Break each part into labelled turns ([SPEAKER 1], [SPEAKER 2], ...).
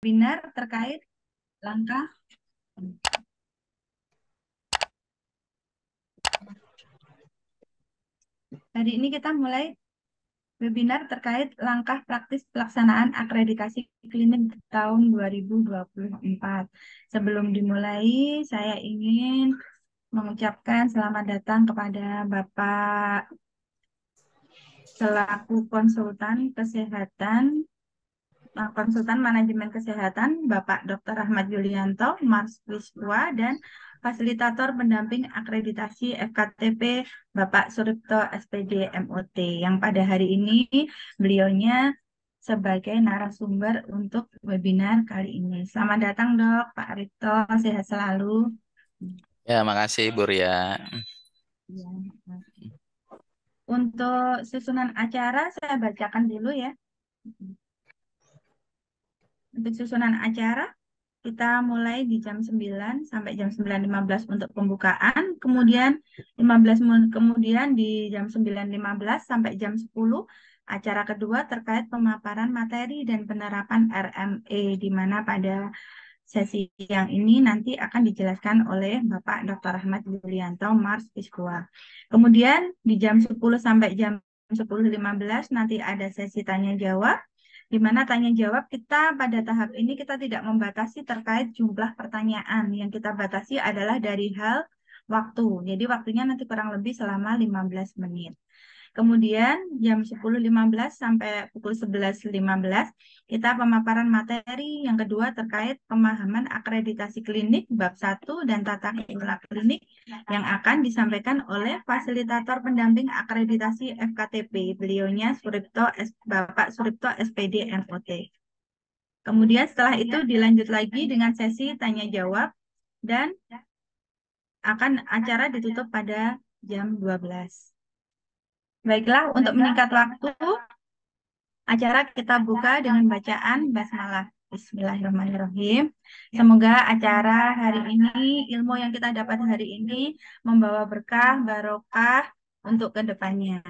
[SPEAKER 1] webinar terkait langkah. Hari ini kita mulai webinar terkait langkah praktis pelaksanaan akreditasi klinik tahun 2024. Sebelum dimulai, saya ingin mengucapkan selamat datang kepada Bapak selaku konsultan manajemen kesehatan Bapak Dr. Ahmad Yulianto, Mars Wiswa, dan fasilitator pendamping akreditasi FKTP Bapak Suripto SPD MOT, yang pada hari ini beliaunya sebagai narasumber untuk webinar kali ini. Selamat datang Dok, Pak Ripto, sehat selalu.
[SPEAKER 2] Ya, makasih Bu Ria.
[SPEAKER 1] Ya. Untuk susunan acara saya bacakan dulu ya. Untuk susunan acara, kita mulai di jam 9 sampai jam 9.15 untuk pembukaan, kemudian 15 menit kemudian di jam 9.15 sampai jam 10 acara kedua terkait pemaparan materi dan penerapan RME, di mana pada sesi yang ini nanti akan dijelaskan oleh Bapak Dr. Ahmad Yulianto, Mars Fiskua. Kemudian di jam 10 sampai jam 10.15 nanti ada sesi tanya jawab, di mana tanya jawab kita pada tahap ini kita tidak membatasi terkait jumlah pertanyaan. Yang kita batasi adalah dari hal waktu. Jadi waktunya nanti kurang lebih selama 15 menit. Kemudian jam 10.15 sampai pukul 11.15 kita pemaparan materi yang kedua terkait pemahaman akreditasi klinik bab 1 dan tata kelola klinik yang akan disampaikan oleh fasilitator pendamping akreditasi FKTP. Beliaunya Bapak Suripto SPD MOT. Kemudian setelah itu dilanjut lagi dengan sesi tanya jawab dan akan acara ditutup pada jam 12. Baiklah, untuk meningkat waktu, acara kita buka dengan bacaan basmalah. Bismillahirrahmanirrahim. Semoga acara hari ini, ilmu yang kita dapat hari ini membawa berkah, barokah untuk kedepannya.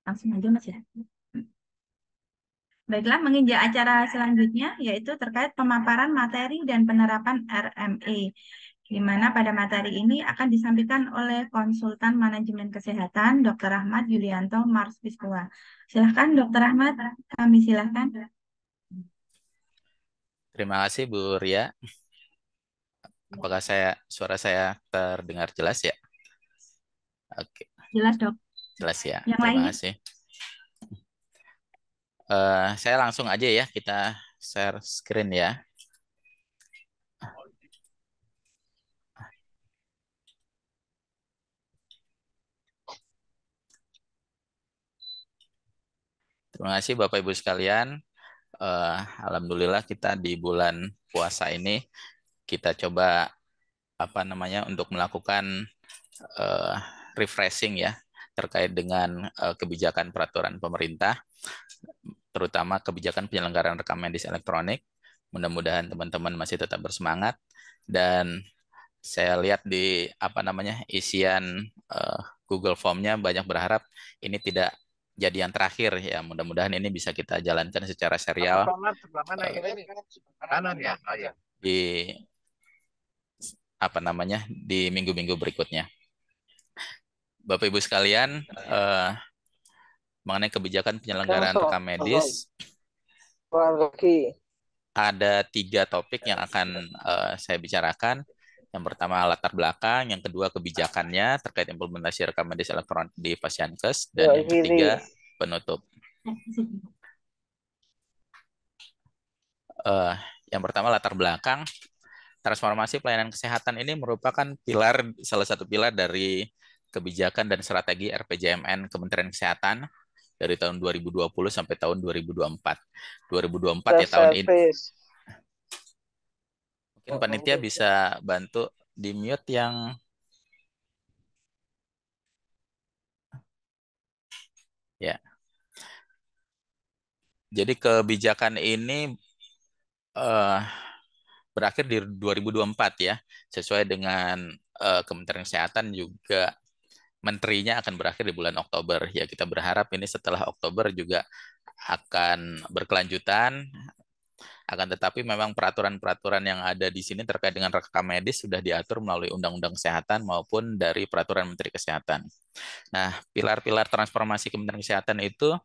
[SPEAKER 1] Langsung aja Mas ya. Baiklah, menginjak acara selanjutnya, yaitu terkait pemaparan materi dan penerapan RME, di mana pada materi ini akan disampaikan oleh konsultan manajemen kesehatan Dr. Ahmad Yulianto Mars Biskua. Silahkan Dr. Ahmad, kami silahkan.
[SPEAKER 2] Terima kasih Bu Ria. Apakah suara saya terdengar jelas ya? Oke,
[SPEAKER 1] Jelas dok.
[SPEAKER 2] jelas ya.
[SPEAKER 1] Yang
[SPEAKER 2] Terima
[SPEAKER 1] lainnya?
[SPEAKER 2] kasih. Saya langsung aja ya, kita share screen ya. Terima kasih Bapak Ibu sekalian. Alhamdulillah kita di bulan puasa ini kita coba untuk melakukan eh, refreshing ya terkait dengan kebijakan peraturan pemerintah, terutama kebijakan penyelenggaraan rekam medis elektronik. Mudah-mudahan teman-teman masih tetap bersemangat, dan saya lihat di isian Google Form-nya banyak berharap ini tidak jadi yang terakhir ya. Mudah-mudahan ini bisa kita jalankan secara serial di di minggu-minggu berikutnya. Bapak Ibu sekalian, mengenai kebijakan penyelenggaraan rekam medis, ada 3 topik yang akan saya bicarakan. Yang pertama latar belakang, yang kedua kebijakannya terkait implementasi rekam medis elektronik di Pasienkes, dan yang ketiga penutup. Yang pertama latar belakang, transformasi pelayanan kesehatan ini merupakan salah satu pilar dari kebijakan dan strategi RPJMN Kementerian Kesehatan dari tahun 2020 sampai tahun 2024. 2024 ya tahun ini. Mungkin panitia bisa bantu di mute yang ya. Jadi kebijakan ini berakhir di 2024 ya, sesuai dengan Kementerian Kesehatan juga menterinya akan berakhir di bulan Oktober. Ya, kita berharap ini setelah Oktober juga akan berkelanjutan. Akan tetapi memang peraturan-peraturan yang ada di sini terkait dengan rekam medis sudah diatur melalui Undang-Undang Kesehatan maupun dari Peraturan Menteri Kesehatan. Nah, pilar-pilar transformasi Kementerian Kesehatan itu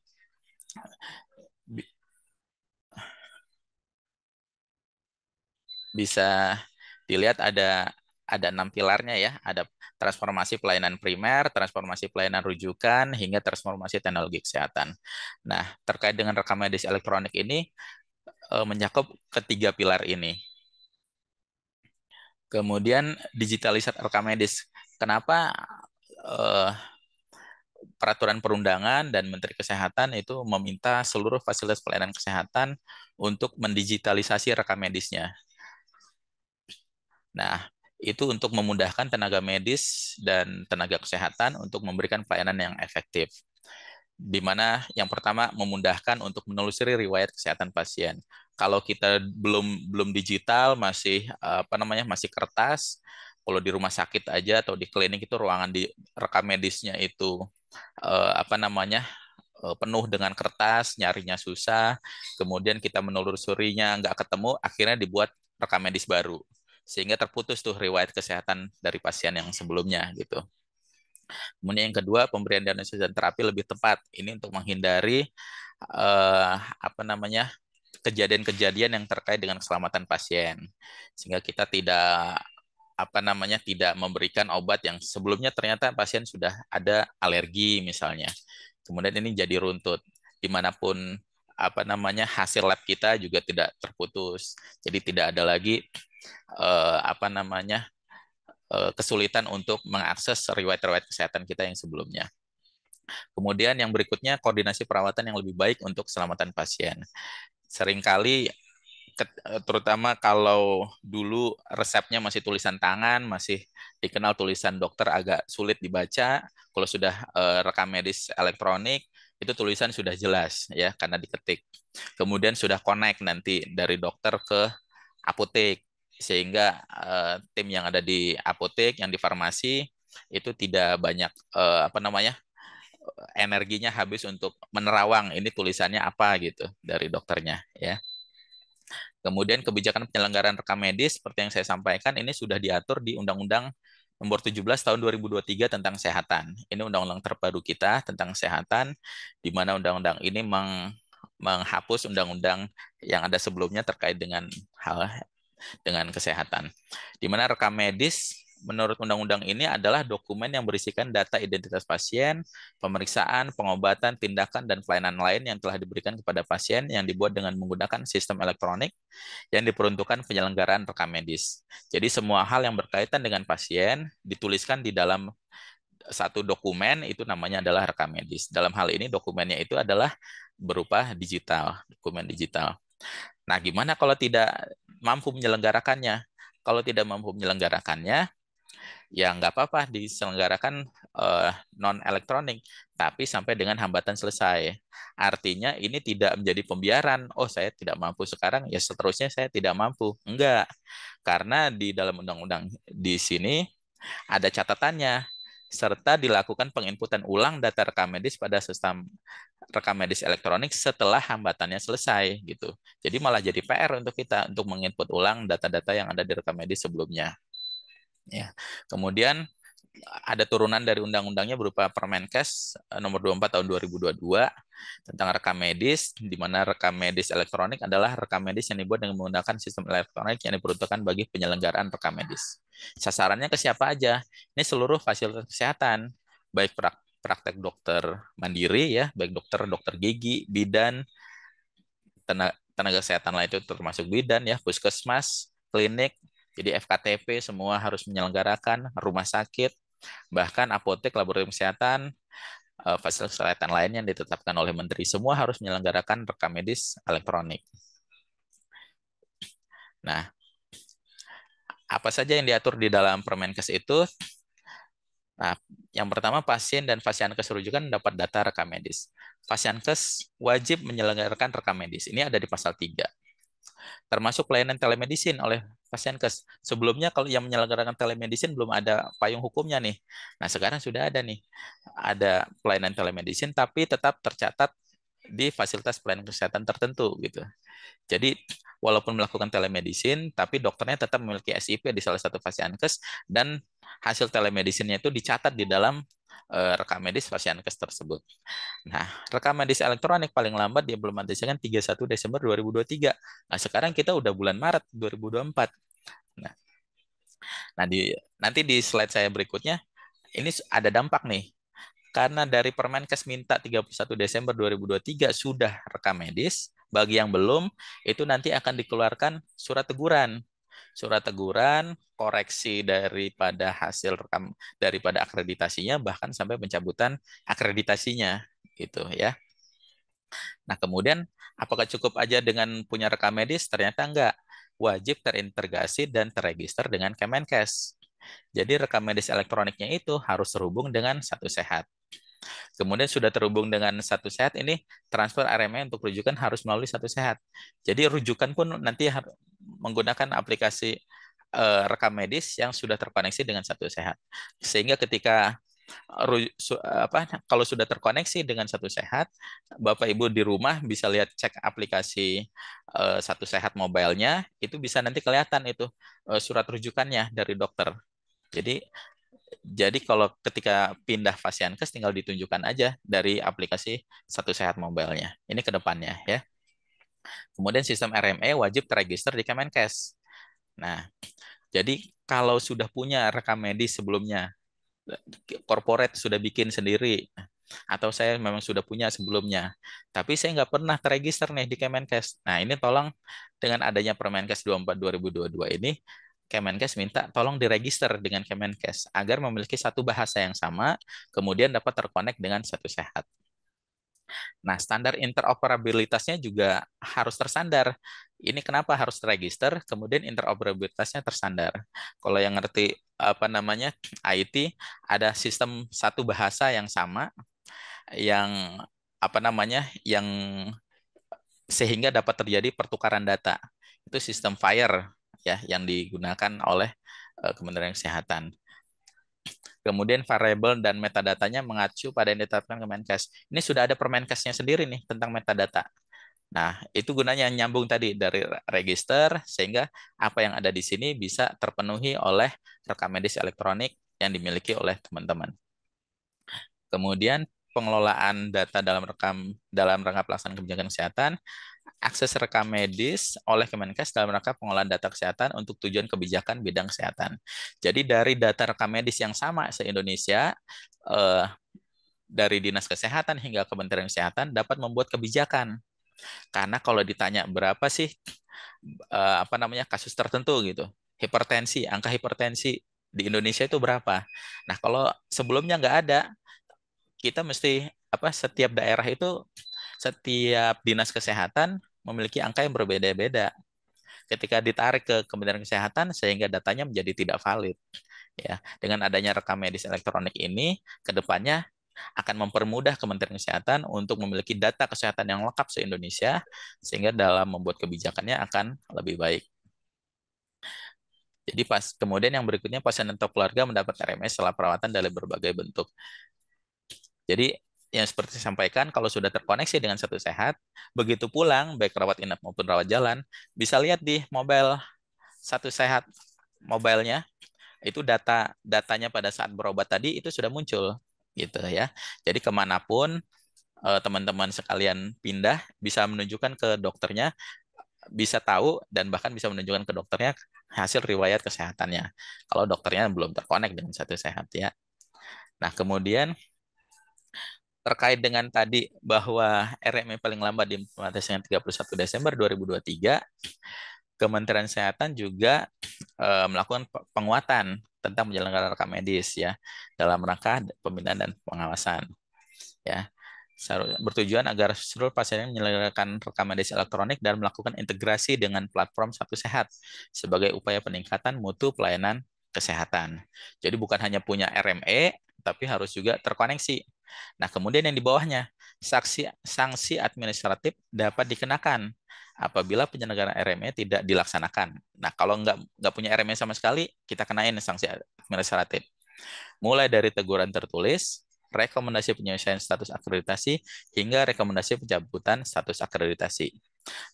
[SPEAKER 2] bisa dilihat ada 6 pilarnya ya. Ada transformasi pelayanan primer, transformasi pelayanan rujukan, hingga transformasi teknologi kesehatan. Nah, terkait dengan rekam medis elektronik ini mencakup ketiga pilar ini. Kemudian digitalisasi rekam medis. Kenapa eh, peraturan perundangan dan Menteri Kesehatan itu meminta seluruh fasilitas pelayanan kesehatan untuk mendigitalisasi rekam medisnya? Nah, itu untuk memudahkan tenaga medis dan tenaga kesehatan untuk memberikan pelayanan yang efektif. Di mana yang pertama memudahkan untuk menelusuri riwayat kesehatan pasien. Kalau kita belum digital, masih apa namanya masih kertas. Kalau di rumah sakit aja atau di klinik itu ruangan di rekam medisnya itu apa namanya penuh dengan kertas, nyarinya susah. Kemudian kita menelusurinya nggak ketemu, akhirnya dibuat rekam medis baru sehingga terputus tuh riwayat kesehatan dari pasien yang sebelumnya gitu. Kemudian yang kedua, pemberian diagnosis dan terapi lebih tepat. Ini untuk menghindari apa namanya kejadian-kejadian yang terkait dengan keselamatan pasien, sehingga kita tidak apa namanya tidak memberikan obat yang sebelumnya ternyata pasien sudah ada alergi misalnya. Kemudian ini jadi runtut dimanapun apa namanya hasil lab kita juga tidak terputus. Jadi tidak ada lagi apa namanya kesulitan untuk mengakses riwayat-riwayat kesehatan kita yang sebelumnya. Kemudian yang berikutnya koordinasi perawatan yang lebih baik untuk keselamatan pasien. Seringkali terutama kalau dulu resepnya masih tulisan tangan, masih dikenal tulisan dokter agak sulit dibaca. Kalau sudah rekam medis elektronik, itu tulisan sudah jelas ya karena diketik. Kemudian sudah connect nanti dari dokter ke apotek sehingga tim yang ada di apotek, yang di farmasi itu tidak banyak apa namanya energinya habis untuk menerawang ini tulisannya apa gitu dari dokternya ya. Kemudian kebijakan penyelenggaraan rekam medis seperti yang saya sampaikan ini sudah diatur di Undang-Undang Nomor 17 Tahun 2023 tentang Kesehatan. Ini undang-undang terbaru kita tentang kesehatan, di mana undang-undang ini menghapus undang-undang yang ada sebelumnya terkait dengan hal dengan kesehatan. Di mana rekam medis menurut undang-undang ini adalah dokumen yang berisikan data identitas pasien, pemeriksaan, pengobatan, tindakan, dan pelayanan lain yang telah diberikan kepada pasien yang dibuat dengan menggunakan sistem elektronik yang diperuntukkan penyelenggaraan rekam medis. Jadi semua hal yang berkaitan dengan pasien dituliskan di dalam satu dokumen itu namanya adalah rekam medis. Dalam hal ini dokumennya itu adalah berupa digital, dokumen digital. Nah, gimana kalau tidak mampu menyelenggarakannya? Kalau tidak mampu menyelenggarakannya, ya nggak apa-apa diselenggarakan non elektronik, tapi sampai dengan hambatan selesai. Artinya ini tidak menjadi pembiaran. Oh, saya tidak mampu sekarang, ya seterusnya saya tidak mampu. Enggak, karena di dalam undang-undang di sini ada catatannya serta dilakukan penginputan ulang data rekam medis pada sistem rekam medis elektronik setelah hambatannya selesai gitu. Jadi malah jadi PR untuk kita untuk menginput ulang data-data yang ada di rekam medis sebelumnya. Ya. Kemudian ada turunan dari undang-undangnya berupa Permenkes nomor 24 tahun 2022 tentang rekam medis, di mana rekam medis elektronik adalah rekam medis yang dibuat dengan menggunakan sistem elektronik yang diperuntukkan bagi penyelenggaraan rekam medis. Sasarannya ke siapa aja? Ini seluruh fasilitas kesehatan, baik praktek dokter mandiri ya, baik dokter gigi, bidan, tenaga kesehatan lain itu termasuk bidan ya, puskesmas, klinik, jadi FKTP semua harus menyelenggarakan, rumah sakit, bahkan apotek, laboratorium kesehatan, fasilitas kesehatan lain yang ditetapkan oleh menteri semua harus menyelenggarakan rekam medis elektronik. Nah, apa saja yang diatur di dalam Permenkes itu? Nah, yang pertama pasien dan fasiankes rujukan dapat data rekam medis. Fasiankes wajib menyelenggarakan rekam medis. Ini ada di pasal 3. termasuk pelayanan telemedicine oleh Pasienkes. Sebelumnya kalau yang menyelenggarakan telemedicine belum ada payung hukumnya nih. Nah, sekarang sudah ada nih. Ada pelayanan telemedicine tapi tetap tercatat di fasilitas pelayanan kesehatan tertentu gitu. Jadi walaupun melakukan telemedicine, tapi dokternya tetap memiliki SIP di salah satu Pasienkes dan hasil telemedicine-nya itu dicatat di dalam rekam medis Pasienkes tersebut. Nah, rekam medis elektronik paling lambat diimplementasikan 31 Desember 2023. Nah, sekarang kita udah bulan Maret 2024. Nah, nanti di slide saya berikutnya ini ada dampak nih. Karena dari Permenkes minta 31 Desember 2023 sudah rekam medis, bagi yang belum, itu nanti akan dikeluarkan surat teguran. Surat teguran, koreksi daripada hasil rekam, daripada akreditasinya, bahkan sampai pencabutan akreditasinya. Gitu ya. Nah, kemudian apakah cukup aja dengan punya rekam medis? Ternyata enggak. Wajib terintegrasi dan terregister dengan Kemenkes. Jadi rekam medis elektroniknya itu harus terhubung dengan Satu Sehat. Kemudian sudah terhubung dengan Satu Sehat ini transfer RME untuk rujukan harus melalui Satu Sehat. Jadi rujukan pun nanti menggunakan aplikasi rekam medis yang sudah terkoneksi dengan Satu Sehat. Sehingga ketika kalau sudah terkoneksi dengan Satu Sehat, Bapak Ibu di rumah bisa lihat cek aplikasi Satu Sehat mobile-nya, itu bisa nanti kelihatan itu surat rujukannya dari dokter. Jadi kalau ketika pindah Pasienkes tinggal ditunjukkan aja dari aplikasi Satu Sehat mobile-nya. Ini ke depannya ya. Kemudian sistem RME wajib terregister di Kemenkes. Nah, jadi kalau sudah punya rekam medis sebelumnya, corporate sudah bikin sendiri, atau saya memang sudah punya sebelumnya, tapi saya nggak pernah terregister nih di Kemenkes. Nah, ini tolong dengan adanya Permenkes 24 2022 ini, Kemenkes minta tolong diregister dengan Kemenkes agar memiliki satu bahasa yang sama, kemudian dapat terkonek dengan Satu Sehat. Nah, standar interoperabilitasnya juga harus tersandar. Ini kenapa harus terregister, kemudian interoperabilitasnya tersandar. Kalau yang ngerti apa namanya IT, ada sistem satu bahasa yang sama, yang apa namanya, yang sehingga dapat terjadi pertukaran data. Itu sistem FHIR ya yang digunakan oleh Kementerian Kesehatan. Kemudian variabel dan metadatanya mengacu pada yang ditetapkan Kemenkes. Ini sudah ada Permenkesnya sendiri nih tentang metadata. Nah, itu gunanya nyambung tadi dari register sehingga apa yang ada di sini bisa terpenuhi oleh rekam medis elektronik yang dimiliki oleh teman-teman. Kemudian pengelolaan data dalam rangka pelaksanaan kebijakan kesehatan, akses rekam medis oleh Kemenkes dalam rangka pengelolaan data kesehatan untuk tujuan kebijakan bidang kesehatan. Jadi dari data rekam medis yang sama se-Indonesia, eh, dari Dinas Kesehatan hingga Kementerian Kesehatan dapat membuat kebijakan. Karena kalau ditanya berapa sih apa namanya kasus tertentu gitu, hipertensi, angka hipertensi di Indonesia itu berapa? Nah, kalau sebelumnya nggak ada, kita mesti apa setiap daerah itu, setiap dinas kesehatan memiliki angka yang berbeda-beda. Ketika ditarik ke Kementerian Kesehatan sehingga datanya menjadi tidak valid. Ya, dengan adanya rekam medis elektronik ini, ke depannya akan mempermudah Kementerian Kesehatan untuk memiliki data kesehatan yang lengkap se-Indonesia, sehingga dalam membuat kebijakannya akan lebih baik. Jadi kemudian yang berikutnya pasien atau keluarga mendapat RMS setelah perawatan dari berbagai bentuk. Jadi yang seperti saya sampaikan, kalau sudah terkoneksi dengan Satu Sehat, begitu pulang, baik rawat inap maupun rawat jalan, bisa lihat di mobile Satu Sehat mobile-nya, itu datanya pada saat berobat tadi itu sudah muncul gitu ya. Jadi kemanapun teman-teman sekalian pindah bisa menunjukkan ke dokternya, bisa tahu dan bahkan bisa menunjukkan ke dokternya hasil riwayat kesehatannya. Kalau dokternya belum terkonek dengan Satu Sehat ya. Nah, kemudian terkait dengan tadi bahwa RME paling lambat diimplementasikan 31 Desember 2023, Kementerian Kesehatan juga melakukan penguatan tentang penyelenggaraan rekam medis ya dalam rangka pembinaan dan pengawasan ya. Bertujuan agar seluruh pasien menyelenggarakan rekam medis elektronik dan melakukan integrasi dengan platform Satu Sehat sebagai upaya peningkatan mutu pelayanan kesehatan. Jadi bukan hanya punya RME, tapi harus juga terkoneksi. Nah, kemudian yang di bawahnya, sanksi administratif dapat dikenakan apabila penyelenggaraan RME tidak dilaksanakan. Nah, kalau nggak punya RME sama sekali, kita kenain sanksi administratif. Mulai dari teguran tertulis, rekomendasi penyelesaian status akreditasi, hingga rekomendasi pencabutan status akreditasi.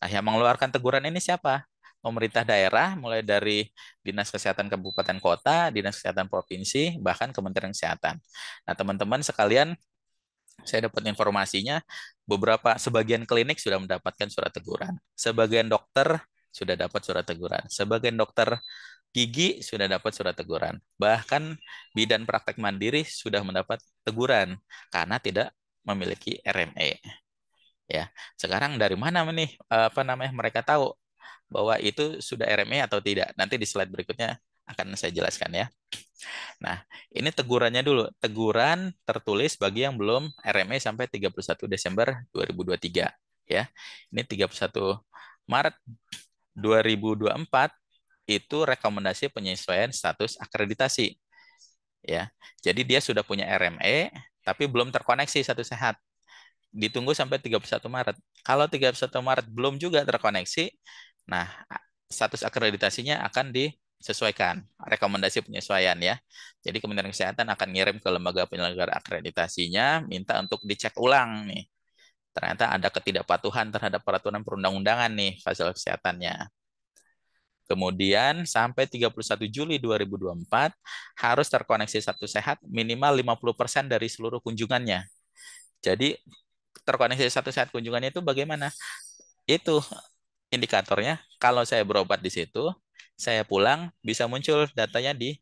[SPEAKER 2] Nah, yang mengeluarkan teguran ini siapa? Pemerintah daerah, mulai dari Dinas Kesehatan Kabupaten Kota, Dinas Kesehatan Provinsi, bahkan Kementerian Kesehatan. Nah, teman-teman sekalian, saya dapat informasinya, sebagian klinik sudah mendapatkan surat teguran. Sebagian dokter sudah dapat surat teguran. Sebagian dokter gigi sudah dapat surat teguran. Bahkan bidan praktek mandiri sudah mendapat teguran karena tidak memiliki RME. Ya, sekarang dari mana nih mereka tahu bahwa itu sudah RME atau tidak? Nanti di slide berikutnya akan saya jelaskan ya. Nah, ini tegurannya dulu. Teguran tertulis bagi yang belum RME sampai 31 Desember 2023 ya. Ini 31 Maret 2024 itu rekomendasi penyesuaian status akreditasi ya. Jadi dia sudah punya RME tapi belum terkoneksi satu sehat. Ditunggu sampai 31 Maret. Kalau 31 Maret belum juga terkoneksi, nah status akreditasinya akan disesuaikan, rekomendasi penyesuaian ya. Jadi Kementerian Kesehatan akan ngirim ke lembaga penyelenggara akreditasinya, minta untuk dicek ulang nih. Ternyata ada ketidakpatuhan terhadap peraturan perundang-undangan nih fasilitas kesehatannya. Kemudian sampai 31 Juli 2024 harus terkoneksi satu sehat minimal 50% dari seluruh kunjungannya. Jadi terkoneksi satu sehat kunjungannya itu bagaimana? Itu indikatornya kalau saya berobat di situ, saya pulang bisa muncul datanya di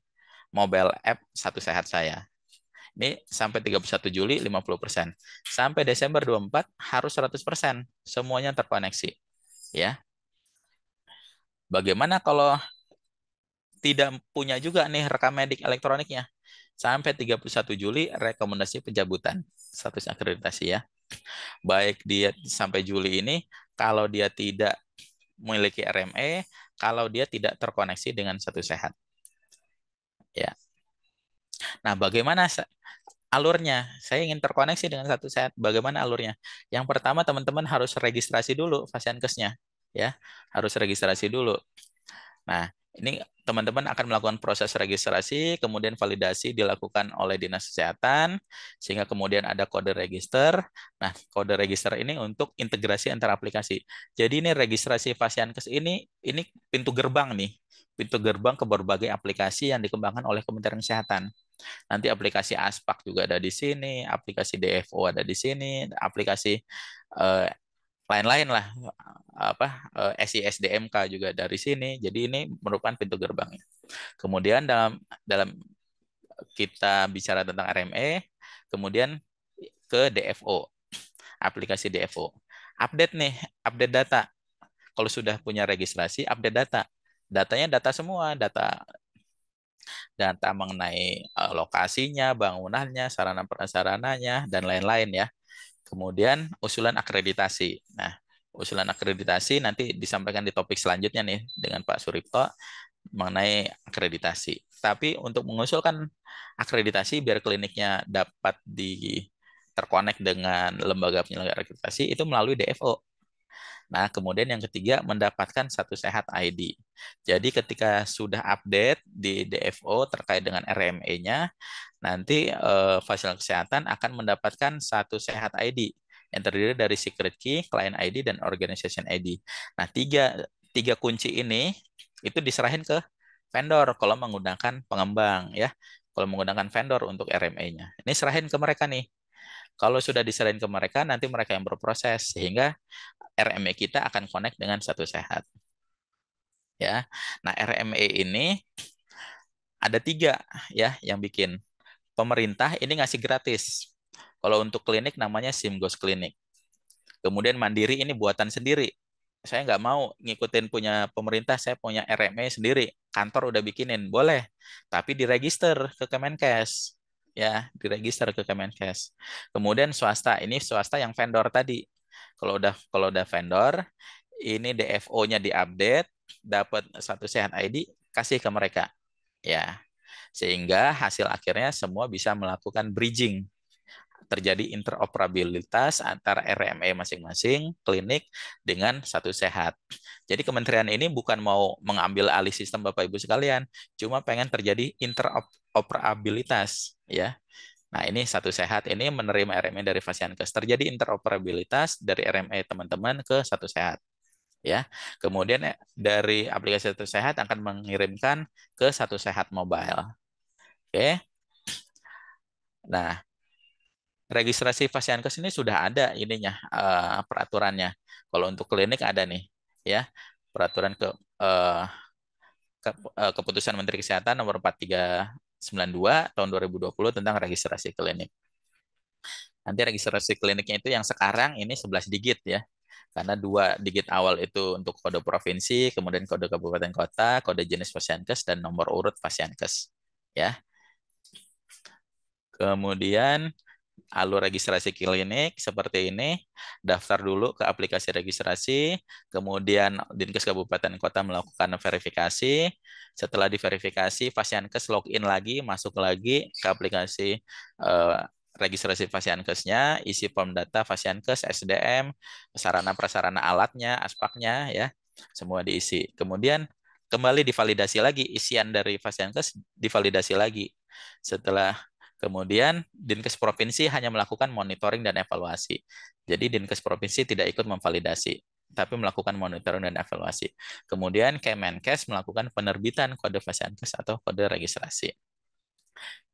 [SPEAKER 2] mobile app Satu Sehat saya. Ini sampai 31 Juli 50%. Sampai Desember 24 harus 100%. Semuanya terkoneksi. Ya. Bagaimana kalau tidak punya juga nih rekam medik elektroniknya? Sampai 31 Juli rekomendasi pencabutan status akreditasi ya. Baik dia sampai Juli ini, kalau dia tidak memiliki RME, kalau dia tidak terkoneksi dengan Satu Sehat. Ya. Nah, bagaimana alurnya? Saya ingin terkoneksi dengan Satu Sehat. Bagaimana alurnya? Yang pertama, teman-teman harus registrasi dulu Fasiankesnya. Ya, harus registrasi dulu. Nah, ini teman-teman akan melakukan proses registrasi, kemudian validasi dilakukan oleh Dinas Kesehatan, sehingga kemudian ada kode register. Nah, kode register ini untuk integrasi antar aplikasi. Jadi ini registrasi Fasiankes ini pintu gerbang nih, pintu gerbang ke berbagai aplikasi yang dikembangkan oleh Kementerian Kesehatan. Nanti aplikasi Aspak juga ada di sini, aplikasi DFO ada di sini, aplikasi eh, lain-lain lah SISDMK juga dari sini. Jadi ini merupakan pintu gerbangnya. Kemudian dalam dalam kita bicara tentang RME, kemudian ke DFO, aplikasi DFO. Update nih, update data. Kalau sudah punya registrasi, update data. Datanya data semua, data mengenai lokasinya, bangunannya, sarana prasarananya, dan lain-lain ya. Kemudian usulan akreditasi. Nah, usulan akreditasi nanti disampaikan di topik selanjutnya nih dengan Pak Suripto mengenai akreditasi. Tapi untuk mengusulkan akreditasi biar kliniknya dapat terkonek dengan lembaga penyelenggara akreditasi itu melalui DFO. Nah, kemudian yang ketiga mendapatkan Satu Sehat ID. Jadi ketika sudah update di DFO terkait dengan RME-nya, nanti fasilitas kesehatan akan mendapatkan Satu Sehat ID yang terdiri dari secret key, client ID, dan organization ID. Nah, tiga kunci ini itu diserahin ke vendor kalau menggunakan pengembang ya. Kalau menggunakan vendor untuk RME-nya. Ini serahin ke mereka nih. Kalau sudah diserahin ke mereka, nanti mereka yang berproses sehingga RME kita akan connect dengan Satu Sehat. Ya, nah RME ini ada tiga ya yang bikin. Pemerintah ini ngasih gratis. Kalau untuk klinik namanya Simgos Klinik. Kemudian Mandiri ini buatan sendiri. Saya nggak mau ngikutin punya pemerintah, saya punya RME sendiri. Kantor udah bikinin, boleh. Tapi diregister ke Kemenkes. Ya, diregister ke Kemenkes. Kemudian swasta, ini swasta yang vendor tadi. Kalau udah vendor, ini DFO-nya diupdate, dapat Satu Sehat ID, kasih ke mereka. Ya, sehingga hasil akhirnya semua bisa melakukan bridging terjadi interoperabilitas antara RME masing-masing klinik dengan Satu Sehat. Jadi kementerian ini bukan mau mengambil alih sistem Bapak Ibu sekalian, cuma pengen terjadi interoperabilitas ya. Nah, ini Satu Sehat ini menerima RME dari Fasiankes. Terjadi interoperabilitas dari RME teman-teman ke Satu Sehat ya. Kemudian dari aplikasi Satu Sehat akan mengirimkan ke Satu Sehat Mobile. Oke. Nah, registrasi Fasiankes ini sudah ada ininya peraturannya. Kalau untuk klinik ada nih ya. Peraturan eh, Keputusan Menteri Kesehatan nomor 4392 tahun 2020 tentang registrasi klinik. Nanti registrasi kliniknya itu yang sekarang ini 11 digit ya. Karena 2 digit awal itu untuk kode provinsi, kemudian kode kabupaten kota, kode jenis Fasiankes, dan nomor urut Fasiankes. Ya. Kemudian alur registrasi klinik seperti ini, daftar dulu ke aplikasi registrasi, kemudian Dinkes Kabupaten Kota melakukan verifikasi, setelah diverifikasi, Fasiankes login lagi, masuk lagi ke aplikasi eh, registrasi Fasiankesnya, isi form data Fasiankes, SDM, sarana prasarana alatnya, aspaknya, ya, semua diisi. Kemudian kembali divalidasi lagi, isian dari Fasiankes divalidasi lagi. Setelah Kemudian Dinkes Provinsi hanya melakukan monitoring dan evaluasi. Jadi Dinkes Provinsi tidak ikut memvalidasi, tapi melakukan monitoring dan evaluasi. Kemudian Kemenkes melakukan penerbitan kode Fasiankes atau kode registrasi.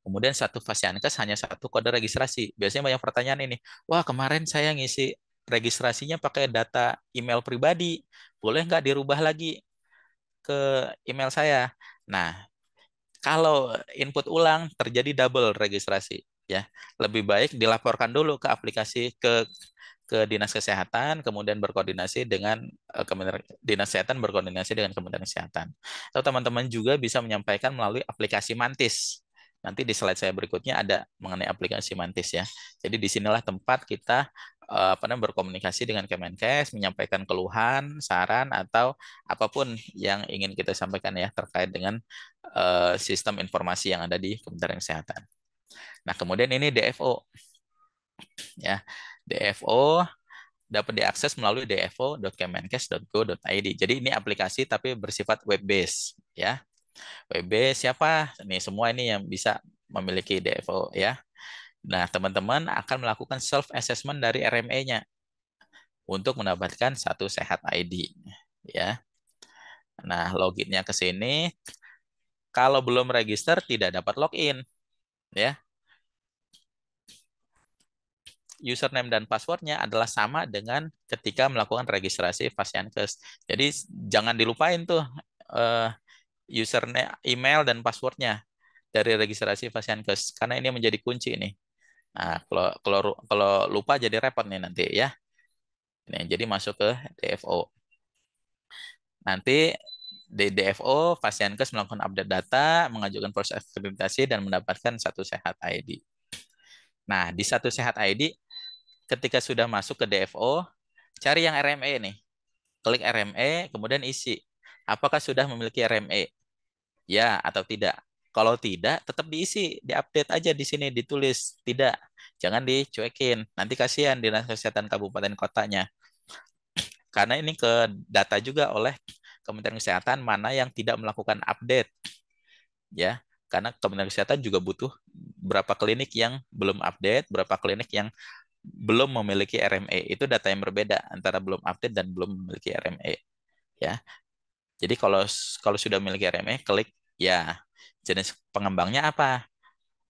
[SPEAKER 2] Kemudian satu Fasiankes hanya satu kode registrasi. Biasanya banyak pertanyaan ini, wah kemarin saya ngisi registrasinya pakai data email pribadi, boleh nggak dirubah lagi ke email saya? Nah, kalau input ulang terjadi double registrasi, ya lebih baik dilaporkan dulu ke aplikasi ke Dinas Kesehatan, kemudian berkoordinasi dengan Dinas Kesehatan berkoordinasi dengan Kementerian Kesehatan. Atau teman-teman juga bisa menyampaikan melalui aplikasi Mantis. Nanti di slide saya berikutnya ada mengenai aplikasi Mantis ya. Jadi disinilah tempat kita berkomunikasi dengan Kemenkes, menyampaikan keluhan, saran atau apapun yang ingin kita sampaikan ya terkait dengan sistem informasi yang ada di Kementerian Kesehatan. Nah, kemudian ini DFO ya. DFO dapat diakses melalui dfo.kemenkes.go.id. Jadi ini aplikasi tapi bersifat web based ya. Web based siapa? Nih semua ini yang bisa memiliki DFO ya. Nah, teman-teman akan melakukan self assessment dari RME-nya untuk mendapatkan Satu Sehat ID ya. Nah, loginnya ke sini. Kalau belum register tidak dapat login ya. Username dan passwordnya adalah sama dengan ketika melakukan registrasi Fasiankes. Jadi jangan dilupain tuh eh, username, email dan passwordnya dari registrasi Fasiankes karena ini menjadi kunci nih. Nah, kalau lupa jadi repot nih nanti ya. Ini jadi masuk ke DFO. Nanti di DFO Fasiankes melakukan update data, mengajukan proses akreditasi dan mendapatkan Satu Sehat ID. Nah, di Satu Sehat ID ketika sudah masuk ke DFO, cari yang RME nih. Klik RME, kemudian isi. Apakah sudah memiliki RME? Ya atau tidak? Kalau tidak, tetap diisi, diupdate aja di sini, ditulis tidak. Jangan dicuekin. Nanti kasihan Dinas Kesehatan Kabupaten Kotanya. Karena ini ke data juga oleh Kementerian Kesehatan mana yang tidak melakukan update. Ya, karena Kementerian Kesehatan juga butuh berapa klinik yang belum update, berapa klinik yang belum memiliki RME. Itu data yang berbeda antara belum update dan belum memiliki RME. Ya, jadi kalau sudah memiliki RME, klik ya. Jenis pengembangnya apa?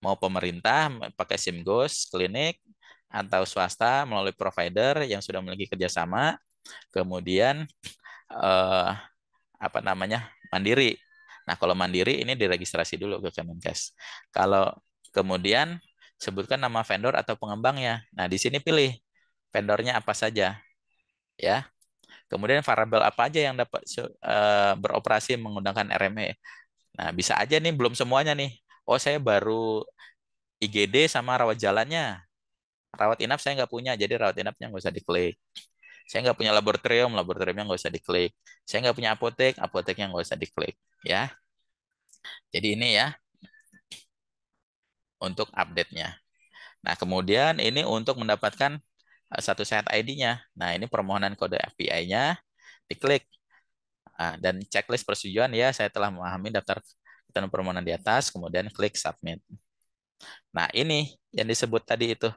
[SPEAKER 2] Mau pemerintah pakai SIMGOS, klinik, atau swasta melalui provider yang sudah memiliki kerjasama. Kemudian eh, apa namanya mandiri. Nah, kalau mandiri ini diregistrasi dulu ke Kemenkes. Kalau kemudian sebutkan nama vendor atau pengembangnya. Nah, di sini pilih vendornya apa saja, ya. Kemudian variabel apa aja yang dapat beroperasi menggunakan RME. Nah, bisa aja nih belum semuanya nih. Oh, saya baru IGD sama rawat jalannya. Rawat inap saya nggak punya, jadi rawat inapnya nggak usah diklik. Saya nggak punya laboratorium, laboratoriumnya nggak usah diklik. Saya nggak punya apotek, apoteknya nggak usah diklik. Ya, jadi ini ya untuk update-nya. Nah, kemudian ini untuk mendapatkan satu set ID-nya. Nah, ini permohonan kode API-nya, diklik. Dan checklist persetujuan ya, saya telah memahami daftar ketentuan permohonan di atas, kemudian klik submit. Nah, ini yang disebut tadi itu.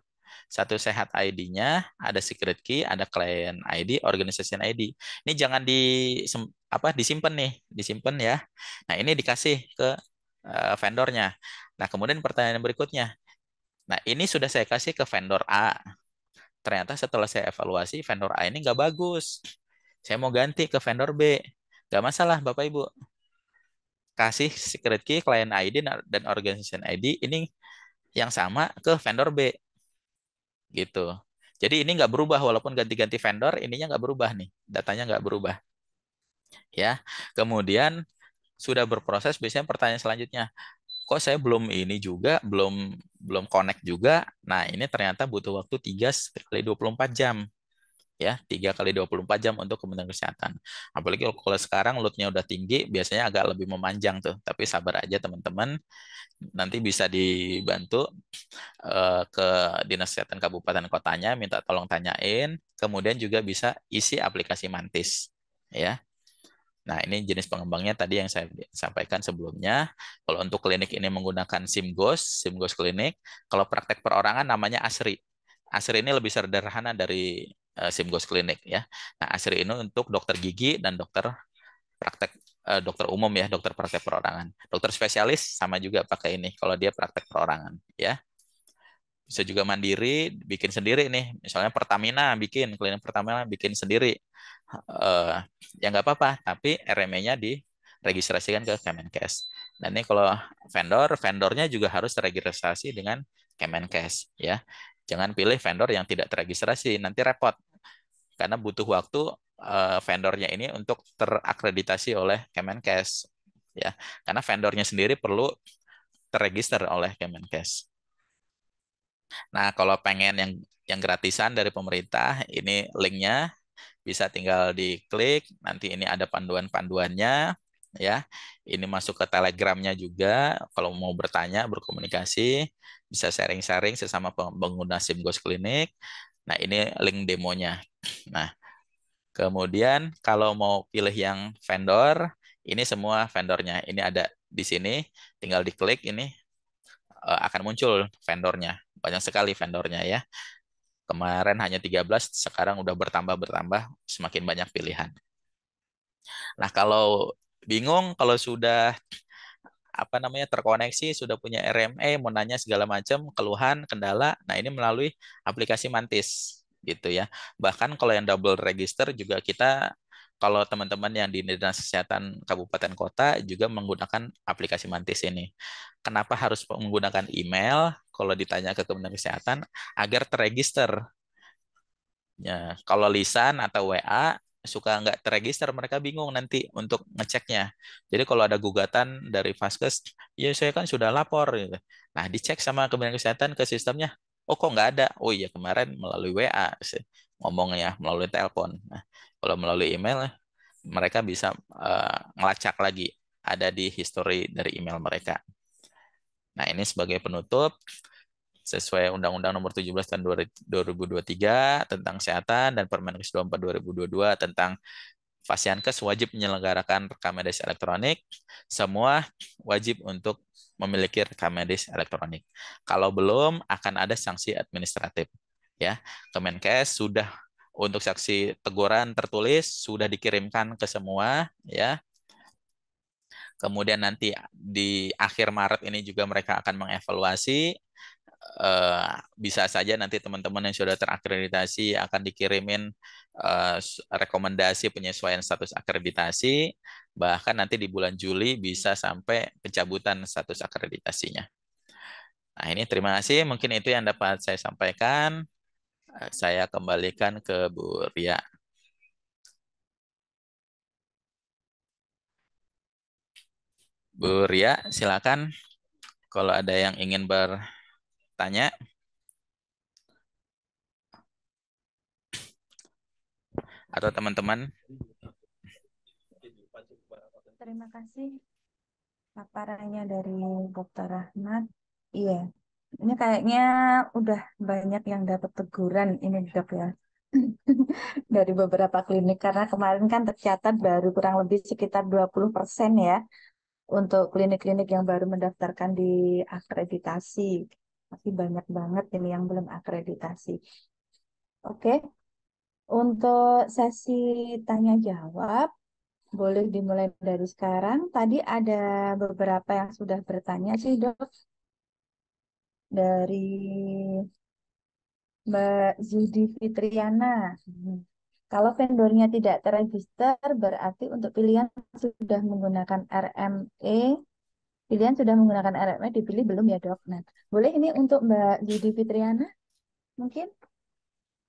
[SPEAKER 2] Satu sehat ID-nya, ada secret key, ada client ID, organization ID. Ini jangan disimpan nih, disimpan ya. Nah, ini dikasih ke vendornya. Nah, kemudian pertanyaan berikutnya. Nah, ini sudah saya kasih ke vendor A. Ternyata setelah saya evaluasi, vendor A ini nggak bagus. Saya mau ganti ke vendor B. Nggak masalah, Bapak Ibu. Kasih secret key, client ID, dan organization ID ini yang sama ke vendor B. Gitu. Jadi ini nggak berubah, walaupun ganti-ganti vendor, ininya nggak berubah nih. Datanya nggak berubah. Ya. Kemudian sudah berproses, biasanya pertanyaan selanjutnya, kok saya belum ini juga, belum belum connect juga. Nah, ini ternyata butuh waktu 3 kali 24 jam. Ya, 3 kali 24 jam untuk Kementerian Kesehatan. Apalagi kalau sekarang loadnya udah tinggi, biasanya agak lebih memanjang tuh. Tapi sabar aja teman-teman, nanti bisa dibantu ke Dinas Kesehatan Kabupaten Kotanya, minta tolong tanyain. Kemudian juga bisa isi aplikasi Mantis. Ya. Nah, ini jenis pengembangnya tadi yang saya sampaikan sebelumnya. Kalau untuk klinik ini menggunakan SIMGOS Klinik. Kalau praktek perorangan namanya ASRI. ASRI ini lebih sederhana dari SIMGOS Klinik ya. Nah, ASRI ini untuk dokter gigi dan dokter praktek dokter umum ya, dokter praktek perorangan. Dokter spesialis sama juga pakai ini kalau dia praktek perorangan ya. Bisa juga mandiri, bikin sendiri nih. Misalnya Pertamina bikin, klinik Pertamina bikin sendiri. Eh, ya nggak apa-apa, tapi RME-nya diregistrasikan ke Kemenkes. Dan ini kalau vendornya juga harus terregistrasi dengan Kemenkes ya. Jangan pilih vendor yang tidak terregistrasi, nanti repot. Karena butuh waktu vendornya ini untuk terakreditasi oleh Kemenkes ya. Karena vendornya sendiri perlu terregister oleh Kemenkes. Nah, kalau pengen yang gratisan dari pemerintah, ini linknya bisa tinggal diklik. Nanti ini ada panduan-panduannya, ya. Ini masuk ke Telegramnya juga. Kalau mau bertanya, berkomunikasi, bisa sharing-sharing sesama pengguna SIMGOS Klinik. Nah, ini link demonya. Nah, kemudian kalau mau pilih yang vendor, ini semua vendornya. Ini ada di sini, tinggal diklik ini akan muncul vendornya. Banyak sekali vendornya ya. Kemarin hanya 13, sekarang udah bertambah-bertambah, semakin banyak pilihan. Nah, kalau bingung, kalau sudah apa namanya terkoneksi, sudah punya RME, mau nanya segala macam, keluhan, kendala, nah ini melalui aplikasi Mantis gitu ya. Bahkan kalau yang double register juga kita kalau teman-teman yang di Dinas Kesehatan Kabupaten Kota juga menggunakan aplikasi Mantis ini. Kenapa harus menggunakan email? Kalau ditanya ke Kementerian Kesehatan agar terregister. Ya, kalau lisan atau WA suka nggak terregister, mereka bingung nanti untuk ngeceknya. Jadi kalau ada gugatan dari Vaskes, ya saya kan sudah lapor. Gitu. Nah, dicek sama Kementerian Kesehatan ke sistemnya. Oh kok nggak ada? Oh iya kemarin melalui WA sih, ngomongnya melalui telepon. Nah, kalau melalui email, mereka bisa ngelacak lagi ada di history dari email mereka. Nah, ini sebagai penutup sesuai Undang-Undang Nomor 17 Tahun 2023 tentang kesehatan dan Permenkes 24 2022 tentang Fasiankes wajib menyelenggarakan rekam medis elektronik. Semua wajib untuk memiliki rekam medis elektronik. Kalau belum, akan ada sanksi administratif. Ya, Kemenkes sudah untuk saksi teguran tertulis sudah dikirimkan ke semua. Ya, kemudian nanti di akhir Maret ini juga mereka akan mengevaluasi bisa saja nanti teman-teman yang sudah terakreditasi akan dikirimin rekomendasi penyesuaian status akreditasi, bahkan nanti di bulan Juli bisa sampai pencabutan status akreditasinya. Nah, ini terima kasih. Mungkin itu yang dapat saya sampaikan. Saya kembalikan ke Bu Ria. Bu Ria, silakan kalau ada yang ingin bertanya atau teman-teman.
[SPEAKER 1] Terima kasih paparannya dari Dr. Rahmat. Iya. Ini kayaknya udah banyak yang dapat teguran ini dok ya. Dari beberapa klinik karena kemarin kan tercatat baru kurang lebih sekitar 20% ya untuk klinik-klinik yang baru mendaftarkan di akreditasi. Masih banyak banget ini yang belum akreditasi. Oke, untuk sesi tanya jawab boleh dimulai dari sekarang. Tadi ada beberapa yang sudah bertanya sih dok dari Mbak Zudi Fitriana. Kalau vendornya tidak terregister, berarti untuk pilihan sudah menggunakan RME, pilihan sudah menggunakan RME dipilih belum ya dok? Nah, boleh ini untuk Mbak Zudi Fitriana, mungkin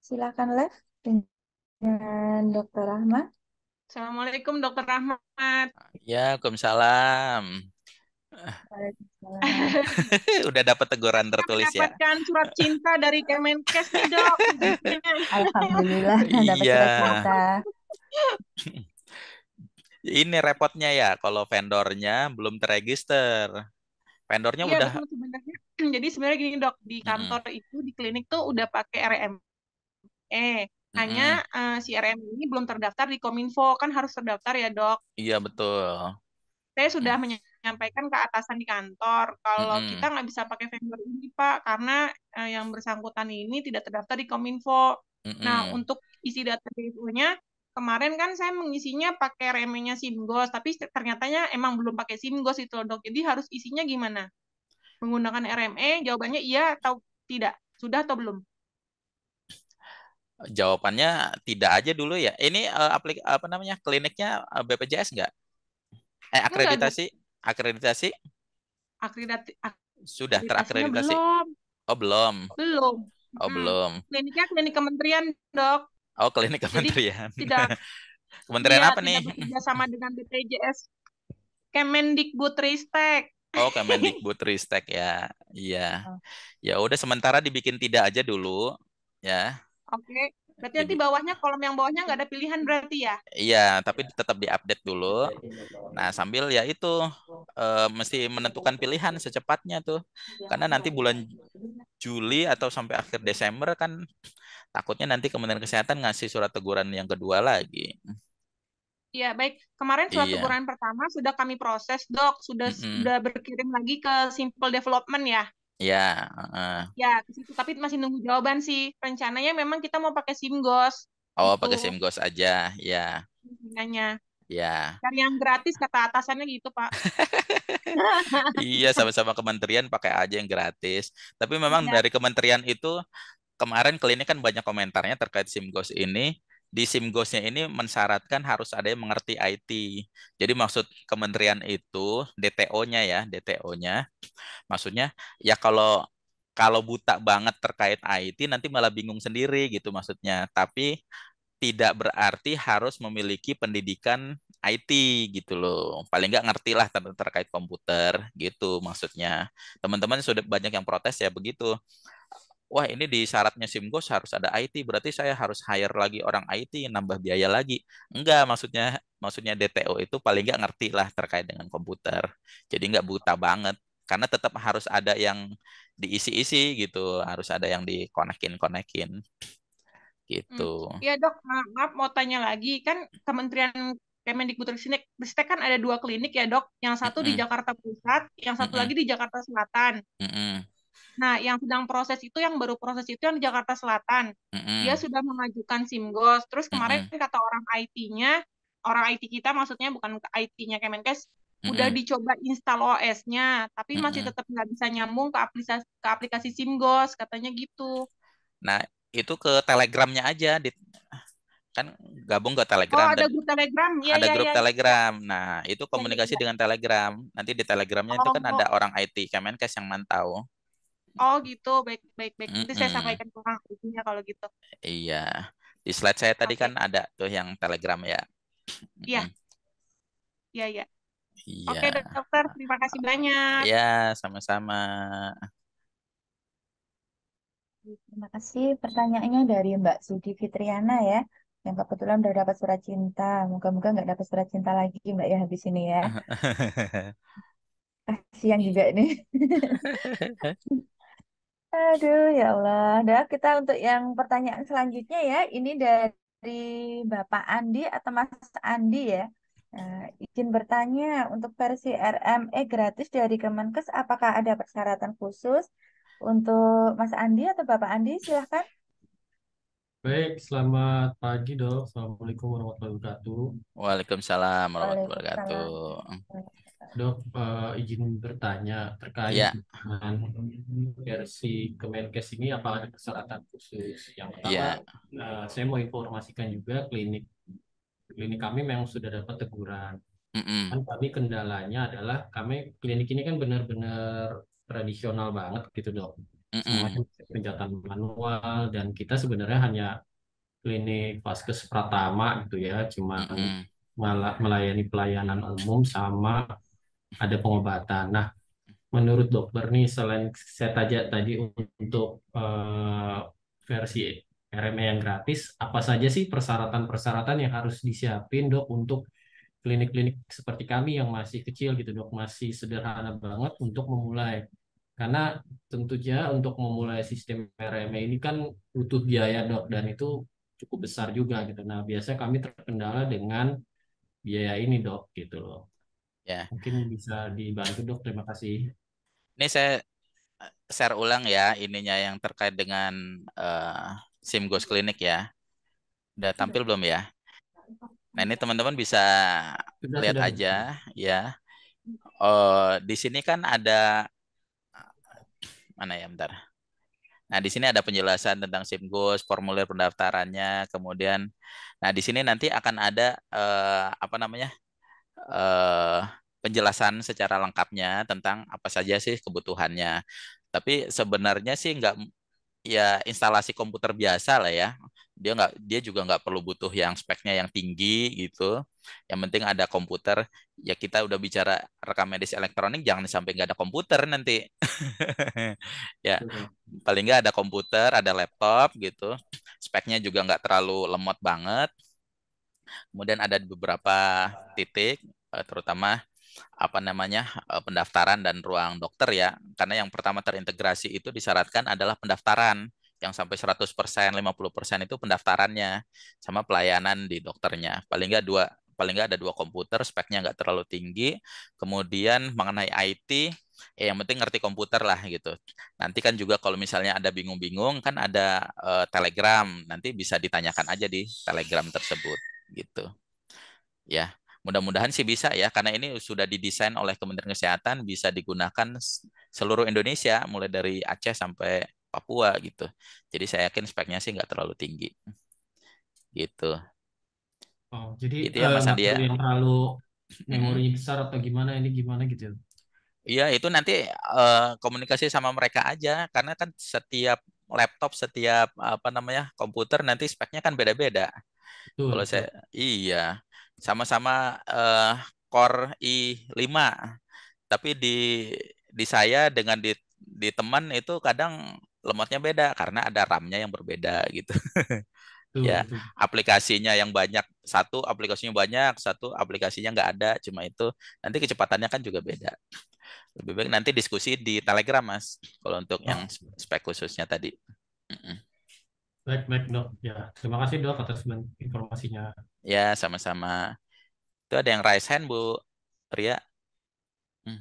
[SPEAKER 1] silakan live dengan Dokter Rahma.
[SPEAKER 3] Assalamualaikum Dokter Rahmat.
[SPEAKER 2] Ya, Waalaikumsalam.
[SPEAKER 1] Waalaikumsalam.
[SPEAKER 2] Udah dapat teguran
[SPEAKER 3] Saya
[SPEAKER 2] tertulis ya?
[SPEAKER 3] mendapatkan surat cinta dari Kemenkes nih dok.
[SPEAKER 1] Alhamdulillah dapat
[SPEAKER 2] Iya.
[SPEAKER 1] surat cinta.
[SPEAKER 2] Ini repotnya ya kalau vendornya belum terregister. Vendornya
[SPEAKER 3] Iya
[SPEAKER 2] udah.
[SPEAKER 3] betul sebenarnya. Jadi sebenarnya gini dok, di
[SPEAKER 2] Mm-mm,
[SPEAKER 3] kantor itu di klinik tuh udah pakai RME. Hanya
[SPEAKER 2] mm-mm.
[SPEAKER 3] si RME ini belum terdaftar di Kominfo, kan harus terdaftar ya dok.
[SPEAKER 2] Iya betul.
[SPEAKER 3] Saya sudah menyampaikan ke atasan di kantor kalau kita
[SPEAKER 2] Mm-mm,
[SPEAKER 3] nggak bisa pakai vendor ini Pak karena yang bersangkutan ini tidak terdaftar di Kominfo. Nah,
[SPEAKER 2] mm-mm.
[SPEAKER 3] untuk isi data DO-nya kemarin kan saya mengisinya pakai remenya Simgos, tapi ternyatanya emang belum pakai Simgos itu loh, Dok. Jadi harus isinya gimana? Menggunakan RME, jawabannya iya atau tidak? Sudah atau belum?
[SPEAKER 2] Jawabannya tidak aja dulu ya. Ini apa namanya kliniknya BPJS nggak?
[SPEAKER 3] Enggak, Dok.
[SPEAKER 2] Akreditasi? Akreditasi sudah
[SPEAKER 3] Akreditasinya
[SPEAKER 2] terakreditasi.
[SPEAKER 3] belum.
[SPEAKER 2] Oh belum.
[SPEAKER 3] Belum.
[SPEAKER 2] Oh
[SPEAKER 3] Mm.
[SPEAKER 2] belum.
[SPEAKER 3] Kliniknya klinik kementerian, Dok.
[SPEAKER 2] Oh klinik
[SPEAKER 3] Jadi
[SPEAKER 2] kementerian.
[SPEAKER 3] tidak
[SPEAKER 2] Kementerian
[SPEAKER 3] iya
[SPEAKER 2] apa nih?
[SPEAKER 3] tidak bekerja sama dengan BPJS Kemendikbudristek.
[SPEAKER 2] Oh Kemendikbudristek ya. Iya. Ya udah sementara dibikin tidak aja dulu ya.
[SPEAKER 3] Oke, berarti nanti
[SPEAKER 2] Dibi-
[SPEAKER 3] bawahnya kolom yang bawahnya nggak ada pilihan berarti ya?
[SPEAKER 2] Iya, tapi tetap diupdate dulu. Nah, sambil ya itu mesti menentukan pilihan secepatnya tuh. Karena nanti bulan Juli atau sampai akhir Desember kan takutnya nanti Kementerian Kesehatan ngasih surat teguran yang kedua lagi.
[SPEAKER 3] Iya, baik. Kemarin surat
[SPEAKER 2] Iya.
[SPEAKER 3] teguran pertama sudah kami proses, Dok.
[SPEAKER 2] Mm-mm.
[SPEAKER 3] Sudah berkirim lagi ke Simple Development ya.
[SPEAKER 2] Ya, heeh.
[SPEAKER 3] Ya, ke situ. Tapi masih nunggu jawaban sih. Rencananya memang kita mau pakai SIMGOS.
[SPEAKER 2] Oh,
[SPEAKER 3] Itu
[SPEAKER 2] pakai SIMGOS aja. Ya,
[SPEAKER 3] rencananya.
[SPEAKER 2] ya.
[SPEAKER 3] Cari yang gratis kata atasannya gitu, Pak.
[SPEAKER 2] Iya, sama-sama kementerian pakai aja yang gratis. Tapi memang
[SPEAKER 3] Iya.
[SPEAKER 2] dari kementerian itu kemarin klinik kan banyak komentarnya terkait SIMGOS ini. Di SIMGOS-nya ini mensyaratkan harus ada yang mengerti IT. Jadi maksud kementerian itu DTO-nya ya, DTO-nya. Maksudnya ya kalau kalau buta banget terkait IT nanti malah bingung sendiri gitu maksudnya. Tapi tidak berarti harus memiliki pendidikan IT gitu loh. Paling nggak ngerti lah terkait komputer gitu maksudnya. Teman-teman sudah banyak yang protes ya begitu. Wah ini di syaratnya SIMGOS harus ada IT, berarti saya harus hire lagi orang IT, nambah biaya lagi. Enggak, maksudnya DTO itu paling nggak ngerti lah terkait dengan komputer. Jadi nggak buta banget, karena tetap harus ada yang diisi-isi gitu, harus ada yang dikonekin-konekin gitu.
[SPEAKER 3] Hmm. Ya dok, maaf mau tanya lagi. Kan Kementerian Kemendikbudristek kan ada dua klinik ya dok. Yang satu di
[SPEAKER 2] Mm-mm,
[SPEAKER 3] Jakarta Pusat, yang satu
[SPEAKER 2] mm-mm,
[SPEAKER 3] lagi di Jakarta Selatan.
[SPEAKER 2] mm-mm,
[SPEAKER 3] Nah, yang sedang proses itu, yang baru proses itu yang di Jakarta Selatan. Dia
[SPEAKER 2] mm-mm,
[SPEAKER 3] sudah mengajukan SIMGOS. Terus kemarin
[SPEAKER 2] mm-mm,
[SPEAKER 3] kata orang IT-nya, orang IT kita maksudnya bukan IT-nya Kemenkes, udah
[SPEAKER 2] mm-mm,
[SPEAKER 3] dicoba install OS-nya, tapi masih
[SPEAKER 2] mm-mm.
[SPEAKER 3] tetap nggak bisa nyambung ke aplikasi SIMGOS, katanya gitu.
[SPEAKER 2] Nah itu ke Telegramnya aja, kan gabung ke
[SPEAKER 3] Oh,
[SPEAKER 2] Telegram dan
[SPEAKER 3] ada grup Telegram. Iya,
[SPEAKER 2] ada
[SPEAKER 3] iya,
[SPEAKER 2] grup
[SPEAKER 3] iya, iya.
[SPEAKER 2] Telegram. Nah, itu
[SPEAKER 3] Iya, iya,
[SPEAKER 2] komunikasi
[SPEAKER 3] iya.
[SPEAKER 2] dengan Telegram. Nanti di Telegramnya itu kan ada
[SPEAKER 3] Oh,
[SPEAKER 2] orang IT Kemenkes yang mantau.
[SPEAKER 3] oh gitu. Baik, baik, baik. Nanti saya
[SPEAKER 2] Mm-mm.
[SPEAKER 3] sampaikan ke orang IT-nya kalau gitu.
[SPEAKER 2] Iya. Di slide saya tadi kan
[SPEAKER 3] Oke.
[SPEAKER 2] ada tuh yang Telegram ya. Mm-mm.
[SPEAKER 3] Iya, iya, iya. Oke,
[SPEAKER 2] Iya.
[SPEAKER 3] dokter. Terima kasih banyak.
[SPEAKER 2] Ya, sama-sama.
[SPEAKER 1] Terima kasih pertanyaannya dari Mbak Sudi Fitriana ya, yang kebetulan udah dapat surat cinta. Moga-moga nggak dapat surat cinta lagi Mbak ya habis ini ya. Kasihan juga ini. Aduh, ya Allah. Dah, kita untuk yang pertanyaan selanjutnya ya. Ini dari Bapak Andi atau Mas Andi ya. Nah, izin bertanya, untuk versi RME gratis dari Kemenkes, apakah ada persyaratan khusus untuk Mas Andi atau Bapak Andi? Silahkan.
[SPEAKER 4] Baik, selamat pagi dok. Assalamualaikum warahmatullahi wabarakatuh.
[SPEAKER 2] Waalaikumsalam warahmatullahi
[SPEAKER 1] Waalaikumsalam.
[SPEAKER 2] wabarakatuh.
[SPEAKER 4] Dok, izin bertanya terkait
[SPEAKER 2] Ya,
[SPEAKER 4] dengan versi Kemenkes ini apa ada persyaratan khusus? Yang pertama,
[SPEAKER 2] ya,
[SPEAKER 4] saya mau informasikan juga klinik klinik kami memang sudah dapat teguran.
[SPEAKER 2] mm-mm,
[SPEAKER 4] Kan kami kendalanya adalah kami klinik ini kan benar-benar tradisional banget gitu dok. Semuanya
[SPEAKER 2] mm-mm,
[SPEAKER 4] penjatan manual dan kita sebenarnya hanya klinik Vaskes Pratama gitu ya, cuma
[SPEAKER 2] mm-mm.
[SPEAKER 4] melayani pelayanan umum sama ada pengobatan. Nah, menurut dokter nih, selain saya tadi untuk versi RME yang gratis, apa saja sih persyaratan-persyaratan yang harus disiapin dok untuk klinik-klinik seperti kami yang masih kecil gitu dok, masih sederhana banget untuk memulai. Karena tentunya untuk memulai sistem RME ini kan butuh biaya dok dan itu cukup besar juga gitu. Nah, biasanya kami terkendala dengan biaya ini dok gitu loh.
[SPEAKER 2] Ya.
[SPEAKER 4] Mungkin bisa dibantu dok, terima kasih.
[SPEAKER 2] Ini saya share ulang ya ininya yang terkait dengan SIM Ghost Clinic ya. Udah tampil belum ya? Nah, ini teman-teman bisa lihat
[SPEAKER 4] Sudah.
[SPEAKER 2] aja ya. Oh, di sini kan ada mana ya, bentar. Nah, di sini ada penjelasan tentang SIM Ghost, formulir pendaftarannya, kemudian nah di sini nanti akan ada apa namanya? eh, penjelasan secara lengkapnya tentang apa saja sih kebutuhannya. Tapi sebenarnya sih nggak, ya instalasi komputer biasa lah ya. Dia juga nggak perlu butuh yang speknya yang tinggi gitu. Yang penting ada komputer. Ya kita udah bicara rekam medis elektronik, jangan sampai nggak ada komputer nanti. Ya paling nggak ada komputer, ada laptop gitu. Speknya juga nggak terlalu lemot banget. Kemudian ada beberapa titik, terutama apa namanya pendaftaran dan ruang dokter ya. Karena yang pertama terintegrasi itu disyaratkan adalah pendaftaran yang sampai 100%, 50% itu pendaftarannya sama pelayanan di dokternya. Paling nggak ada dua komputer, speknya nggak terlalu tinggi. Kemudian mengenai IT, ya yang penting ngerti komputer lah gitu. Nanti kan juga kalau misalnya ada bingung-bingung kan ada Telegram, nanti bisa ditanyakan aja di Telegram tersebut gitu. Ya, mudah-mudahan sih bisa ya, karena ini sudah didesain oleh Kementerian Kesehatan, bisa digunakan seluruh Indonesia, mulai dari Aceh sampai Papua gitu. Jadi saya yakin speknya sih nggak terlalu tinggi. Gitu.
[SPEAKER 4] Oh, jadi
[SPEAKER 2] Gitu ya Mas
[SPEAKER 4] nggak
[SPEAKER 2] Andi ya.
[SPEAKER 4] perlu yang terlalu
[SPEAKER 2] Mm-mm.
[SPEAKER 4] memorinya besar atau gimana ini gimana gitu.
[SPEAKER 2] Iya, itu nanti komunikasi sama mereka aja, karena kan setiap laptop, setiap apa namanya komputer nanti speknya kan beda-beda.
[SPEAKER 4] Betul,
[SPEAKER 2] Kalau saya,
[SPEAKER 4] betul.
[SPEAKER 2] iya, sama-sama Core i5, tapi di saya dengan di teman itu kadang lemotnya beda karena ada RAM-nya yang berbeda gitu.
[SPEAKER 4] Betul,
[SPEAKER 2] Ya,
[SPEAKER 4] betul.
[SPEAKER 2] aplikasinya yang banyak, satu aplikasinya banyak, satu aplikasinya nggak ada, cuma itu nanti kecepatannya kan juga beda. Lebih baik nanti diskusi di Telegram, Mas, kalau untuk yang
[SPEAKER 4] Oh,
[SPEAKER 2] spek khususnya tadi. Mm-mm.
[SPEAKER 4] baik, baik dok. Ya, terima kasih dok atas informasinya.
[SPEAKER 2] Ya, sama-sama. Itu ada yang raise hand, Bu Ria. Hmm.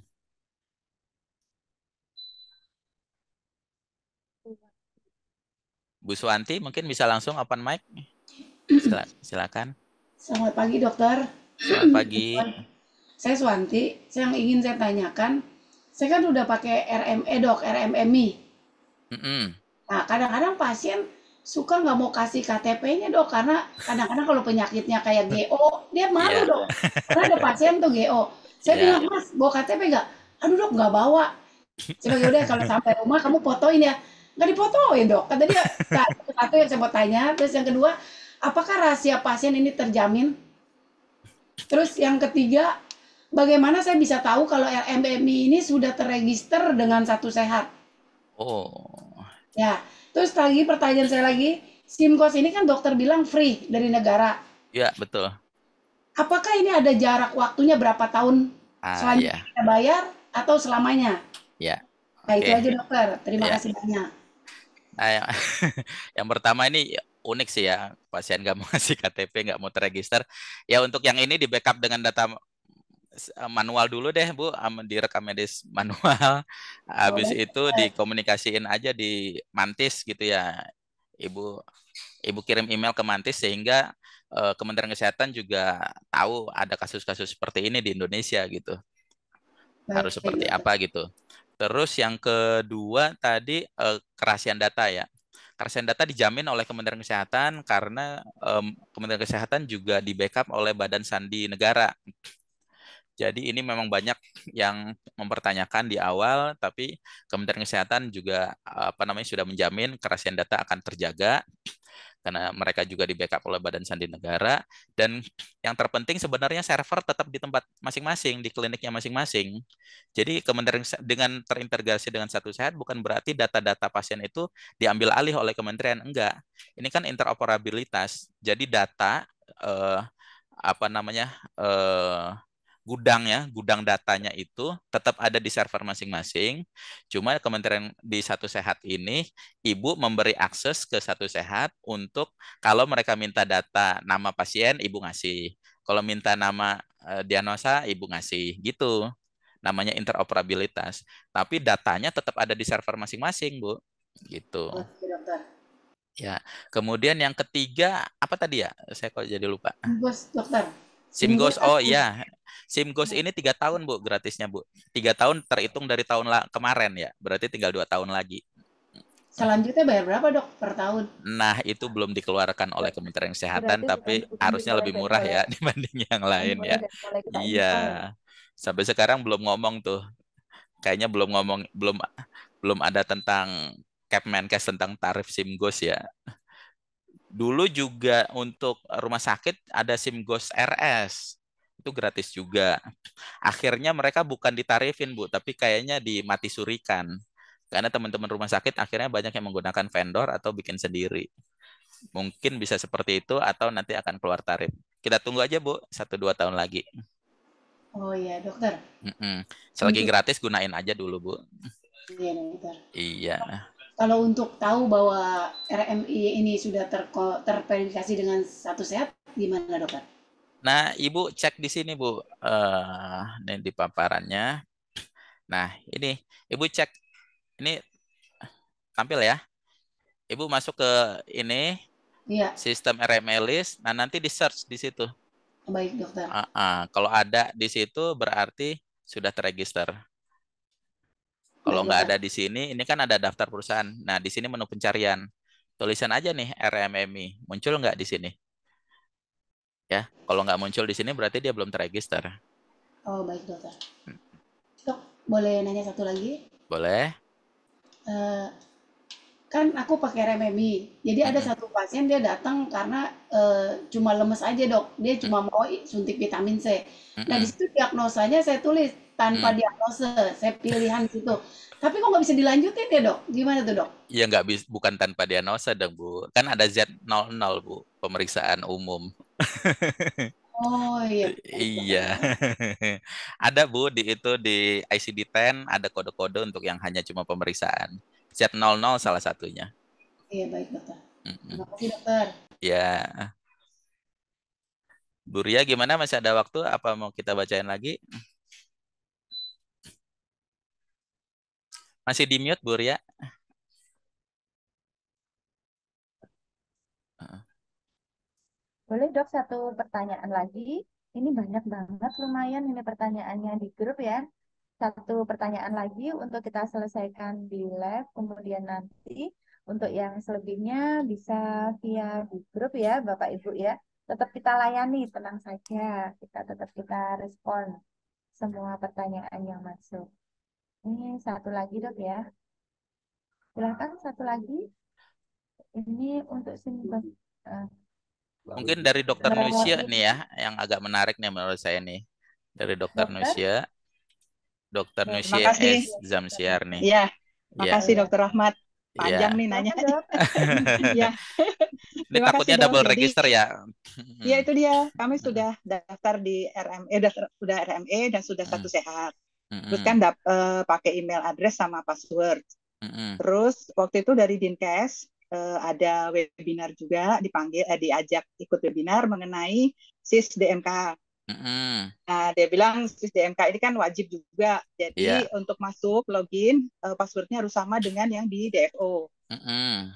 [SPEAKER 2] Bu Suwanti mungkin bisa langsung open mic. Silakan.
[SPEAKER 5] Selamat pagi dokter.
[SPEAKER 2] Selamat pagi.
[SPEAKER 5] Saya Swanti. Yang ingin saya tanyakan, saya kan udah pakai RME dok, RMMI.
[SPEAKER 2] Mm-mm.
[SPEAKER 5] Nah kadang-kadang pasien suka nggak mau kasih KTP-nya dok, karena kadang-kadang kalau penyakitnya kayak GO, dia malu
[SPEAKER 2] Iya,
[SPEAKER 5] dok. Karena ada pasien tuh GO. Saya
[SPEAKER 2] iya.
[SPEAKER 5] bilang, mas bawa KTP nggak? Aduh dok nggak bawa. Sebagai udah kalau sampai rumah kamu fotoin ya. Nggak difotoin dok. Kata dia, nah, itu satu yang saya mau tanya. Terus yang kedua, apakah rahasia pasien ini terjamin? Terus yang ketiga, bagaimana saya bisa tahu kalau RMMI ini sudah terregister dengan Satu Sehat?
[SPEAKER 2] Oh,
[SPEAKER 5] Ya, terus lagi pertanyaan saya lagi, SIMKOS ini kan dokter bilang free dari negara.
[SPEAKER 2] ya betul.
[SPEAKER 5] Apakah ini ada jarak waktunya berapa tahun selanjutnya
[SPEAKER 2] Ya,
[SPEAKER 5] kita bayar atau selamanya?
[SPEAKER 2] ya.
[SPEAKER 5] Nah, itu
[SPEAKER 2] Oke.
[SPEAKER 5] aja dokter. Terima
[SPEAKER 2] Ya,
[SPEAKER 5] kasih banyak.
[SPEAKER 2] yang, yang pertama ini unik sih ya, pasien nggak mau ngasih KTP, nggak mau terregister. Ya untuk yang ini di backup dengan data manual dulu deh Bu, di rekam medis manual. Habis
[SPEAKER 5] Boleh.
[SPEAKER 2] itu dikomunikasiin aja di Mantis gitu ya. Ibu Ibu kirim email ke Mantis sehingga Kementerian Kesehatan juga tahu ada kasus-kasus seperti ini di Indonesia gitu. Harus
[SPEAKER 5] Baik,
[SPEAKER 2] seperti
[SPEAKER 5] dokter.
[SPEAKER 2] apa gitu. Terus yang kedua tadi kerahasiaan data ya. Kerahasiaan data dijamin oleh Kementerian Kesehatan karena Kementerian Kesehatan juga di backup oleh Badan Sandi Negara. Jadi ini memang banyak yang mempertanyakan di awal, tapi Kementerian Kesehatan juga sudah menjamin kerahasiaan data akan terjaga karena mereka juga di backup oleh Badan Sandi Negara. Dan yang terpenting sebenarnya server tetap di tempat masing-masing, di kliniknya masing-masing. Jadi Kementerian dengan terintegrasi dengan Satu Sehat bukan berarti data-data pasien itu diambil alih oleh kementerian, enggak. Ini kan interoperabilitas. Jadi data eh, eh, gudang datanya itu tetap ada di server masing-masing. Cuma Kementerian di Satu Sehat ini, Ibu memberi akses ke Satu Sehat untuk kalau mereka minta data nama pasien, Ibu ngasih. Kalau minta nama diagnosa, Ibu ngasih. Gitu. Namanya interoperabilitas. Tapi datanya tetap ada di server masing-masing, Bu. Gitu.
[SPEAKER 5] Oke, dokter.
[SPEAKER 2] Ya. Kemudian yang ketiga, apa tadi ya? Saya kok jadi lupa.
[SPEAKER 5] Simgos, dokter.
[SPEAKER 2] SIMGOS,
[SPEAKER 5] Simgos
[SPEAKER 2] oh
[SPEAKER 5] apa?
[SPEAKER 2] iya. SIMGOS ini 3 tahun Bu, gratisnya Bu. 3 tahun terhitung dari tahun kemarin ya, berarti tinggal 2 tahun lagi.
[SPEAKER 5] Selanjutnya bayar berapa, dok, per tahun?
[SPEAKER 2] Nah, itu belum dikeluarkan oleh Kementerian Kesehatan,
[SPEAKER 1] Berarti
[SPEAKER 2] tapi harusnya lebih murah ya dibanding yang lain ya.
[SPEAKER 1] boleh kita
[SPEAKER 2] Iya.
[SPEAKER 1] install.
[SPEAKER 2] Sampai sekarang belum ngomong tuh. Kayaknya belum ada tentang Kepmenkes tentang tarif SIMGOS ya. Dulu juga untuk rumah sakit ada SIMGOS RS. Itu gratis juga. Akhirnya mereka bukan ditarifin, Bu, tapi kayaknya dimati surikan. Karena teman-teman rumah sakit akhirnya banyak yang menggunakan vendor atau bikin sendiri. Mungkin bisa seperti itu atau nanti akan keluar tarif. Kita tunggu aja, Bu, 1-2 tahun lagi.
[SPEAKER 5] Oh iya, dokter.
[SPEAKER 2] Selagi
[SPEAKER 5] Untuk
[SPEAKER 2] gratis, gunain aja dulu, Bu.
[SPEAKER 5] iya, dokter.
[SPEAKER 2] Iya.
[SPEAKER 5] Kalau untuk tahu bahwa RMI ini sudah terverifikasi dengan Satu Sehat, gimana, dokter?
[SPEAKER 2] Nah, Ibu cek di sini, Bu. Ini di paparannya. Nah, ini Ibu cek. Ini tampil ya. Ibu masuk ke ini
[SPEAKER 5] Iya,
[SPEAKER 2] sistem RMI list. Nah, nanti di search di situ.
[SPEAKER 5] baik, dokter.
[SPEAKER 2] Kalau ada di situ berarti sudah terregister. Kalau
[SPEAKER 5] Baik,
[SPEAKER 2] nggak
[SPEAKER 5] dokter.
[SPEAKER 2] ada di sini, ini kan ada daftar perusahaan. Nah, di sini menu pencarian. Tulisan aja nih RMMI. Muncul nggak di sini? Ya, kalau nggak muncul di sini berarti dia belum terregister.
[SPEAKER 5] Oh, baik, dokter. Dok, boleh nanya satu lagi?
[SPEAKER 2] Boleh?
[SPEAKER 5] Eh, kan aku pakai RMMI. Jadi ada satu pasien dia datang karena cuma lemes aja, dok. Dia cuma mau suntik vitamin C. Nah, di situ diagnosanya saya tulis tanpa diagnose, saya pilihan di situ. Tapi kok nggak bisa dilanjutin ya, dok? Gimana tuh, dok?
[SPEAKER 2] Iya, nggak bisa, bukan tanpa diagnosa dong, Bu. Kan ada Z00, Bu, pemeriksaan umum.
[SPEAKER 5] Oh iya, baik,
[SPEAKER 2] Iya.
[SPEAKER 5] dokter.
[SPEAKER 2] Ada, Bu, di ICD-10 ada kode-kode untuk yang hanya cuma pemeriksaan. Z00 salah satunya.
[SPEAKER 5] Iya, baik, dokter.
[SPEAKER 2] Mm-mm.
[SPEAKER 5] Terima kasih, dokter.
[SPEAKER 2] Ya, Bu Ria gimana? Masih ada waktu? Apa mau kita bacain lagi? Masih di mute, Bu Ria?
[SPEAKER 1] Boleh dok satu pertanyaan lagi. Ini banyak banget lumayan ini pertanyaannya di grup ya. Satu pertanyaan lagi untuk kita selesaikan di lab. Kemudian nanti untuk yang selebihnya bisa via di grup ya Bapak Ibu ya. Tetap kita layani, tenang saja. Kita respon semua pertanyaan yang masuk. Ini satu lagi dok ya. Silakan satu lagi. Ini untuk simbol.
[SPEAKER 2] Mungkin dari Dokter Nusia nih ya, yang agak menarik nih menurut saya nih. Dari Dokter Nusia. Dokter Nusia
[SPEAKER 6] kasih.
[SPEAKER 2] S. Zamsiar nih.
[SPEAKER 6] Iya,
[SPEAKER 2] Ya.
[SPEAKER 6] makasih Dokter Rahmat. Panjang
[SPEAKER 2] Ya.
[SPEAKER 6] nih nanya.
[SPEAKER 1] Dok.
[SPEAKER 6] Ya.
[SPEAKER 2] Ini
[SPEAKER 6] Terima
[SPEAKER 2] takutnya
[SPEAKER 6] kasih, Dok.
[SPEAKER 2] double
[SPEAKER 6] Jadi,
[SPEAKER 2] register ya.
[SPEAKER 6] ya itu dia. Kami sudah daftar di RME, sudah RME dan sudah Satu Sehat. Terus kan pakai email address sama password.
[SPEAKER 2] Mm-mm.
[SPEAKER 6] Terus waktu itu dari Dinkes ada webinar juga diajak ikut webinar mengenai SIS DMK.
[SPEAKER 2] Mm-mm.
[SPEAKER 6] Nah, dia bilang SIS DMK ini kan wajib juga. Jadi
[SPEAKER 2] Iya.
[SPEAKER 6] untuk masuk login passwordnya harus sama dengan yang di DFO.
[SPEAKER 2] Mm-mm.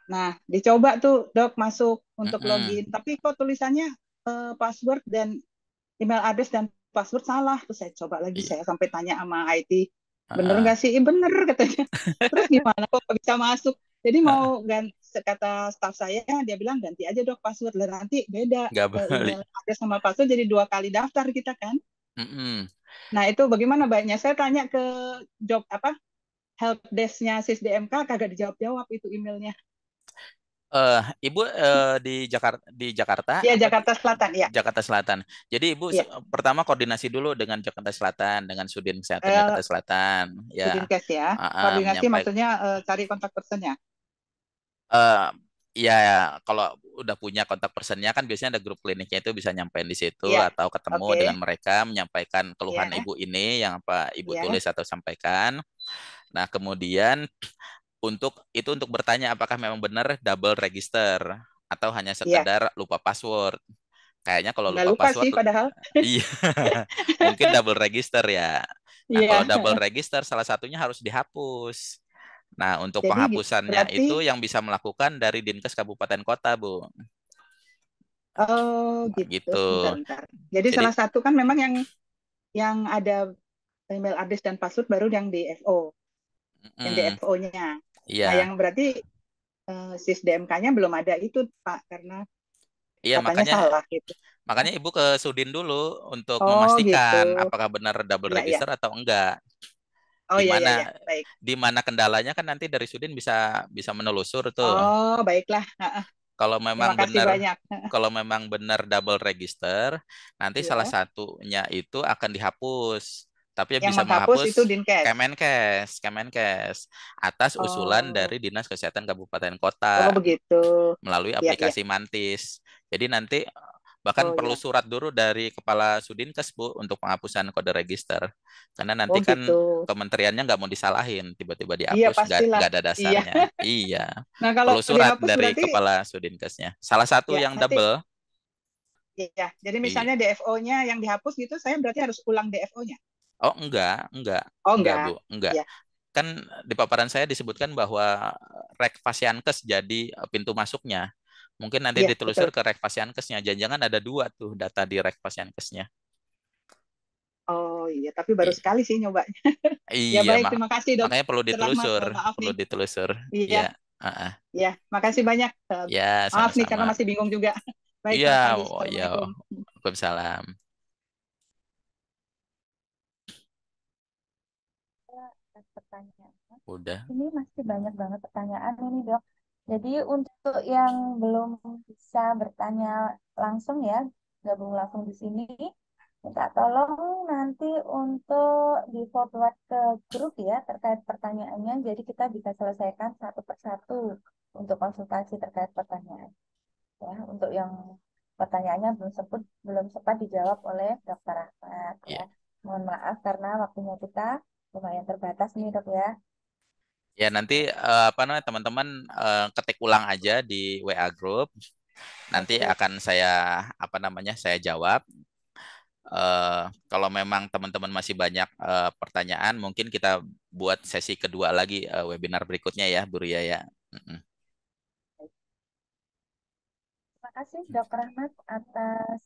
[SPEAKER 6] Nah, dicoba tuh Dok masuk untuk
[SPEAKER 2] Mm-mm.
[SPEAKER 6] login, tapi kok tulisannya password dan email address dan password salah. Terus saya coba lagi,
[SPEAKER 2] Iya.
[SPEAKER 6] saya sampai tanya sama IT, bener
[SPEAKER 2] Heeh.
[SPEAKER 6] nggak sih? Bener katanya. Terus gimana kok nggak bisa masuk? Jadi
[SPEAKER 2] Heeh.
[SPEAKER 6] mau ganti, kata staff saya, dia bilang ganti aja Dok password. Lah nanti beda
[SPEAKER 2] Nggak
[SPEAKER 6] email
[SPEAKER 2] balik.
[SPEAKER 6] address sama password jadi 2 kali daftar kita kan.
[SPEAKER 2] Mm-mm.
[SPEAKER 6] Nah itu bagaimana baiknya? Saya tanya ke job apa help desk-nya SISDMK kagak dijawab-jawab itu emailnya.
[SPEAKER 2] Ibu di Jakarta
[SPEAKER 6] Ya
[SPEAKER 2] apa di
[SPEAKER 6] Jakarta Selatan ya.
[SPEAKER 2] Jakarta Selatan. Jadi Ibu
[SPEAKER 6] Ya.
[SPEAKER 2] pertama koordinasi dulu dengan Jakarta Selatan, dengan Sudin Kesehatan
[SPEAKER 6] Eh,
[SPEAKER 2] Jakarta Selatan, ya.
[SPEAKER 6] Sudinkes ya. Koordinasi
[SPEAKER 2] Menyampaikan.
[SPEAKER 6] maksudnya cari kontak personnya.
[SPEAKER 2] Ya, kalau udah punya kontak personnya kan biasanya ada grup kliniknya itu bisa nyampein di situ
[SPEAKER 6] Iya.
[SPEAKER 2] atau ketemu
[SPEAKER 6] Oke.
[SPEAKER 2] dengan mereka menyampaikan keluhan
[SPEAKER 6] Ya.
[SPEAKER 2] ibu ini yang apa ibu
[SPEAKER 6] Ya.
[SPEAKER 2] tulis atau sampaikan. Nah, kemudian untuk bertanya apakah memang benar double register atau hanya
[SPEAKER 6] Iya.
[SPEAKER 2] sekedar lupa password. Kayaknya kalau
[SPEAKER 6] Nggak
[SPEAKER 2] lupa
[SPEAKER 6] lupa
[SPEAKER 2] password
[SPEAKER 6] sih padahal.
[SPEAKER 2] iya mungkin double register ya. Nah, kalau
[SPEAKER 6] Iya.
[SPEAKER 2] double register salah satunya harus dihapus. Nah, untuk
[SPEAKER 6] Jadi
[SPEAKER 2] penghapusannya
[SPEAKER 6] berarti
[SPEAKER 2] itu yang bisa melakukan dari Dinkes Kabupaten Kota, Bu.
[SPEAKER 6] oh gitu.
[SPEAKER 2] Gitu.
[SPEAKER 6] Sebentar. Jadi
[SPEAKER 2] Jadi,
[SPEAKER 6] salah satu kan memang yang ada email address dan password baru yang DFO, yang
[SPEAKER 2] mm,
[SPEAKER 6] DFO-nya. Nah,
[SPEAKER 2] iya,
[SPEAKER 6] yang berarti SIS DMK-nya belum ada itu, Pak, karena
[SPEAKER 2] iya
[SPEAKER 6] katanya
[SPEAKER 2] makanya
[SPEAKER 6] salah gitu.
[SPEAKER 2] makanya Ibu ke Sudin dulu untuk
[SPEAKER 6] Oh gitu.
[SPEAKER 2] memastikan apakah benar double
[SPEAKER 6] Iya, iya.
[SPEAKER 2] register atau enggak.
[SPEAKER 6] Oh
[SPEAKER 2] Di
[SPEAKER 6] iya, iya,
[SPEAKER 2] mana
[SPEAKER 6] iya. Baik.
[SPEAKER 2] di mana kendalanya kan nanti dari Sudin bisa bisa menelusur tuh.
[SPEAKER 6] Oh, baiklah. Heeh.
[SPEAKER 2] Kalau memang
[SPEAKER 6] Terima kasih
[SPEAKER 2] benar
[SPEAKER 6] banyak.
[SPEAKER 2] kalau memang benar double register, nanti salah
[SPEAKER 6] Ya.
[SPEAKER 2] satunya itu akan dihapus. Tapi yang
[SPEAKER 6] Yang
[SPEAKER 2] bisa
[SPEAKER 6] menghapus
[SPEAKER 2] menghapus
[SPEAKER 6] itu Dinkes.
[SPEAKER 2] Kemenkes atas usulan
[SPEAKER 6] Oh,
[SPEAKER 2] dari Dinas Kesehatan Kabupaten Kota
[SPEAKER 6] oh begitu.
[SPEAKER 2] melalui
[SPEAKER 6] Iya, iya.
[SPEAKER 2] aplikasi Mantis. Jadi nanti bahkan
[SPEAKER 6] Oh
[SPEAKER 2] perlu
[SPEAKER 6] ya.
[SPEAKER 2] surat dulu dari Kepala Sudinkes, Bu, untuk penghapusan kode register. Karena
[SPEAKER 6] Oh
[SPEAKER 2] nanti kan
[SPEAKER 6] gitu.
[SPEAKER 2] kementeriannya nggak mau disalahin, tiba-tiba
[SPEAKER 6] Iya,
[SPEAKER 2] dihapus,
[SPEAKER 6] pastilah.
[SPEAKER 2] nggak ada
[SPEAKER 6] Iya.
[SPEAKER 2] dasarnya. Iya,
[SPEAKER 6] Nah, kalau
[SPEAKER 2] perlu surat
[SPEAKER 6] dihapus
[SPEAKER 2] dari
[SPEAKER 6] berarti
[SPEAKER 2] Kepala Sudinkesnya. Salah satu
[SPEAKER 6] ya
[SPEAKER 2] yang
[SPEAKER 6] nanti
[SPEAKER 2] double,
[SPEAKER 6] ya. Jadi
[SPEAKER 2] i-
[SPEAKER 6] misalnya DFO-nya yang dihapus gitu, saya berarti harus ulang DFO-nya.
[SPEAKER 2] oh
[SPEAKER 6] Oh
[SPEAKER 2] enggak Bu,
[SPEAKER 6] enggak.
[SPEAKER 2] enggak.
[SPEAKER 6] Ya.
[SPEAKER 2] Kan di paparan saya disebutkan bahwa Rek Fasiankes jadi pintu masuknya. Mungkin nanti
[SPEAKER 6] Iya,
[SPEAKER 2] ditelusur
[SPEAKER 6] betul.
[SPEAKER 2] ke Rek Fasiankesnya. Jangan-jangan ada dua tuh data di Rek Fasiankesnya.
[SPEAKER 6] Oh iya, tapi baru sekali sih nyoba. Ya
[SPEAKER 2] Iya,
[SPEAKER 6] baik, terima kasih
[SPEAKER 2] makanya perlu
[SPEAKER 6] Dokter Rahmat.
[SPEAKER 2] ditelusur,
[SPEAKER 6] Maaf
[SPEAKER 2] perlu
[SPEAKER 6] nih.
[SPEAKER 2] ditelusur.
[SPEAKER 6] Iya,
[SPEAKER 2] Iya, heeh.
[SPEAKER 6] iya. Makasih banyak.
[SPEAKER 2] Ya,
[SPEAKER 6] Maaf nih
[SPEAKER 2] sama-sama.
[SPEAKER 6] karena masih bingung juga. Baik,
[SPEAKER 2] Iya,
[SPEAKER 6] Mas Andi.
[SPEAKER 2] oh iya,
[SPEAKER 6] Assalamualaikum.
[SPEAKER 2] Waalaikumsalam.
[SPEAKER 1] Pertanyaan.
[SPEAKER 2] Udah.
[SPEAKER 1] Ini masih banyak banget pertanyaan ini, Dok. Jadi untuk yang belum bisa bertanya langsung ya, gabung langsung di sini, minta tolong nanti untuk di forward ke grup ya terkait pertanyaannya. Jadi kita bisa selesaikan satu persatu untuk konsultasi terkait pertanyaan. Ya, untuk yang pertanyaannya belum sempat dijawab oleh Dokter Ahmad
[SPEAKER 2] Iya.
[SPEAKER 1] ya. Mohon maaf karena waktunya kita lumayan terbatas nih, Dok ya.
[SPEAKER 2] Ya, nanti apa namanya teman-teman ketik ulang aja di WA group. Nanti
[SPEAKER 6] Oke.
[SPEAKER 2] akan saya jawab. Kalau memang teman-teman masih banyak pertanyaan, mungkin kita buat sesi kedua lagi webinar berikutnya ya, Bu Ria ya. Mm-mm.
[SPEAKER 1] Terima kasih Dr. Rahmat atas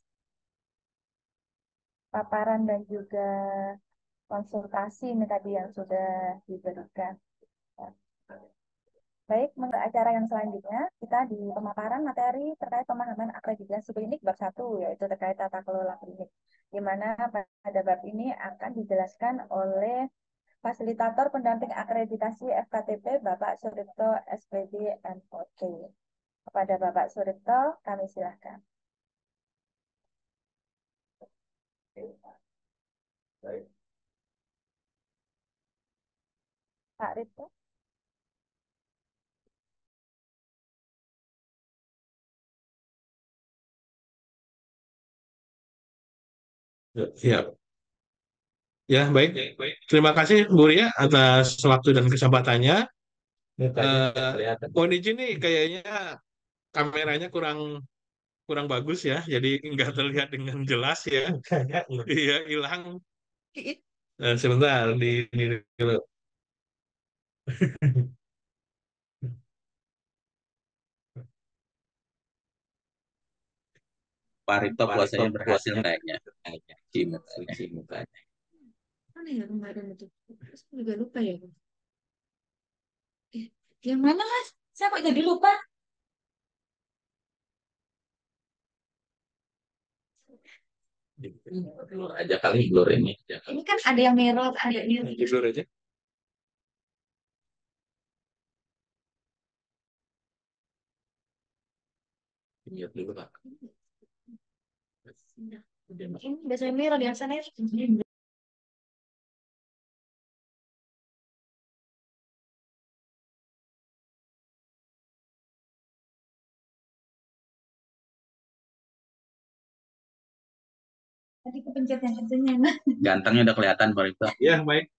[SPEAKER 1] paparan dan juga konsultasi ini tadi yang sudah diberikan. Baik, untuk acara yang selanjutnya, kita di pemaparan materi terkait pemahaman akreditasi klinik bab 1, yaitu terkait tata kelola klinik. Di mana pada bab ini akan dijelaskan oleh Fasilitator Pendamping Akreditasi FKTP Bapak Suripto SPD MOT. Kepada Bapak Suripto, kami silakan. Pak Ripto.
[SPEAKER 4] Ya,
[SPEAKER 7] Ya, baik. Terima kasih Bu Ria atas waktu dan kesempatannya.
[SPEAKER 4] Ini tadi nggak
[SPEAKER 7] Eh,
[SPEAKER 4] kelihatan.
[SPEAKER 7] mohon izin nih, kayaknya kameranya kurang kurang bagus ya, jadi nggak terlihat dengan jelas ya. Iya, hilang. Sebentar di dulu.
[SPEAKER 2] Pak Rito puasanya berhasil kayaknya. Cuci mukanya.
[SPEAKER 1] Mana ya kemarin itu? Terus aku juga lupa ya. Eh, yang mana Mas? Saya kok jadi lupa?
[SPEAKER 2] Blur aja kali blur ini.
[SPEAKER 1] Ini kan ada yang merah, ada yang biru.
[SPEAKER 7] Jujur aja.
[SPEAKER 2] Lihat dulu Pak.
[SPEAKER 1] Ini biasanya merah di sana ya. Tadi kepencet yang itunya.
[SPEAKER 2] Gantengnya udah kelihatan Pak Rito.
[SPEAKER 7] Ya, baik.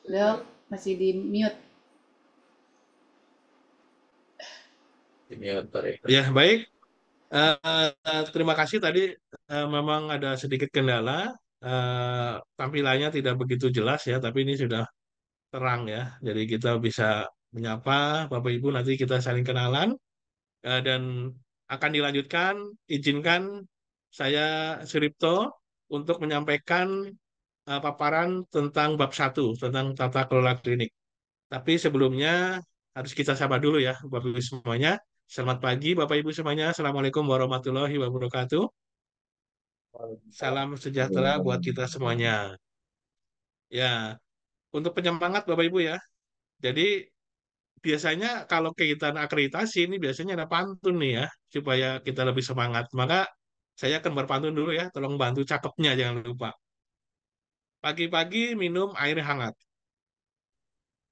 [SPEAKER 5] Dok, masih di mute.
[SPEAKER 2] Ini Pak Rito.
[SPEAKER 7] Ya, baik. Terima kasih tadi memang ada sedikit kendala. Tampilannya tidak begitu jelas ya, tapi ini sudah terang ya. Jadi kita bisa menyapa Bapak Ibu, nanti kita saling kenalan. Dan akan dilanjutkan, izinkan saya Suripto untuk menyampaikan paparan tentang bab 1 tentang tata kelola klinik. Tapi sebelumnya harus kita sapa dulu ya Bapak Ibu semuanya. Selamat pagi Bapak Ibu semuanya. Assalamualaikum warahmatullahi wabarakatuh. Salam sejahtera buat kita semuanya. Ya, untuk penyemangat Bapak Ibu ya. Jadi biasanya kalau kegiatan akreditasi ini biasanya ada pantun nih ya, supaya kita lebih semangat. Maka saya akan berpantun dulu ya, tolong bantu cakepnya jangan lupa. Pagi-pagi minum air hangat,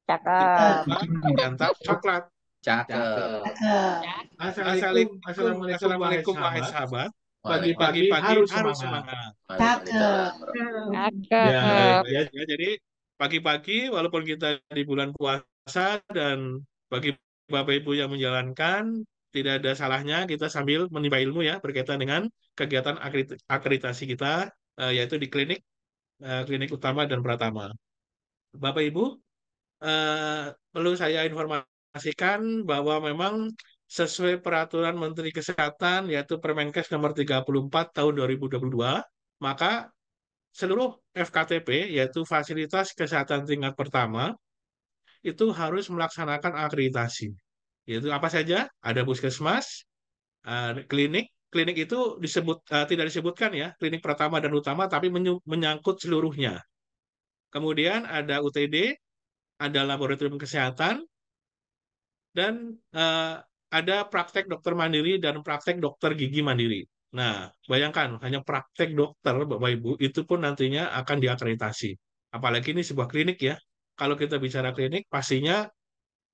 [SPEAKER 3] Cakep.
[SPEAKER 7] menyantap coklat.
[SPEAKER 2] Cakep.
[SPEAKER 7] Assalamualaikum wahai sahabat.
[SPEAKER 2] Pagi-pagi
[SPEAKER 7] Pagi-pagi
[SPEAKER 4] harus
[SPEAKER 7] harus
[SPEAKER 4] semangat.
[SPEAKER 7] semangat.
[SPEAKER 5] Cakep.
[SPEAKER 7] Ya,
[SPEAKER 3] Cakep.
[SPEAKER 7] baik. Ya, jadi pagi-pagi walaupun kita di bulan puasa dan bagi Bapak Ibu yang menjalankan tidak ada salahnya kita sambil menimba ilmu ya berkaitan dengan kegiatan akreditasi kita yaitu di klinik klinik utama dan pratama. Bapak Ibu perlu saya informasikan bahwa memang sesuai peraturan Menteri Kesehatan yaitu Permenkes nomor 34 tahun 2022 maka seluruh FKTP, yaitu fasilitas kesehatan tingkat pertama, itu harus melaksanakan akreditasi. Yaitu apa saja? Ada puskesmas, klinik. Klinik itu tidak disebutkan ya, klinik pertama dan utama, tapi menyangkut seluruhnya. Kemudian ada UTD, ada laboratorium kesehatan, dan ada praktek dokter mandiri dan praktek dokter gigi mandiri. Nah, bayangkan hanya praktek dokter, Bapak Ibu, itu pun nantinya akan diakreditasi. Apalagi ini sebuah klinik ya. Kalau kita bicara klinik, pastinya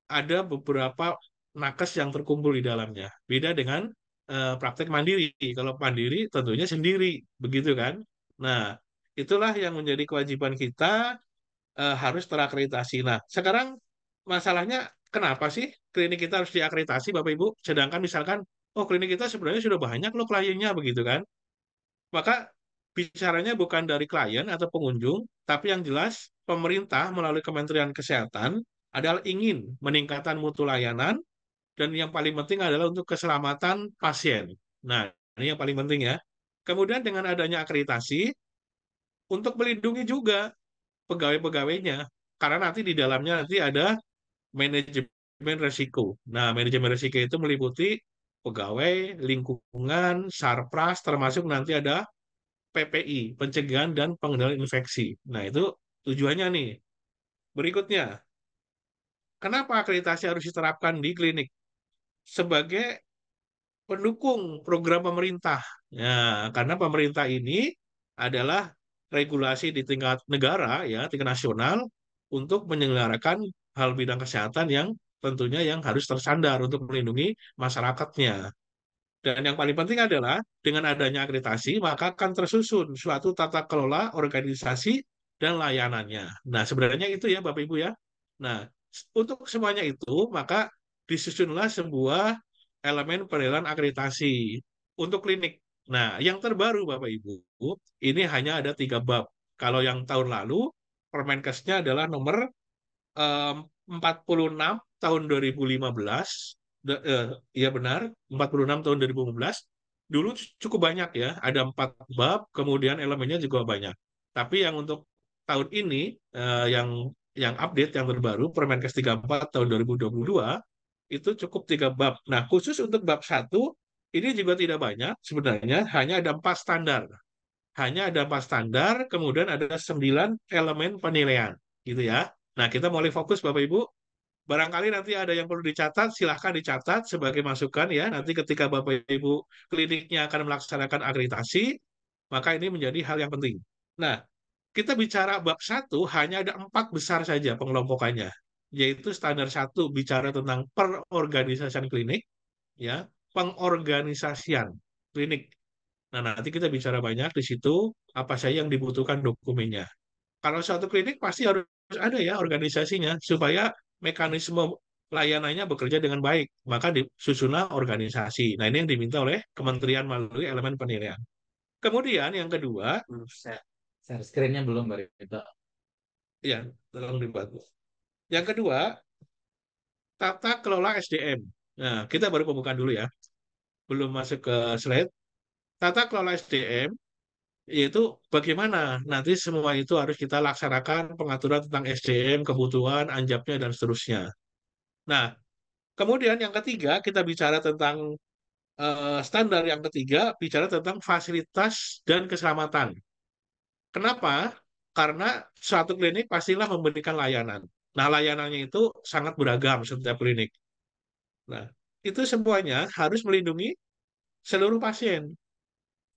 [SPEAKER 7] ada beberapa nakes yang terkumpul di dalamnya. Beda dengan praktek mandiri. Kalau mandiri tentunya sendiri, begitu kan? Nah, itulah yang menjadi kewajiban kita harus terakreditasi. Nah, sekarang masalahnya kenapa sih klinik kita harus diakreditasi, Bapak Ibu? Sedangkan misalkan, oh klinik kita sebenarnya sudah banyak loh kliennya, begitu kan? Maka bicaranya bukan dari klien atau pengunjung, tapi yang jelas pemerintah melalui Kementerian Kesehatan adalah ingin meningkatkan mutu layanan dan yang paling penting adalah untuk keselamatan pasien. Nah, ini yang paling penting ya. Kemudian dengan adanya akreditasi, untuk melindungi juga pegawai-pegawainya, karena nanti di dalamnya nanti ada manajemen resiko. Nah, manajemen resiko itu meliputi pegawai, lingkungan, sarpras, termasuk nanti ada PPI, pencegahan dan pengendalian infeksi. Nah, itu tujuannya nih. Berikutnya, kenapa akreditasi harus diterapkan di klinik? Sebagai pendukung program pemerintah. Ya, karena pemerintah ini adalah regulasi di tingkat negara, ya, tingkat nasional, untuk menyelenggarakan hal bidang kesehatan yang tentunya yang harus terstandar untuk melindungi masyarakatnya. Dan yang paling penting adalah dengan adanya akreditasi, maka akan tersusun suatu tata kelola organisasi dan layanannya. Nah, sebenarnya itu ya Bapak Ibu ya. Nah, untuk semuanya itu, maka disusunlah sebuah elemen penilaian akreditasi untuk klinik. Nah, yang terbaru Bapak Ibu, ini hanya ada 3 bab. Kalau yang tahun lalu, Permenkesnya adalah nomor 46 tahun 2015. Iya benar, 46 tahun 2015. Dulu cukup banyak ya, ada 4 bab, kemudian elemennya juga banyak. Tapi yang untuk tahun ini, yang update, yang terbaru, Permenkes 34 tahun 2022, itu cukup 3 bab. Nah, khusus untuk bab 1, ini juga tidak banyak, sebenarnya hanya ada 4 standar. Hanya ada 4 standar, kemudian ada 9 elemen penilaian, gitu ya. Nah, kita mulai fokus Bapak Ibu. Barangkali nanti ada yang perlu dicatat, silahkan dicatat sebagai masukan ya. Nanti ketika Bapak Ibu kliniknya akan melaksanakan akreditasi, maka ini menjadi hal yang penting. Nah, kita bicara bab 1, hanya ada 4 besar saja pengelompokannya. Yaitu standar 1 bicara tentang perorganisasian klinik, ya, pengorganisasian klinik. Nah, nanti kita bicara banyak di situ, apa saja yang dibutuhkan dokumennya. Kalau suatu klinik pasti harus ada ya organisasinya supaya mekanisme layanannya bekerja dengan baik. Maka disusunlah organisasi. Nah, ini yang diminta oleh kementerian melalui elemen penilaian. Kemudian yang kedua,
[SPEAKER 2] Share screen-nya belum, Mbak Rita.
[SPEAKER 7] ya, tolong dibantu. Yang kedua, tata kelola SDM. Nah, kita baru pembukaan dulu ya. Belum masuk ke slide. Tata kelola SDM yaitu bagaimana nanti semua itu harus kita laksanakan pengaturan tentang SDM, kebutuhan, anjapnya, dan seterusnya. Nah, kemudian yang ketiga, kita bicara tentang standar yang ketiga, bicara tentang fasilitas dan keselamatan. Kenapa? Karena suatu klinik pastilah memberikan layanan. Nah, layanannya itu sangat beragam setiap klinik. Nah, itu semuanya harus melindungi seluruh pasien.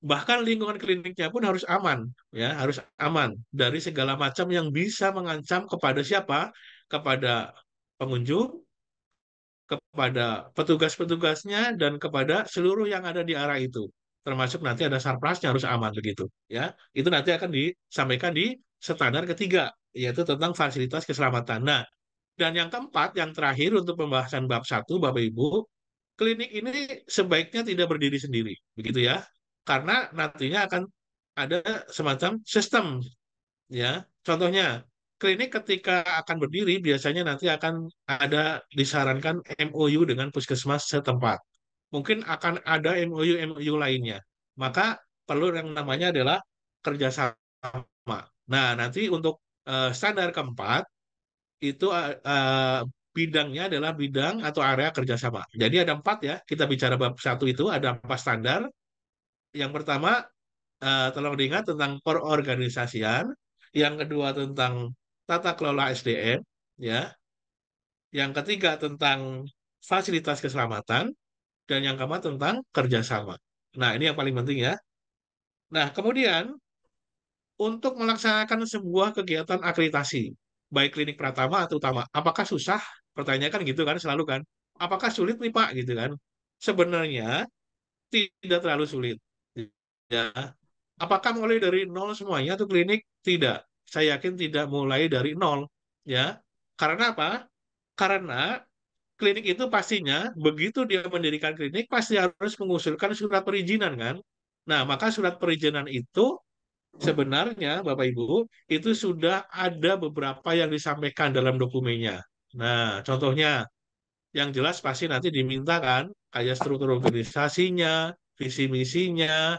[SPEAKER 7] Bahkan lingkungan kliniknya pun harus aman, ya, harus aman dari segala macam yang bisa mengancam kepada siapa? Kepada pengunjung, kepada petugas-petugasnya, dan kepada seluruh yang ada di area itu. Termasuk nanti ada sarprasnya harus aman begitu, ya. Itu nanti akan disampaikan di standar ketiga, yaitu tentang fasilitas keselamatan. Nah, dan yang keempat, yang terakhir untuk pembahasan bab 1, Bapak Ibu, klinik ini sebaiknya tidak berdiri sendiri, begitu ya. Karena nantinya akan ada semacam sistem, ya. Contohnya, klinik ketika akan berdiri biasanya nanti akan ada disarankan MOU dengan puskesmas setempat. Mungkin akan ada MOU lainnya. Maka perlu yang namanya adalah kerjasama. Nah, nanti untuk standar keempat itu bidangnya adalah bidang atau area kerjasama. Jadi ada 4 ya. Kita bicara bab 1 itu ada 4 standar. Yang pertama, tolong diingat tentang perorganisasian. Yang kedua tentang tata kelola SDM, ya. Yang ketiga tentang fasilitas keselamatan, dan yang keempat tentang kerjasama. Nah, ini yang paling penting ya. Nah, kemudian untuk melaksanakan sebuah kegiatan akreditasi, baik klinik pratama atau utama, apakah susah? Pertanyaan kan gitu kan, selalu kan. Apakah sulit nih Pak? Gitu kan. Sebenarnya tidak terlalu sulit. Ya. Apakah mulai dari nol semuanya atau klinik? Tidak. Saya yakin tidak mulai dari nol. Ya. Karena apa? Karena klinik itu pastinya begitu dia mendirikan klinik pasti harus mengusulkan surat perizinan kan. Nah, maka surat perizinan itu sebenarnya Bapak Ibu itu sudah ada beberapa yang disampaikan dalam dokumennya. Nah, contohnya yang jelas pasti nanti diminta kan kayak struktur organisasinya, visi misinya,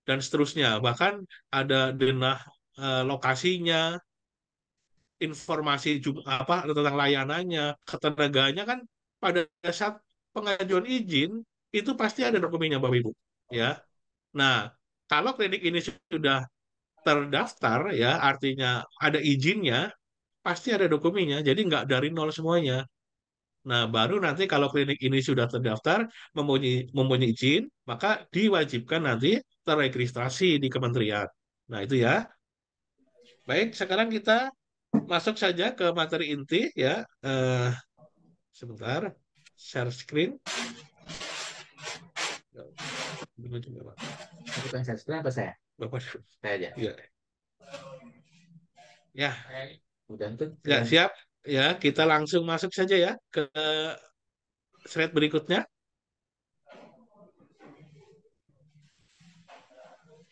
[SPEAKER 7] dan seterusnya. Bahkan ada denah lokasinya, informasi apa tentang layanannya, ketenagaannya kan pada saat pengajuan izin itu pasti ada dokumennya Bapak Ibu, ya. Nah, kalau klinik ini sudah terdaftar ya, artinya ada izinnya, pasti ada dokumennya, jadi nggak dari nol semuanya. Nah, baru nanti kalau klinik ini sudah terdaftar, mempunyai izin, maka diwajibkan nanti terregistrasi di kementerian. Nah, itu ya. Baik, sekarang kita masuk saja ke materi inti ya. Sebentar, share screen. Benar juga, Pak.
[SPEAKER 4] Bukan saya sebenarnya apa saya?
[SPEAKER 7] Bapak,
[SPEAKER 4] Saya aja.
[SPEAKER 7] ya, ya,
[SPEAKER 4] Udah tuh.
[SPEAKER 7] ya, siap. Ya, kita langsung masuk saja ya ke slide berikutnya.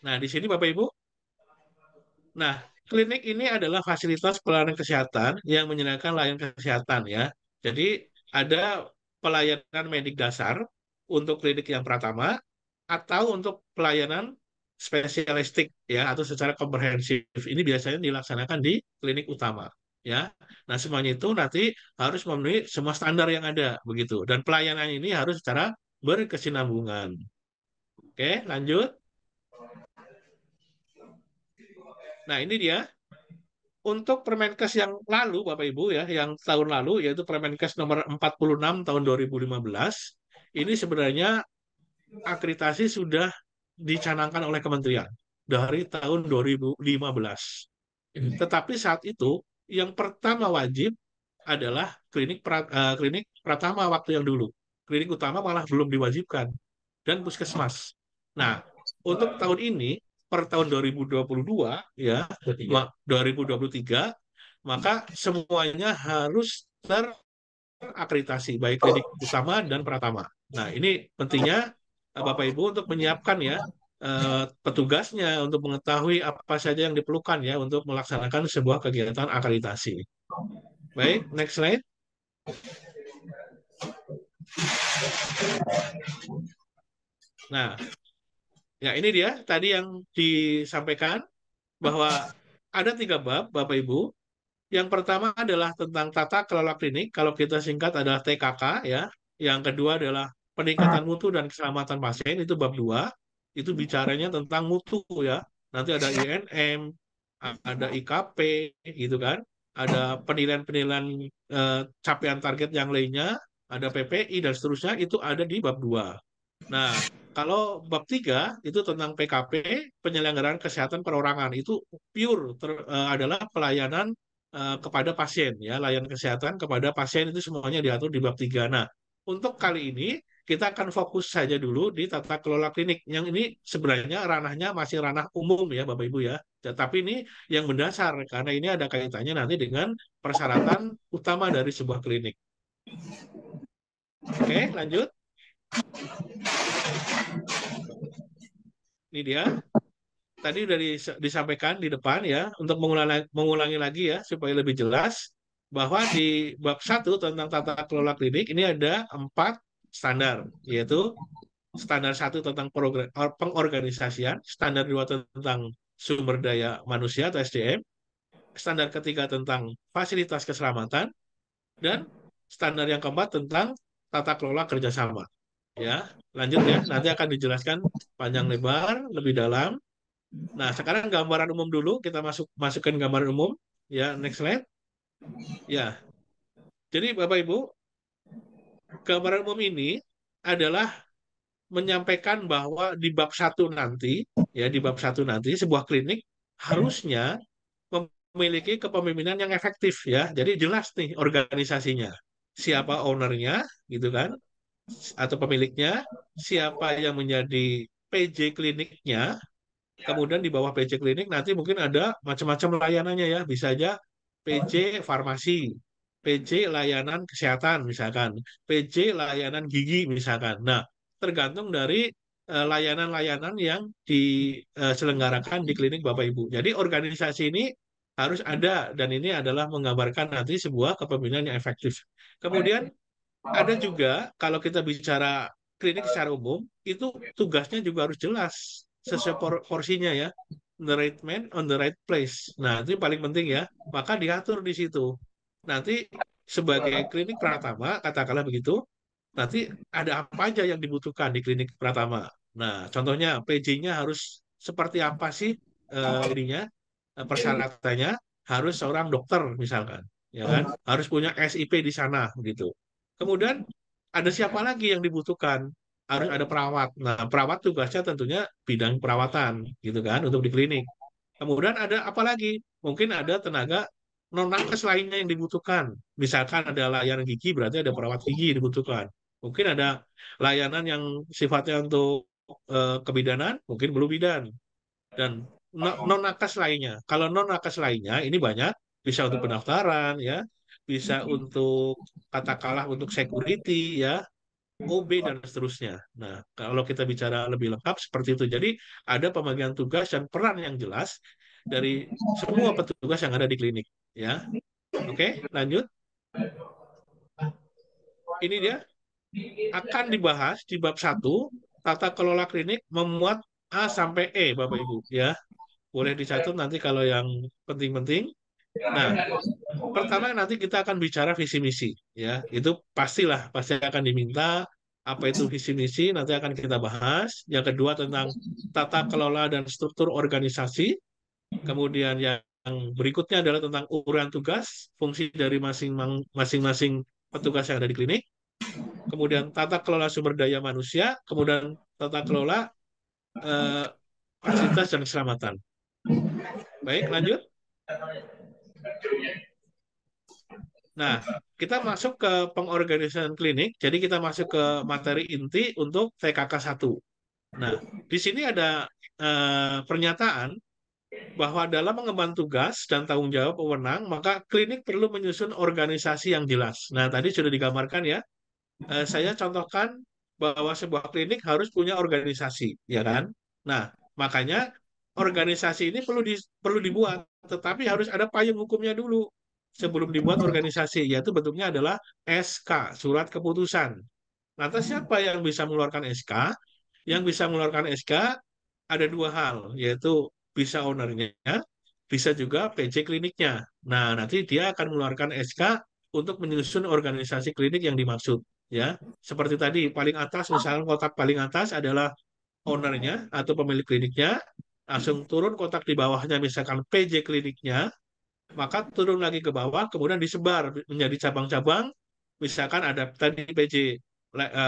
[SPEAKER 7] Nah, di sini Bapak Ibu. Nah, klinik ini adalah fasilitas pelayanan kesehatan yang menyediakan layanan kesehatan ya. Jadi ada pelayanan medik dasar untuk klinik yang pertama atau untuk pelayanan spesialistik ya atau secara komprehensif. Ini biasanya dilaksanakan di klinik utama ya. Nah, semuanya itu nanti harus memenuhi semua standar yang ada begitu. Dan pelayanan ini harus secara berkesinambungan. Oke, lanjut. Nah, ini dia. Untuk Permenkes yang lalu, Bapak Ibu ya, yang tahun lalu, yaitu Permenkes nomor 46 tahun 2015, ini sebenarnya akreditasi sudah dicanangkan oleh kementerian dari tahun 2015. Tetapi saat itu, yang pertama wajib adalah klinik pratama waktu yang dulu. Klinik utama malah belum diwajibkan, dan puskesmas. Nah, untuk tahun ini, per tahun 2022 ya 2023 maka semuanya harus terakreditasi baik klinik utama dan pratama. Nah, ini pentingnya Bapak Ibu untuk menyiapkan ya petugasnya untuk mengetahui apa saja yang diperlukan ya untuk melaksanakan sebuah kegiatan akreditasi. Baik, next slide. Nah, ya ini dia tadi yang disampaikan bahwa ada 3 bab, Bapak Ibu. Yang pertama adalah tentang tata kelola klinik, kalau kita singkat adalah TKK ya. Yang kedua adalah peningkatan mutu dan keselamatan pasien, itu bab 2. Itu bicaranya tentang mutu ya. Nanti ada INM, ada IKP gitu kan. Ada penilaian-penilaian capaian target yang lainnya, ada PPI dan seterusnya, itu ada di bab 2. Nah, kalau bab 3 itu tentang PKP, penyelenggaraan kesehatan perorangan, itu pure adalah pelayanan kepada pasien ya, layanan kesehatan kepada pasien itu semuanya diatur di bab 3. Nah, untuk kali ini kita akan fokus saja dulu di tata kelola klinik. Yang ini sebenarnya ranahnya masih ranah umum ya Bapak Ibu ya. Tetapi ini yang mendasar karena ini ada kaitannya nanti dengan persyaratan utama dari sebuah klinik. Oke, lanjut. Ini dia. Tadi sudah disampaikan di depan ya, untuk mengulangi lagi ya, supaya lebih jelas, bahwa di bab 1 tentang tata kelola klinik, ini ada 4 standar, yaitu standar 1 tentang pengorganisasian, standar 2 tentang sumber daya manusia atau SDM, standar ketiga tentang fasilitas keselamatan, dan standar yang keempat tentang tata kelola kerjasama. Ya, lanjut ya, nanti akan dijelaskan panjang lebar, lebih dalam. Nah, sekarang gambaran umum dulu, kita masukkan gambaran umum. Ya, next slide. Ya, jadi Bapak Ibu, gambaran umum ini adalah menyampaikan bahwa di bab 1 nanti, ya di bab 1 nanti, sebuah klinik harusnya memiliki kepemimpinan yang efektif ya. Jadi jelas nih organisasinya. Siapa ownernya, gitu kan, atau pemiliknya, siapa yang menjadi PJ kliniknya. Kemudian di bawah PJ klinik nanti mungkin ada macam-macam layanannya ya. Bisa aja PJ farmasi, PJ layanan kesehatan misalkan, PJ layanan gigi misalkan. Nah, tergantung dari layanan-layanan yang diselenggarakan di klinik Bapak Ibu. Jadi organisasi ini harus ada dan ini adalah menggambarkan nanti sebuah kepemimpinan yang efektif. Kemudian ada juga kalau kita bicara klinik secara umum, itu tugasnya juga harus jelas sesuai porsinya ya. The right man on the right place. Nah, itu yang paling penting ya. Maka diatur di situ. Nanti sebagai klinik pratama, katakanlah begitu, nanti ada apa aja yang dibutuhkan di klinik pratama. Nah, contohnya PJ-nya harus seperti apa sih ininya, persyaratannya, harus seorang dokter misalkan, ya kan? Harus punya SIP di sana begitu. Kemudian ada siapa lagi yang dibutuhkan? Harus ada perawat. Nah, perawat tugasnya tentunya bidang perawatan, gitu kan, untuk di klinik. Kemudian ada apa lagi? Mungkin ada tenaga non nakes lainnya yang dibutuhkan. Misalkan ada layanan gigi, berarti ada perawat gigi yang dibutuhkan. Mungkin ada layanan yang sifatnya untuk kebidanan, mungkin belum bidan. Dan non-nakes lainnya. Kalau non-nakes lainnya, ini banyak. Bisa untuk pendaftaran, ya. Bisa untuk, katakanlah, untuk security, ya. OB dan seterusnya. Nah, kalau kita bicara lebih lengkap seperti itu. Jadi ada pembagian tugas dan peran yang jelas dari semua petugas yang ada di klinik, ya. Oke, lanjut. Ini dia akan dibahas di bab 1, tata kelola klinik memuat A sampai E, Bapak Ibu, ya. Boleh dicatat nanti kalau yang penting-penting. Nah, pertama nanti kita akan bicara visi misi, ya. Itu pastilah pasti akan diminta apa itu visi misi, nanti akan kita bahas. Yang kedua tentang tata kelola dan struktur organisasi. Kemudian yang berikutnya adalah tentang uraian tugas, fungsi dari masing-masing petugas yang ada di klinik. Kemudian tata kelola sumber daya manusia, kemudian tata kelola eh, fasilitas dan keselamatan. Baik, lanjut. Nah, kita masuk ke pengorganisasian klinik, jadi kita masuk ke materi inti untuk TKK 1. Nah, di sini ada pernyataan bahwa dalam mengemban tugas dan tanggung jawab wewenang, maka klinik perlu menyusun organisasi yang jelas. Nah, tadi sudah digambarkan ya. Saya contohkan bahwa sebuah klinik harus punya organisasi, ya kan? Nah, makanya organisasi ini perlu dibuat, tetapi harus ada payung hukumnya dulu sebelum dibuat organisasi, yaitu bentuknya adalah SK, surat keputusan. Lantas siapa yang bisa mengeluarkan SK? Yang bisa mengeluarkan SK ada dua hal, yaitu bisa ownernya, bisa juga PJ kliniknya. Nah, nanti dia akan mengeluarkan SK untuk menyusun organisasi klinik yang dimaksud. Ya, seperti tadi paling atas, misalnya kotak paling atas adalah ownernya atau pemilik kliniknya, langsung turun kotak di bawahnya misalkan PJ kliniknya, maka turun lagi ke bawah, kemudian disebar menjadi cabang-cabang. Misalkan ada tadi PJ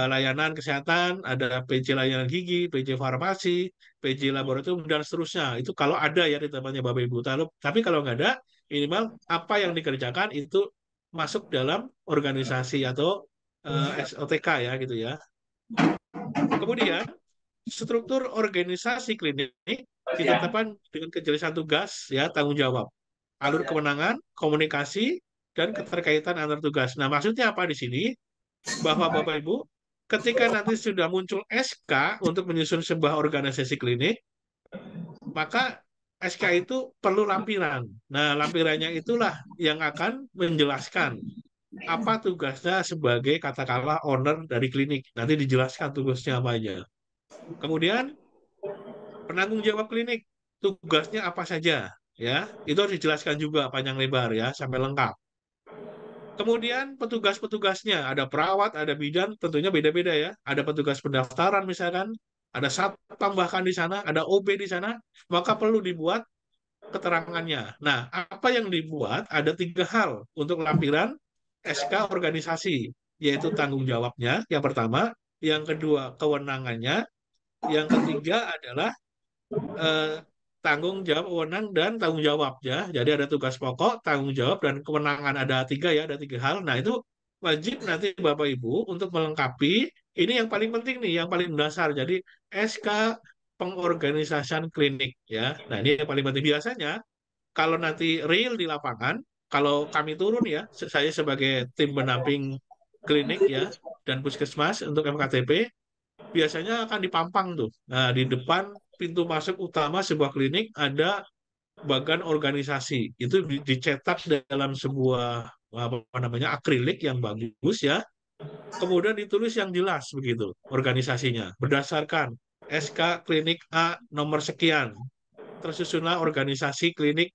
[SPEAKER 7] layanan kesehatan, ada PJ layanan gigi, PJ farmasi, PJ laboratorium, dan seterusnya. Itu kalau ada ya di tempatnya Bapak Ibu. Tapi kalau nggak ada, minimal apa yang dikerjakan itu masuk dalam organisasi atau SOTK ya gitu ya. Kemudian struktur organisasi klinik ditetapkan dengan kejelasan tugas ya, tanggung jawab, alur kewenangan, komunikasi, dan keterkaitan antar tugas. Nah, maksudnya apa di sini? Bahwa Bapak Ibu, ketika nanti sudah muncul SK untuk menyusun sebuah organisasi klinik, maka SK itu perlu lampiran. Nah, lampirannya itulah yang akan menjelaskan apa tugasnya sebagai katakanlah owner dari klinik. Nanti dijelaskan tugasnya apa aja. Kemudian penanggung jawab klinik, tugasnya apa saja, ya. Itu harus dijelaskan juga panjang lebar ya, sampai lengkap. Kemudian petugas-petugasnya, ada perawat, ada bidan, tentunya beda-beda ya. Ada petugas pendaftaran misalkan, ada satpam bahkan di sana, ada OB di sana, maka perlu dibuat keterangannya. Nah, apa yang dibuat? Ada 3 hal untuk lampiran SK organisasi, yaitu tanggung jawabnya, yang pertama, yang kedua kewenangannya, yang ketiga adalah tanggung jawab, wewenang, dan tanggung jawab ya. Jadi ada tugas pokok, tanggung jawab, dan kewenangan ada 3 ya, ada 3 hal. Nah itu wajib nanti Bapak Ibu untuk melengkapi. Ini yang paling penting nih, yang paling mendasar. Jadi SK pengorganisasian klinik ya. Nah ini yang paling penting biasanya kalau nanti real di lapangan, kalau kami turun ya, saya sebagai tim pendamping klinik ya dan puskesmas untuk MKTP biasanya akan dipampang tuh. Nah, di depan pintu masuk utama sebuah klinik ada bagan organisasi. Itu dicetak dalam sebuah apa namanya akrilik yang bagus ya. Kemudian ditulis yang jelas begitu organisasinya berdasarkan SK klinik A nomor sekian. Tersusunlah organisasi klinik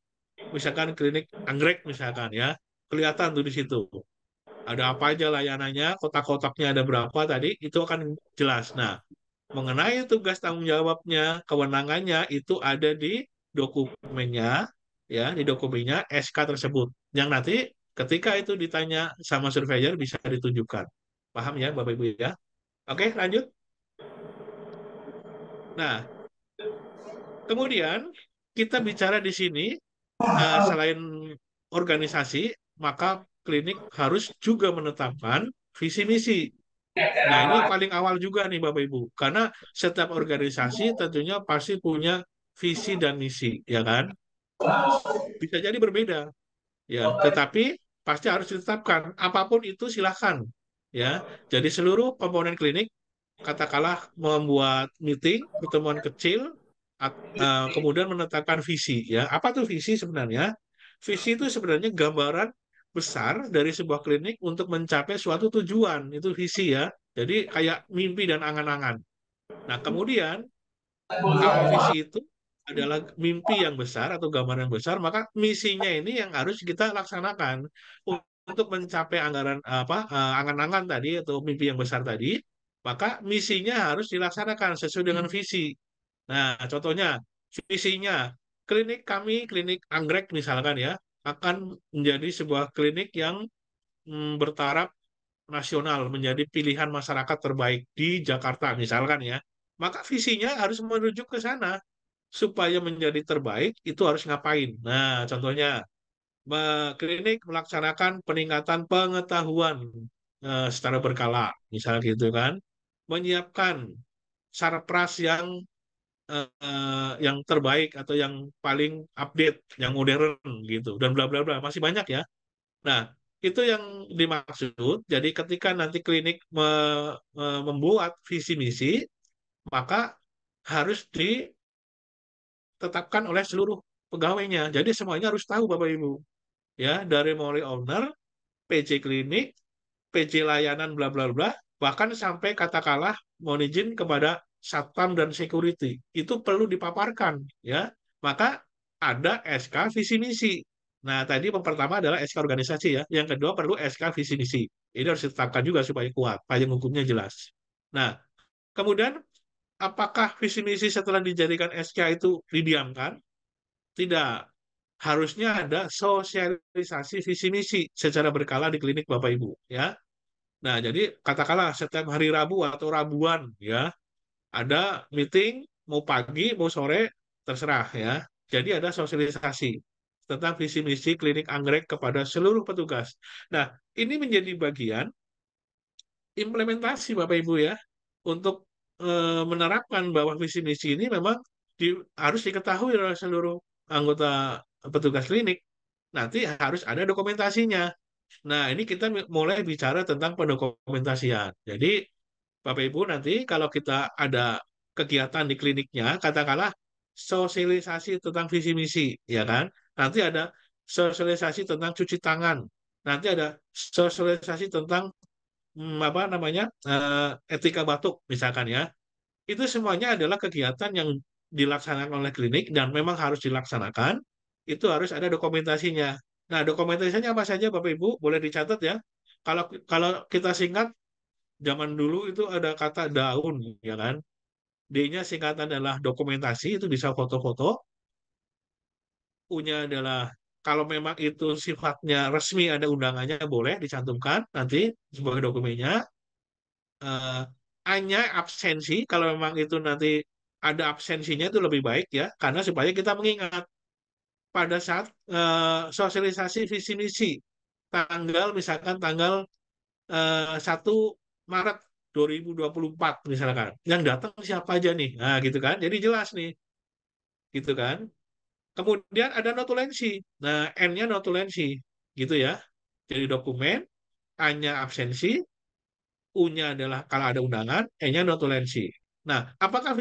[SPEAKER 7] misalkan klinik anggrek misalkan ya. Kelihatan tuh di situ. Ada apa aja layanannya, kotak-kotaknya ada berapa tadi, itu akan jelas. Nah, mengenai tugas tanggung jawabnya, kewenangannya itu ada di dokumennya, ya, di dokumennya SK tersebut. Yang nanti ketika itu ditanya sama surveyor bisa ditunjukkan. Paham ya, Bapak Ibu ya? Oke, lanjut. Nah, kemudian kita bicara di sini selain organisasi, maka klinik harus juga menetapkan visi misi. Nah, ini yang paling awal juga nih Bapak Ibu. Karena setiap organisasi tentunya pasti punya visi dan misi, ya kan? Bisa jadi berbeda, ya. Tetapi pasti harus ditetapkan. Apapun itu silakan, ya. Jadi seluruh komponen klinik katakanlah membuat meeting, pertemuan kecil, kemudian menetapkan visi, ya. Apa tuh visi sebenarnya? Visi itu sebenarnya gambaran besar dari sebuah klinik untuk mencapai suatu tujuan. Itu visi, ya. Jadi kayak mimpi dan angan-angan. Nah, kemudian kalau visi itu adalah mimpi yang besar atau gambaran yang besar, maka misinya ini yang harus kita laksanakan untuk mencapai anggaran angan-angan tadi atau mimpi yang besar tadi, maka misinya harus dilaksanakan sesuai dengan visi. Nah, contohnya visinya klinik kami, klinik anggrek misalkan ya, akan menjadi sebuah klinik yang bertaraf nasional, menjadi pilihan masyarakat terbaik di Jakarta misalkan ya. Maka visinya harus menuju ke sana supaya menjadi terbaik itu harus ngapain? Nah, contohnya klinik melaksanakan peningkatan pengetahuan secara berkala, misalnya gitu kan, menyiapkan sarpras yang terbaik atau yang paling update, yang modern gitu, dan bla bla bla, masih banyak ya. Nah, itu yang dimaksud. Jadi ketika nanti klinik membuat visi misi, maka harus ditetapkan oleh seluruh pegawainya. Jadi semuanya harus tahu Bapak Ibu. Ya, dari mulai owner, PJ klinik, PJ layanan bla bla bla, bahkan sampai katakanlah mohon izin kepada satpam dan security. Itu perlu dipaparkan, ya. Maka ada SK visi misi. Nah, tadi yang pertama adalah SK organisasi ya. Yang kedua perlu SK visi misi. Ini harus ditetapkan juga supaya kuat, payung hukumnya jelas. Nah, kemudian apakah visi misi setelah dijadikan SK itu didiamkan? Tidak. Harusnya ada sosialisasi visi misi secara berkala di klinik Bapak Ibu ya. Nah, jadi katakanlah setiap hari Rabu atau Rabuan ya, ada meeting mau pagi mau sore terserah ya. Jadi ada sosialisasi tentang visi misi klinik anggrek kepada seluruh petugas. Nah, ini menjadi bagian implementasi Bapak Ibu ya untuk menerapkan bahwa visi misi ini memang harus diketahui oleh seluruh anggota petugas klinik. Nanti harus ada dokumentasinya. Nah, ini kita mulai bicara tentang pendokumentasian. Jadi, Bapak Ibu nanti kalau kita ada kegiatan di kliniknya, katakanlah sosialisasi tentang visi misi, ya kan? Nanti ada sosialisasi tentang cuci tangan. Nanti ada sosialisasi tentang apa namanya etika batuk misalkan ya. Itu semuanya adalah kegiatan yang dilaksanakan oleh klinik dan memang harus dilaksanakan. Itu harus ada dokumentasinya. Nah, dokumentasinya apa saja Bapak Ibu? Boleh dicatat ya. Kalau kalau kita singkat, zaman dulu itu ada kata daun, ya kan? D-nya singkatan adalah dokumentasi, itu bisa foto-foto. U-nya adalah kalau memang itu sifatnya resmi ada undangannya boleh dicantumkan nanti sebagai dokumennya. Eh, A-nya absensi, kalau memang itu nanti ada absensinya itu lebih baik ya, karena supaya kita mengingat pada saat sosialisasi visi misi tanggal misalkan tanggal 1 Maret 2024 misalkan. Yang datang siapa aja nih? Nah, gitu kan. Jadi jelas nih. Gitu kan. Kemudian ada notulensi. Nah, N-nya notulensi. Gitu ya. Jadi dokumen, A-nya absensi, U-nya adalah kalau ada undangan, E-nya notulensi. Nah, apakah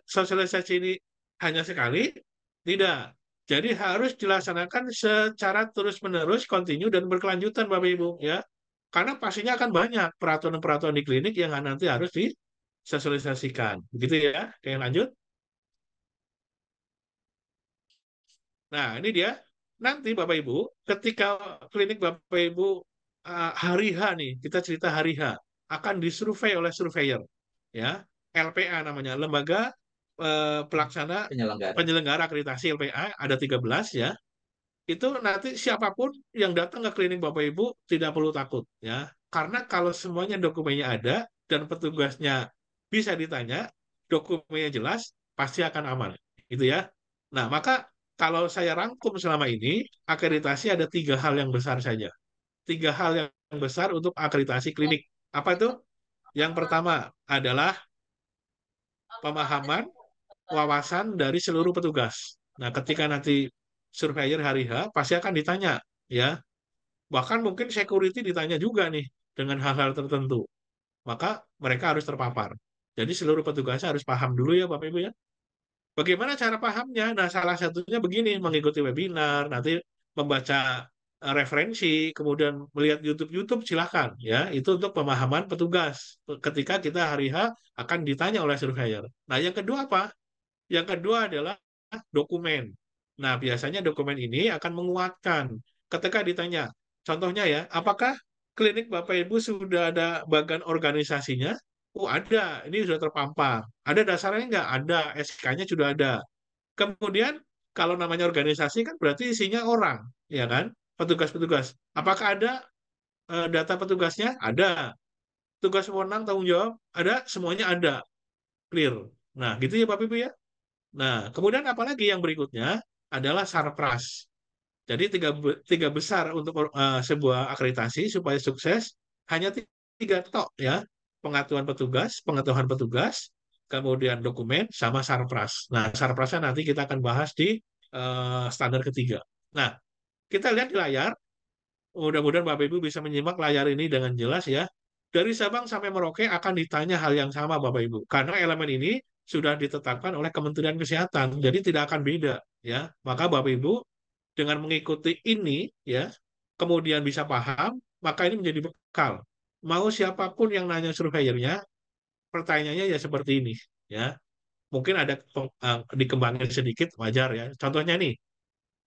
[SPEAKER 7] sosialisasi ini hanya sekali? Tidak. Jadi harus dilaksanakan secara terus-menerus, kontinu, dan berkelanjutan, Bapak Ibu. Ya. Karena pastinya akan banyak peraturan-peraturan di klinik yang nanti harus disosialisasikan. Begitu ya. Oke, lanjut. Nah, ini dia. Nanti Bapak Ibu, ketika klinik Bapak Ibu hari H nih, kita cerita hari H, akan disurvei oleh surveyor. Ya, LPA namanya, Lembaga Pelaksana Penyelenggara Akreditasi LPA, ada 13 ya. Itu nanti siapapun yang datang ke klinik Bapak Ibu tidak perlu takut ya. Karena kalau semuanya dokumennya ada dan petugasnya bisa ditanya, dokumennya jelas, pasti akan aman. Itu ya. Nah, maka kalau saya rangkum selama ini, akreditasi ada 3 hal yang besar saja. 3 hal yang besar untuk akreditasi klinik. Apa itu? Yang pertama adalah pemahaman wawasan dari seluruh petugas. Nah, ketika nanti surveyor hari H pasti akan ditanya, ya. Bahkan mungkin security ditanya juga nih dengan hal-hal tertentu. Maka mereka harus terpapar. Jadi seluruh petugas harus paham dulu ya Bapak Ibu ya. Bagaimana cara pahamnya? Nah, salah satunya begini, mengikuti webinar, nanti membaca referensi, kemudian melihat YouTube silakan ya. Itu untuk pemahaman petugas. Ketika kita hari H akan ditanya oleh surveyor. Nah, yang kedua apa? Yang kedua adalah dokumen. Nah, biasanya dokumen ini akan menguatkan ketika ditanya. Contohnya ya, apakah klinik Bapak Ibu sudah ada bagan organisasinya? Oh, ada. Ini sudah terpampang. Ada dasarnya nggak? Ada. SK-nya sudah ada. Kemudian, kalau namanya organisasi kan berarti isinya orang, ya kan? Petugas-petugas. Apakah ada data petugasnya? Ada. Tugas wewenang tanggung jawab? Ada. Semuanya ada. Clear. Nah, gitu ya Bapak Ibu ya. Nah, kemudian apalagi yang berikutnya adalah sarpras. Jadi tiga besar untuk sebuah akreditasi supaya sukses hanya tiga tok ya. Pengetahuan petugas, kemudian dokumen sama sarpras. Nah, sarprasnya nanti kita akan bahas di standar ketiga. Nah, kita lihat di layar. Mudah-mudahan Bapak Ibu bisa menyimak layar ini dengan jelas ya. Dari Sabang sampai Merauke akan ditanya hal yang sama Bapak Ibu. Karena elemen ini sudah ditetapkan oleh Kementerian Kesehatan. Jadi tidak akan beda ya. Maka Bapak Ibu dengan mengikuti ini ya, kemudian bisa paham, maka ini menjadi bekal. Mau siapapun yang nanya surveyornya, pertanyaannya ya seperti ini ya. Mungkin ada dikembangin sedikit wajar ya. Contohnya nih,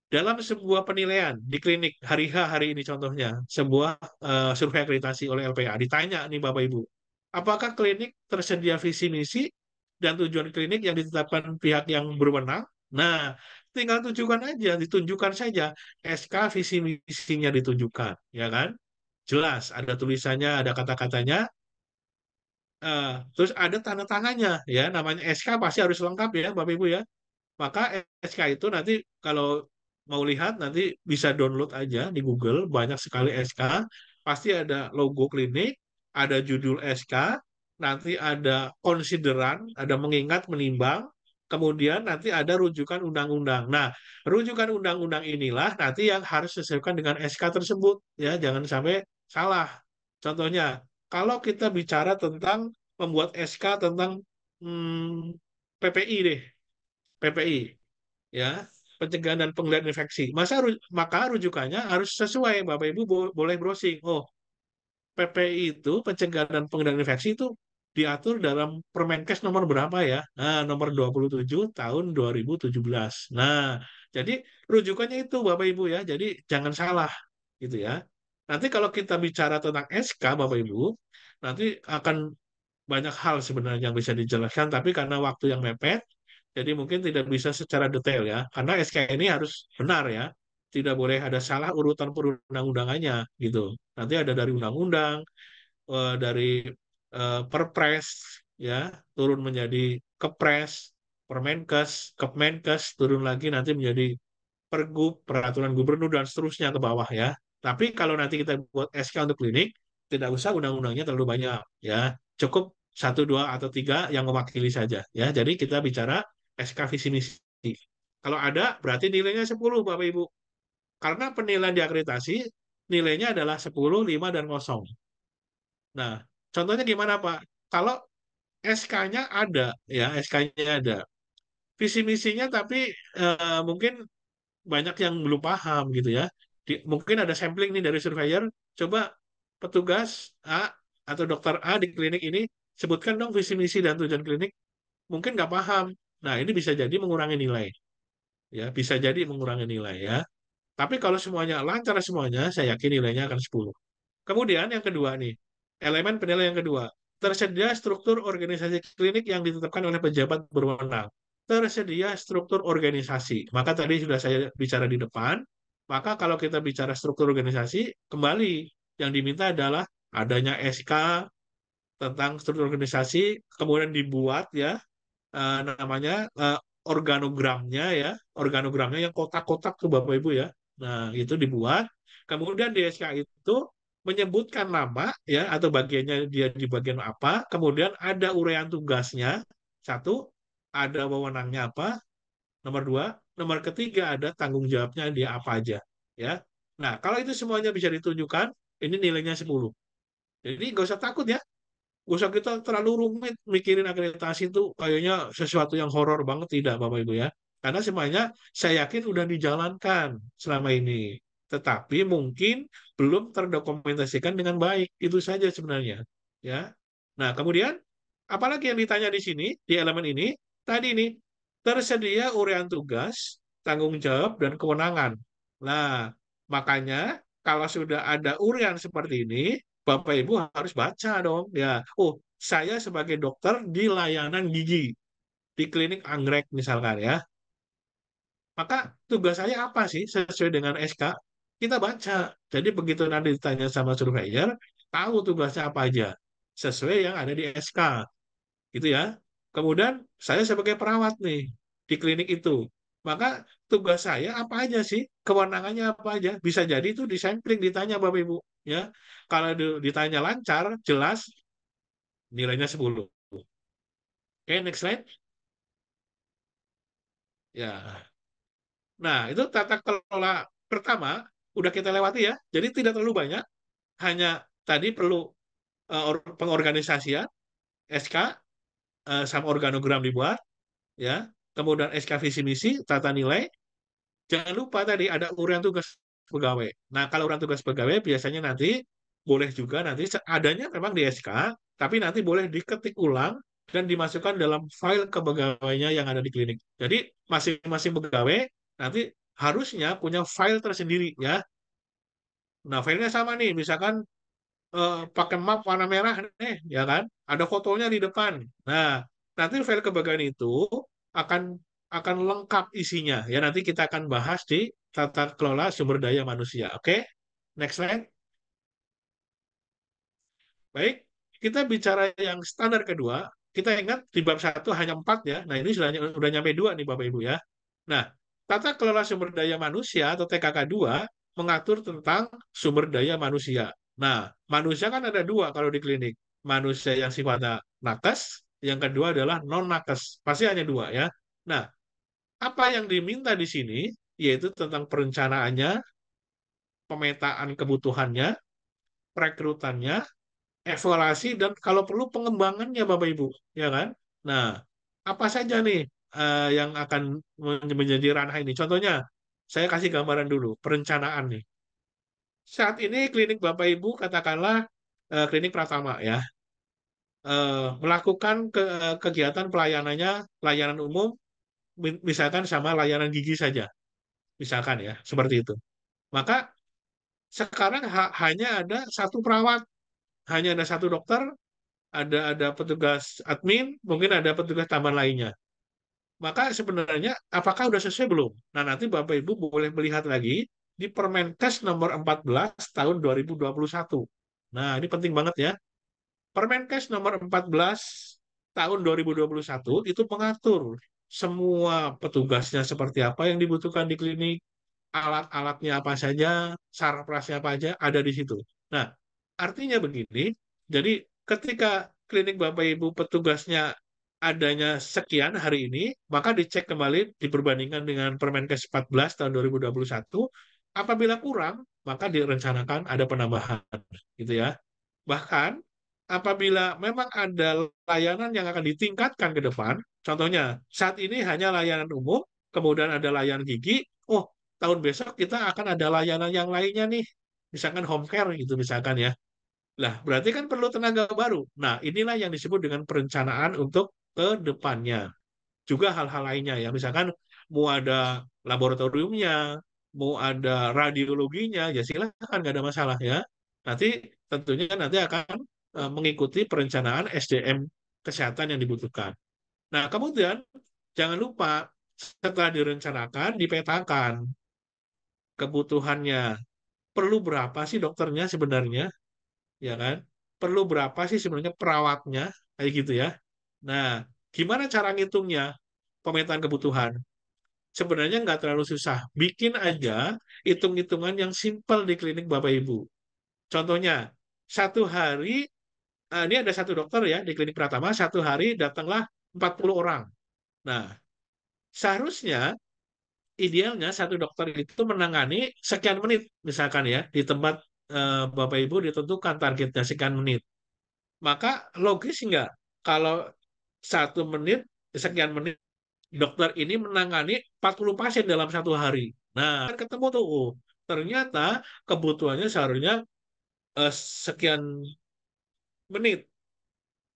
[SPEAKER 7] dalam sebuah penilaian di klinik hari H hari ini contohnya, sebuah survei akreditasi oleh LPA, ditanya nih Bapak Ibu, apakah klinik tersedia visi misi dan tujuan klinik yang ditetapkan pihak yang berwenang? Nah, tinggal tunjukkan aja, ditunjukkan saja SK visi misinya ditunjukkan, ya kan? Jelas, ada tulisannya, ada kata-katanya, terus ada tanda tangannya, ya, namanya SK pasti harus lengkap ya, Bapak Ibu ya. Maka SK itu nanti kalau mau lihat nanti bisa download aja di Google, banyak sekali SK, pasti ada logo klinik, ada judul SK, nanti ada konsideran, ada mengingat, menimbang, kemudian nanti ada rujukan undang-undang. Nah, rujukan undang-undang inilah nanti yang harus disesuaikan dengan SK tersebut, ya, jangan sampai salah. Contohnya, kalau kita bicara tentang membuat SK tentang PPI deh, PPI ya, pencegahan dan pengendalian infeksi. Maka rujukannya harus sesuai. Bapak Ibu boleh browsing. Oh, PPI itu pencegahan dan pengendalian infeksi itu diatur dalam Permenkes nomor berapa ya? Nah, nomor 27 tahun 2017. Nah, jadi rujukannya itu Bapak Ibu ya. Jadi jangan salah gitu ya. Nanti kalau kita bicara tentang SK Bapak Ibu, nanti akan banyak hal sebenarnya yang bisa dijelaskan, tapi karena waktu yang mepet, jadi mungkin tidak bisa secara detail ya, karena SK ini harus benar ya, tidak boleh ada salah urutan perundang-undangannya gitu. Nanti ada dari undang-undang, dari Perpres ya, turun menjadi Kepres, Permenkes, Kepmenkes, turun lagi nanti menjadi Pergub, peraturan gubernur dan seterusnya ke bawah ya. Tapi kalau nanti kita buat SK untuk klinik, tidak usah undang-undangnya terlalu banyak ya. Cukup satu, dua, atau tiga yang mewakili saja ya. Jadi kita bicara SK visi misi. Kalau ada berarti nilainya 10 Bapak Ibu. Karena penilaian diakreditasi nilainya adalah 10, 5, dan 0. Nah, contohnya gimana Pak? Kalau SK-nya ada ya, SK-nya ada. Visi misinya tapi mungkin banyak yang belum paham gitu ya. Mungkin ada sampling nih dari surveyor, coba petugas A atau dokter A di klinik ini sebutkan dong visi misi dan tujuan klinik. Mungkin nggak paham. Nah, ini bisa jadi mengurangi nilai. Ya, bisa jadi mengurangi nilai ya. Tapi kalau semuanya lancar semuanya, saya yakin nilainya akan 10. Kemudian yang kedua nih, elemen penilaian yang kedua. Tersedia struktur organisasi klinik yang ditetapkan oleh pejabat berwenang. Tersedia struktur organisasi. Maka tadi sudah saya bicara di depan, maka kalau kita bicara struktur organisasi, kembali yang diminta adalah adanya SK tentang struktur organisasi, kemudian dibuat ya namanya organogramnya ya, organogramnya yang kotak-kotak tuh Bapak Ibu ya. Nah, itu dibuat. Kemudian di SK itu menyebutkan nama ya atau bagiannya dia di bagian apa, kemudian ada uraian tugasnya, satu, ada wewenangnya apa, nomor dua, nomor ketiga ada tanggung jawabnya dia apa aja ya. Nah, kalau itu semuanya bisa ditunjukkan, ini nilainya 10. Jadi nggak usah takut ya. Nggak usah kita terlalu rumit mikirin akreditasi itu kayaknya sesuatu yang horor banget, tidak Bapak Ibu ya. Karena semuanya saya yakin udah dijalankan selama ini. Tetapi mungkin belum terdokumentasikan dengan baik. Itu saja sebenarnya. Ya. Nah, kemudian apalagi yang ditanya di sini, di elemen ini, tadi ini, tersedia uraian tugas, tanggung jawab, dan kewenangan. Nah, makanya kalau sudah ada uraian seperti ini, Bapak Ibu harus baca dong. Ya, oh, saya sebagai dokter di layanan gigi, di klinik anggrek misalkan ya. Maka tugas saya apa sih sesuai dengan SK? Kita baca. Jadi begitu nanti ditanya sama surveyor, tahu tugasnya apa aja. Sesuai yang ada di SK. Gitu ya. Kemudian saya sebagai perawat nih di klinik itu. Maka tugas saya apa aja sih? Kewenangannya apa aja? Bisa jadi itu di sampling ditanya Bapak Ibu. Ya, kalau ditanya lancar, jelas nilainya 10. Oke, next slide. Ya. Nah, itu tata kelola pertama udah kita lewati ya. Jadi tidak terlalu banyak, hanya tadi perlu pengorganisasian, SK, sama organogram dibuat, ya. Kemudian SK visi misi, tata nilai. Jangan lupa tadi ada uraian tugas pegawai. Nah, kalau uraian tugas pegawai biasanya nanti boleh juga nanti adanya memang di SK, tapi nanti boleh diketik ulang dan dimasukkan dalam file kepegawainya yang ada di klinik. Jadi masing-masing pegawai nanti harusnya punya file tersendiri ya. Nah, filenya sama nih, misalkan pakai map warna merah nih, ya kan? Ada fotonya di depan. Nah, nanti file kebanggaan itu akan akan lengkap isinya. Ya, nanti kita akan bahas di tata kelola sumber daya manusia. Oke? Next slide. Baik, kita bicara yang standar kedua. Kita ingat di bab 1 hanya 4 ya. Nah, ini sudah nyampe 2 nih Bapak Ibu ya. Nah, tata kelola sumber daya manusia atau TKK 2 mengatur tentang sumber daya manusia. Nah, manusia kan ada dua kalau di klinik. Manusia yang sifatnya nakes, yang kedua adalah non-nakes. Pasti hanya dua ya. Nah, apa yang diminta di sini yaitu tentang perencanaannya, pemetaan kebutuhannya, perekrutannya, evaluasi, dan kalau perlu pengembangannya Bapak Ibu, ya kan? Nah, apa saja nih yang akan menjadi ranah ini? Contohnya, saya kasih gambaran dulu, perencanaan nih. Saat ini klinik Bapak Ibu katakanlah klinik Pratama ya, melakukan kegiatan pelayanannya, layanan umum, misalkan sama layanan gigi saja, misalkan ya, seperti itu. Maka sekarang hanya ada satu perawat, hanya ada satu dokter, ada petugas admin, mungkin ada petugas tambahan lainnya. Maka sebenarnya apakah sudah sesuai belum? Nah, nanti Bapak Ibu boleh melihat lagi di Permenkes nomor 14 tahun 2021. Nah, ini penting banget ya. Permenkes nomor 14 tahun 2021 itu mengatur semua petugasnya seperti apa yang dibutuhkan di klinik, alat-alatnya apa saja, sarprasnya apa aja, ada di situ. Nah, artinya begini, jadi ketika klinik Bapak Ibu petugasnya adanya sekian hari ini, maka dicek kembali, diperbandingkan dengan Permenkes 14 tahun 2021, apabila kurang, maka direncanakan ada penambahan, gitu ya. Bahkan, apabila memang ada layanan yang akan ditingkatkan ke depan, contohnya, saat ini hanya layanan umum, kemudian ada layanan gigi, oh, tahun besok kita akan ada layanan yang lainnya nih, misalkan home care gitu misalkan ya. Lah, berarti kan perlu tenaga baru. Nah, inilah yang disebut dengan perencanaan untuk ke depannya. Juga hal-hal lainnya ya, misalkan mau ada laboratoriumnya, mau ada radiologinya, ya silakan, nggak ada masalah ya. Nanti tentunya nanti akan mengikuti perencanaan SDM kesehatan yang dibutuhkan. Nah, kemudian jangan lupa setelah direncanakan, dipetakan kebutuhannya. Perlu berapa sih dokternya sebenarnya, ya kan? Perlu berapa sih sebenarnya perawatnya, kayak gitu ya. Nah, gimana cara ngitungnya pemetaan kebutuhan? Sebenarnya nggak terlalu susah. Bikin aja hitung-hitungan yang simpel di klinik Bapak Ibu. Contohnya, satu hari, ini ada satu dokter ya di klinik Pratama, satu hari datanglah 40 orang. Nah, seharusnya idealnya satu dokter itu menangani sekian menit, misalkan ya, di tempat Bapak Ibu ditentukan targetnya sekian menit. Maka logis nggak kalau 1 menit, sekian menit, dokter ini menangani 40 pasien dalam satu hari. Nah, kan ketemu tuh, ternyata kebutuhannya seharusnya sekian menit,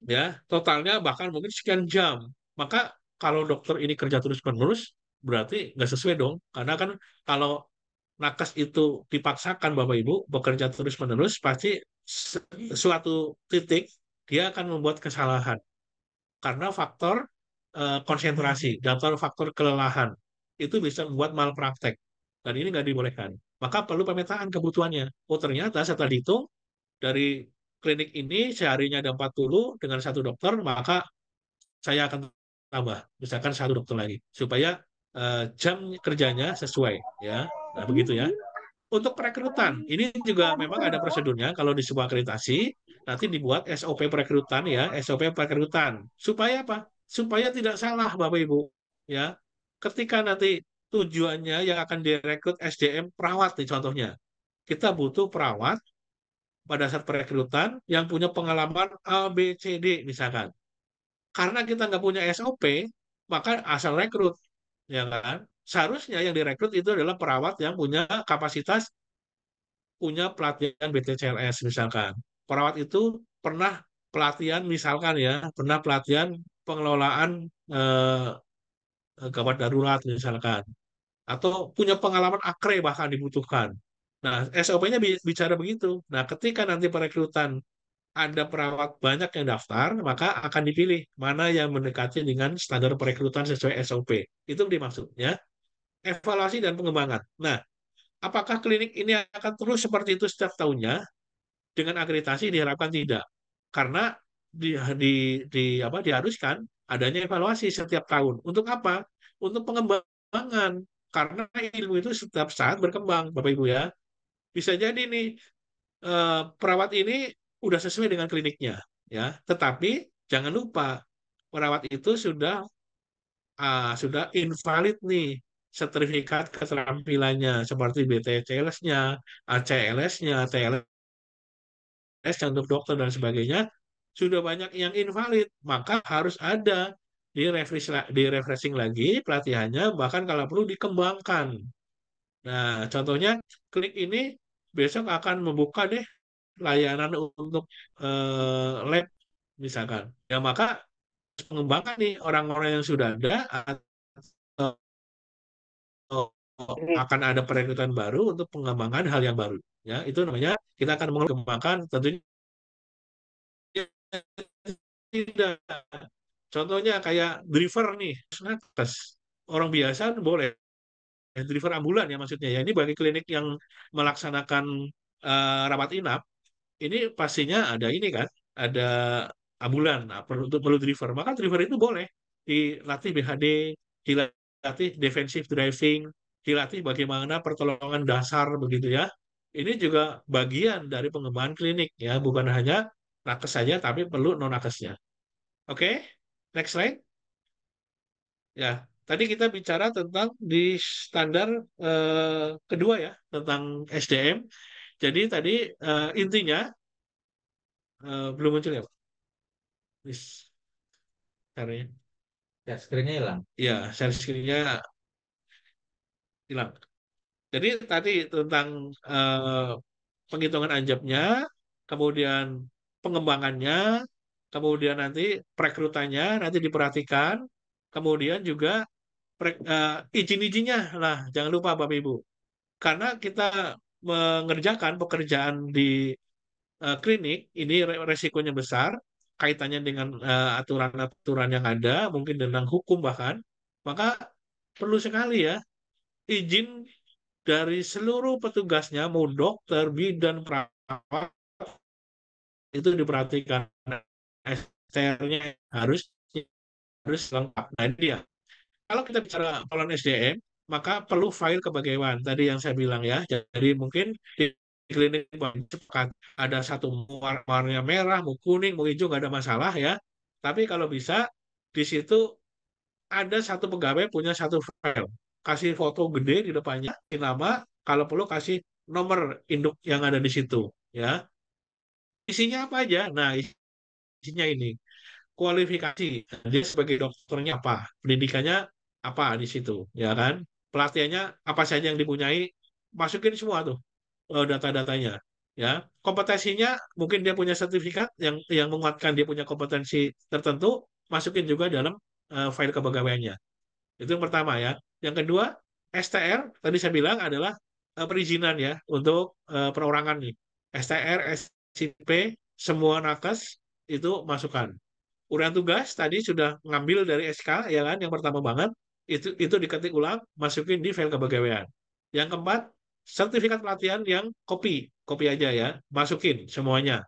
[SPEAKER 7] ya, totalnya bahkan mungkin sekian jam. Maka kalau dokter ini kerja terus-menerus, berarti nggak sesuai dong. Karena kan kalau nakes itu dipaksakan Bapak Ibu bekerja terus-menerus, pasti suatu titik dia akan membuat kesalahan karena faktor konsentrasi dan faktor kelelahan itu bisa membuat malpraktek dan ini nggak dibolehkan. Maka perlu pemetaan kebutuhannya. Oh ternyata setelah dihitung dari klinik ini seharinya ada 40 dengan satu dokter, maka saya akan tambah misalkan satu dokter lagi supaya jam kerjanya sesuai ya. Nah begitu ya. Untuk perekrutan, ini juga memang ada prosedurnya. Kalau di sebuah akreditasi, nanti dibuat SOP perekrutan ya, SOP perekrutan. Supaya apa? Supaya tidak salah Bapak Ibu. Ya, ketika nanti tujuannya yang akan direkrut SDM perawat nih contohnya. Kita butuh perawat pada saat perekrutan yang punya pengalaman A, B, C, D misalkan. Karena kita nggak punya SOP, maka asal rekrut, ya kan? Seharusnya yang direkrut itu adalah perawat yang punya kapasitas punya pelatihan BTCLS misalkan. Perawat itu pernah pelatihan misalkan ya, pernah pelatihan pengelolaan gawat darurat misalkan. Atau punya pengalaman akre bahkan dibutuhkan. Nah, SOP-nya bicara begitu. Nah, ketika nanti perekrutan ada perawat banyak yang daftar, maka akan dipilih mana yang mendekati dengan standar perekrutan sesuai SOP. Itu dimaksud ya. Evaluasi dan pengembangan. Nah, apakah klinik ini akan terus seperti itu setiap tahunnya? Dengan akreditasi diharapkan tidak. Karena diharuskan adanya evaluasi setiap tahun. Untuk apa? Untuk pengembangan. Karena ilmu itu setiap saat berkembang, Bapak Ibu ya. Bisa jadi nih perawat ini udah sesuai dengan kliniknya, ya. Tetapi jangan lupa perawat itu sudah invalid nih sertifikat keterampilannya seperti BTCLS-nya, ACLS-nya, TLS untuk dokter dan sebagainya sudah banyak yang invalid, maka harus ada di refreshing lagi pelatihannya, bahkan kalau perlu dikembangkan. Nah, contohnya klik ini besok akan membuka deh layanan untuk lab misalkan. Ya maka mengembangkan nih orang-orang yang sudah ada atau akan ada perekrutan baru untuk pengembangan hal yang baru. Ya, itu namanya kita akan mengembangkan tentunya tidak. Contohnya kayak driver nih, nakes. Orang biasa boleh, driver ambulan ya maksudnya ya. Ini bagi klinik yang melaksanakan rawat inap, ini pastinya ada ini kan, ada ambulan nah, perlu driver. Maka driver itu boleh dilatih BHD, dilatih defensive driving, dilatih bagaimana pertolongan dasar begitu ya. Ini juga bagian dari pengembangan klinik ya, bukan hanya nakes saja, tapi perlu non nakesnya. Oke, next slide. Ya, tadi kita bicara tentang di standar kedua ya, tentang SDM. Jadi tadi intinya belum muncul ya, Pak? Please, caranya.
[SPEAKER 2] Ya, screen-nya hilang.
[SPEAKER 7] Ya, share screen-nya hilang. Jadi tadi tentang penghitungan anjabnya, kemudian pengembangannya, kemudian nanti perekrutannya nanti diperhatikan, kemudian juga izin-izinnya lah, jangan lupa Bapak Ibu. Karena kita mengerjakan pekerjaan di klinik, ini resikonya besar, kaitannya dengan aturan-aturan yang ada, mungkin tentang hukum bahkan, maka perlu sekali ya izin dari seluruh petugasnya, mau dokter, bidan, perawat, itu diperhatikan. STR-nya harus lengkap. Nah, ini ya. Kalau kita bicara calon SDM, maka perlu file kepegawaian. Tadi yang saya bilang ya. Jadi mungkin klinik cepat ada satu warnanya merah, mau kuning, mau hijau nggak ada masalah ya. Tapi kalau bisa di situ ada satu pegawai punya satu file, kasih foto gede di depannya, nama, kalau perlu kasih nomor induk yang ada di situ ya. Isinya apa aja? Nah, isinya ini kualifikasi dia sebagai dokternya apa, pendidikannya apa di situ ya kan, pelatihannya apa saja yang dipunyai, masukin semua tuh data-datanya ya. Kompetensinya mungkin dia punya sertifikat yang menguatkan dia punya kompetensi tertentu, masukin juga dalam file kepegawaiannya. Itu yang pertama ya. Yang kedua, STR tadi saya bilang adalah perizinan ya untuk perorangan nih. STR, SIP, semua nakes itu masukkan. Urian tugas tadi sudah ngambil dari SK ya kan, yang pertama banget itu diketik ulang, masukin di file kepegawaian. Yang keempat, sertifikat pelatihan yang kopi aja ya, masukin semuanya.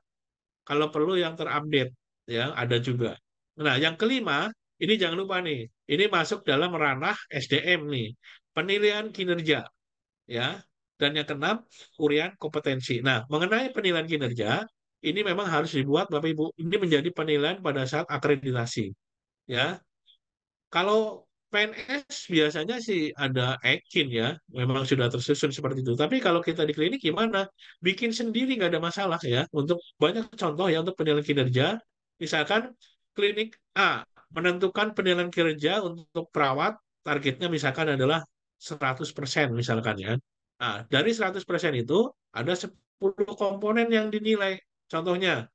[SPEAKER 7] Kalau perlu yang terupdate ya ada juga. Nah, yang kelima, ini jangan lupa nih, ini masuk dalam ranah SDM nih, penilaian kinerja ya. Dan yang keenam, urian kompetensi. Nah, mengenai penilaian kinerja, ini memang harus dibuat Bapak Ibu. Ini menjadi penilaian pada saat akreditasi ya. Kalau PNS biasanya sih ada Ekin ya, memang sudah tersusun seperti itu. Tapi kalau kita di klinik gimana? Bikin sendiri nggak ada masalah ya. Untuk banyak contoh ya untuk penilaian kinerja, misalkan klinik A menentukan penilaian kinerja untuk perawat, targetnya misalkan adalah 100% misalkan ya. Nah, dari 100% itu ada 10 komponen yang dinilai. Contohnya,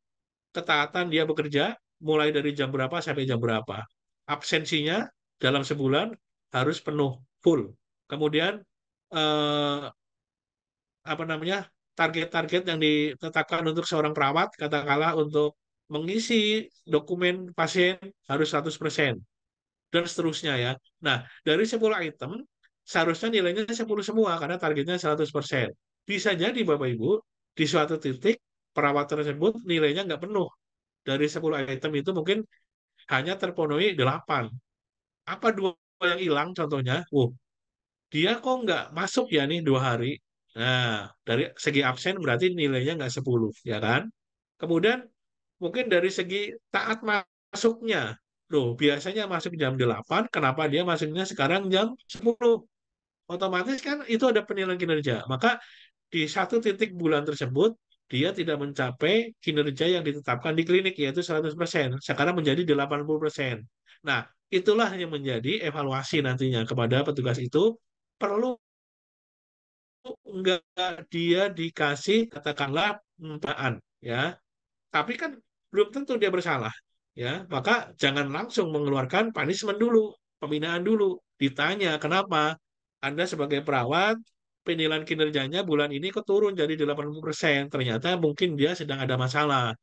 [SPEAKER 7] ketaatan dia bekerja mulai dari jam berapa sampai jam berapa. Absensinya dalam sebulan harus penuh, full. Kemudian eh, apa namanya, target-target yang ditetapkan untuk seorang perawat, katakanlah untuk mengisi dokumen pasien harus 100%, dan seterusnya ya. Nah, dari 10 item, seharusnya nilainya 10 semua, karena targetnya 100%. Bisa jadi Bapak Ibu, di suatu titik, perawat tersebut nilainya nggak penuh. Dari 10 item itu mungkin hanya terpenuhi 8. Apa dua yang hilang contohnya? Dia kok nggak masuk ya nih 2 hari. Nah, dari segi absen berarti nilainya nggak 10, ya kan? Kemudian mungkin dari segi taat masuknya. Loh, biasanya masuk jam 8, kenapa dia masuknya sekarang jam 10? Otomatis kan itu ada penilaian kinerja. Maka di satu titik bulan tersebut, dia tidak mencapai kinerja yang ditetapkan di klinik, yaitu 100%. Sekarang menjadi 80%. Nah, itulah yang menjadi evaluasi nantinya kepada petugas itu, perlu enggak dia dikasih katakanlah pembinaan ya, tapi kan belum tentu dia bersalah ya, maka jangan langsung mengeluarkan punishment dulu, pembinaan dulu, ditanya kenapa Anda sebagai perawat penilaian kinerjanya bulan ini kok turun jadi 80%, ternyata mungkin dia sedang ada masalah,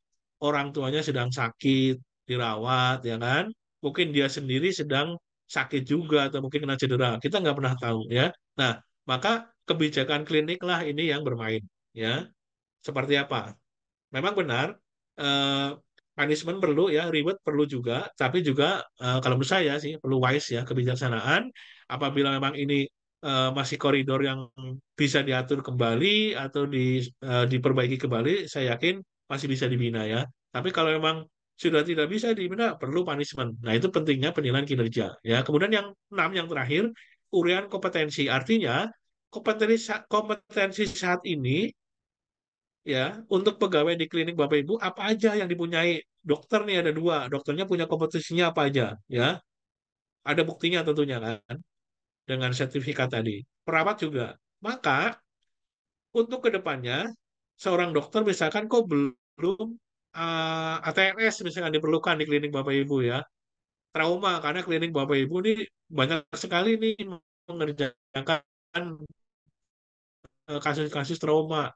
[SPEAKER 7] orang tuanya sedang sakit dirawat ya kan, mungkin dia sendiri sedang sakit juga atau mungkin kena cedera, kita nggak pernah tahu ya. Nah, maka kebijakan klinik lah ini yang bermain ya. Seperti apa? Memang benar, eh, punishment perlu ya, reward perlu juga, tapi juga kalau menurut saya sih perlu wise ya, kebijaksanaan. Apabila memang ini masih koridor yang bisa diatur kembali atau diperbaiki kembali, saya yakin masih bisa dibina ya. Tapi kalau memang sudah tidak bisa dibina, perlu punishment. Nah, itu pentingnya penilaian kinerja ya. Kemudian yang 6, yang terakhir, urian kompetensi. Artinya kompetensi saat ini ya, untuk pegawai di klinik Bapak Ibu apa aja yang dipunyai. Dokter nih ada 2, dokternya punya kompetensinya apa aja ya, ada buktinya tentunya kan, dengan sertifikat tadi. Perawat juga. Maka untuk kedepannya seorang dokter misalkan kok belum ATRS misalkan diperlukan di klinik Bapak Ibu ya, trauma, karena klinik Bapak Ibu ini banyak sekali nih mengerjakan kasus-kasus trauma,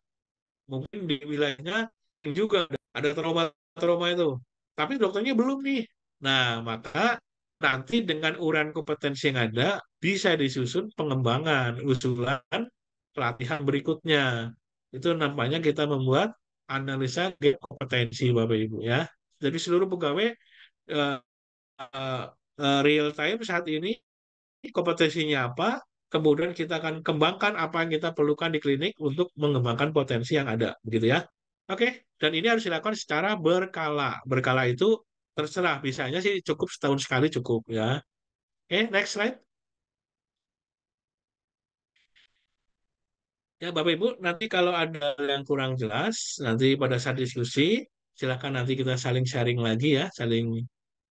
[SPEAKER 7] mungkin di wilayahnya juga ada trauma-trauma itu, tapi dokternya belum nih. Nah, maka nanti dengan uraian kompetensi yang ada bisa disusun pengembangan usulan pelatihan berikutnya. Itu nampaknya kita membuat analisa gap kompetensi Bapak Ibu ya. Jadi seluruh pegawai eh, real time saat ini kompetensinya apa, kemudian kita akan kembangkan apa yang kita perlukan di klinik untuk mengembangkan potensi yang ada, begitu ya. Oke, dan ini harus dilakukan secara berkala. Berkala itu terserah, misalnya sih cukup setahun sekali cukup ya. Oke, next slide. Ya, Bapak Ibu, nanti kalau ada yang kurang jelas, nanti pada saat diskusi, silakan nanti kita saling sharing lagi ya, saling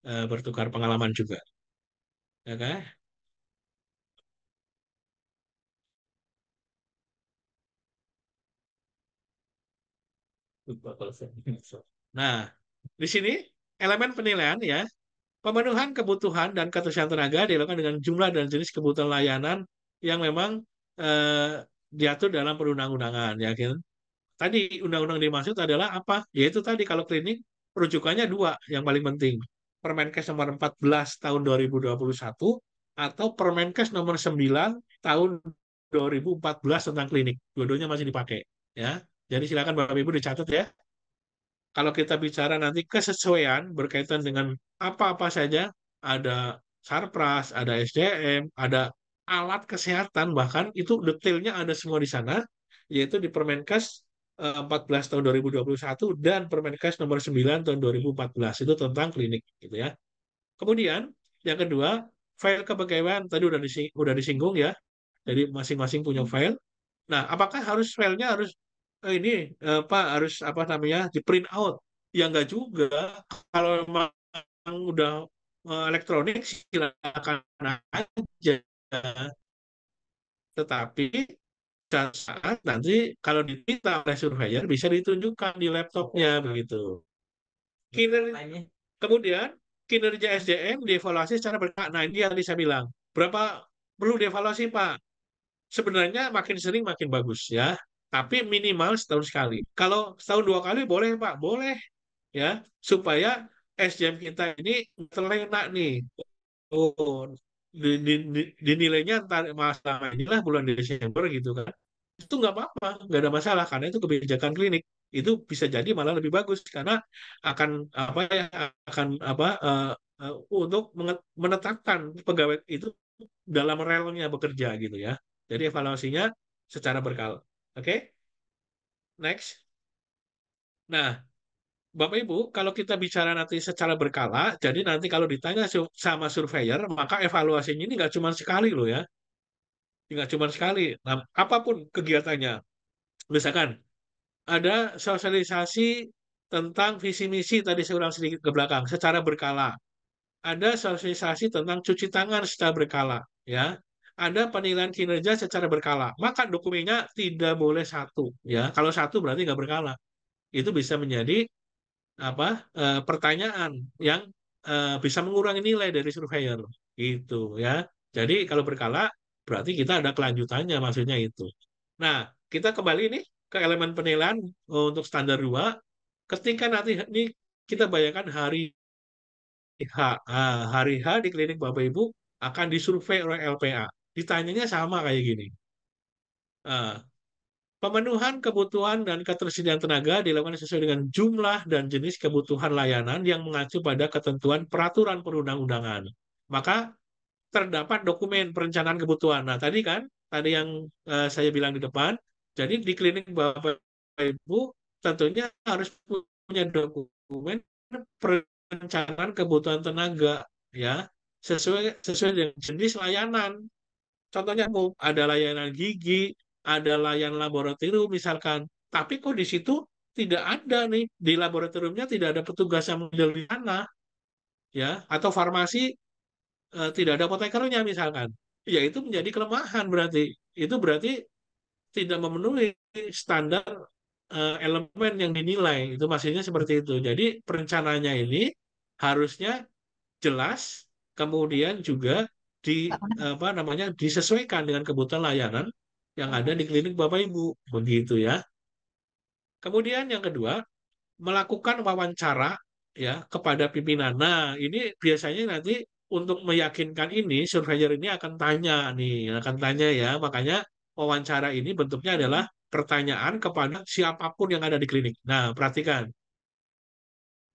[SPEAKER 7] bertukar pengalaman juga. Ya kan? Nah, di sini elemen penilaian ya, pemenuhan kebutuhan dan ketersediaan tenaga dilakukan dengan jumlah dan jenis kebutuhan layanan yang memang diatur dalam perundang-undangan. Ya, kan? Tadi undang-undang dimaksud adalah apa? Yaitu tadi kalau klinik rujukannya dua yang paling penting. Permenkes nomor 14 tahun 2021 atau Permenkes nomor 9 tahun 2014 tentang klinik. Dua-duanya masih dipakai. Ya, jadi silakan Bapak Ibu dicatat ya. Kalau kita bicara nanti kesesuaian berkaitan dengan apa-apa saja, ada Sarpras, ada SDM, ada alat kesehatan, bahkan itu detailnya ada semua di sana, yaitu di Permenkes 14 tahun 2021 dan Permenkes nomor 9 tahun 2014 itu tentang klinik gitu ya. Kemudian yang kedua, file kepegawaian tadi udah disinggung ya. Jadi masing-masing punya file. Nah, apakah harus filenya harus ini Pak harus apa namanya di print out? Ya enggak juga. Kalau memang udah elektronik silakan aja. Tetapi saat nanti kalau diminta oleh surveyor bisa ditunjukkan di laptopnya begitu. Kemudian kinerja SDM dievaluasi secara berkala. Nah, ini yang tadi saya bilang. Berapa perlu dievaluasi Pak? Sebenarnya makin sering makin bagus ya. Tapi minimal setahun sekali. Kalau setahun dua kali boleh Pak, boleh ya supaya SDM kita ini terlena nih. Oh, dinilainya entar masalah inilah bulan Desember gitu kan. Itu nggak apa-apa, nggak ada masalah karena itu kebijakan klinik. Itu bisa jadi malah lebih bagus karena akan apa ya akan apa untuk menetapkan pegawai itu dalam relnya bekerja gitu ya. Jadi evaluasinya secara berkala. Oke, next. Nah, Bapak Ibu, kalau kita bicara nanti secara berkala, jadi nanti kalau ditanya sama surveyor, maka evaluasinya ini nggak cuma sekali loh ya, nggak cuma sekali. Nah, apapun kegiatannya, misalkan ada sosialisasi tentang visi misi tadi saya ulang sedikit ke belakang, secara berkala. Ada sosialisasi tentang cuci tangan secara berkala, ya. Ada penilaian kinerja secara berkala. Maka dokumennya tidak boleh satu, ya. Kalau satu berarti nggak berkala. Itu bisa menjadi apa pertanyaan yang bisa mengurangi nilai dari surveyor itu ya. Jadi kalau berkala berarti kita ada kelanjutannya maksudnya itu. Nah, kita kembali nih ke elemen penilaian untuk standar 2. Ketika nanti ini kita bayangkan hari H. Hari H di klinik Bapak Ibu akan disurvei oleh LPA. Ditanyanya sama kayak gini. Pemenuhan kebutuhan dan ketersediaan tenaga dilakukan sesuai dengan jumlah dan jenis kebutuhan layanan yang mengacu pada ketentuan peraturan perundang-undangan. Maka terdapat dokumen perencanaan kebutuhan. Nah, tadi yang saya bilang di depan, jadi di klinik Bapak Ibu tentunya harus punya dokumen perencanaan kebutuhan tenaga ya sesuai dengan jenis layanan. Contohnya ada layanan gigi, ada layanan laboratorium misalkan. Tapi kok di situ tidak ada nih di laboratoriumnya tidak ada petugas yang menjadi sana ya atau farmasi tidak ada apotekernya misalkan. Ya itu menjadi kelemahan berarti. Itu berarti tidak memenuhi standar elemen yang dinilai. Itu maksudnya seperti itu. Jadi perencanaannya ini harusnya jelas, kemudian juga apa namanya disesuaikan dengan kebutuhan layanan yang ada di klinik Bapak Ibu, begitu ya. Kemudian yang kedua, melakukan wawancara ya kepada pimpinan. Nah, ini biasanya nanti untuk meyakinkan ini surveyor ini akan tanya nih, akan tanya ya. Makanya wawancara ini bentuknya adalah pertanyaan kepada siapapun yang ada di klinik. Nah, perhatikan.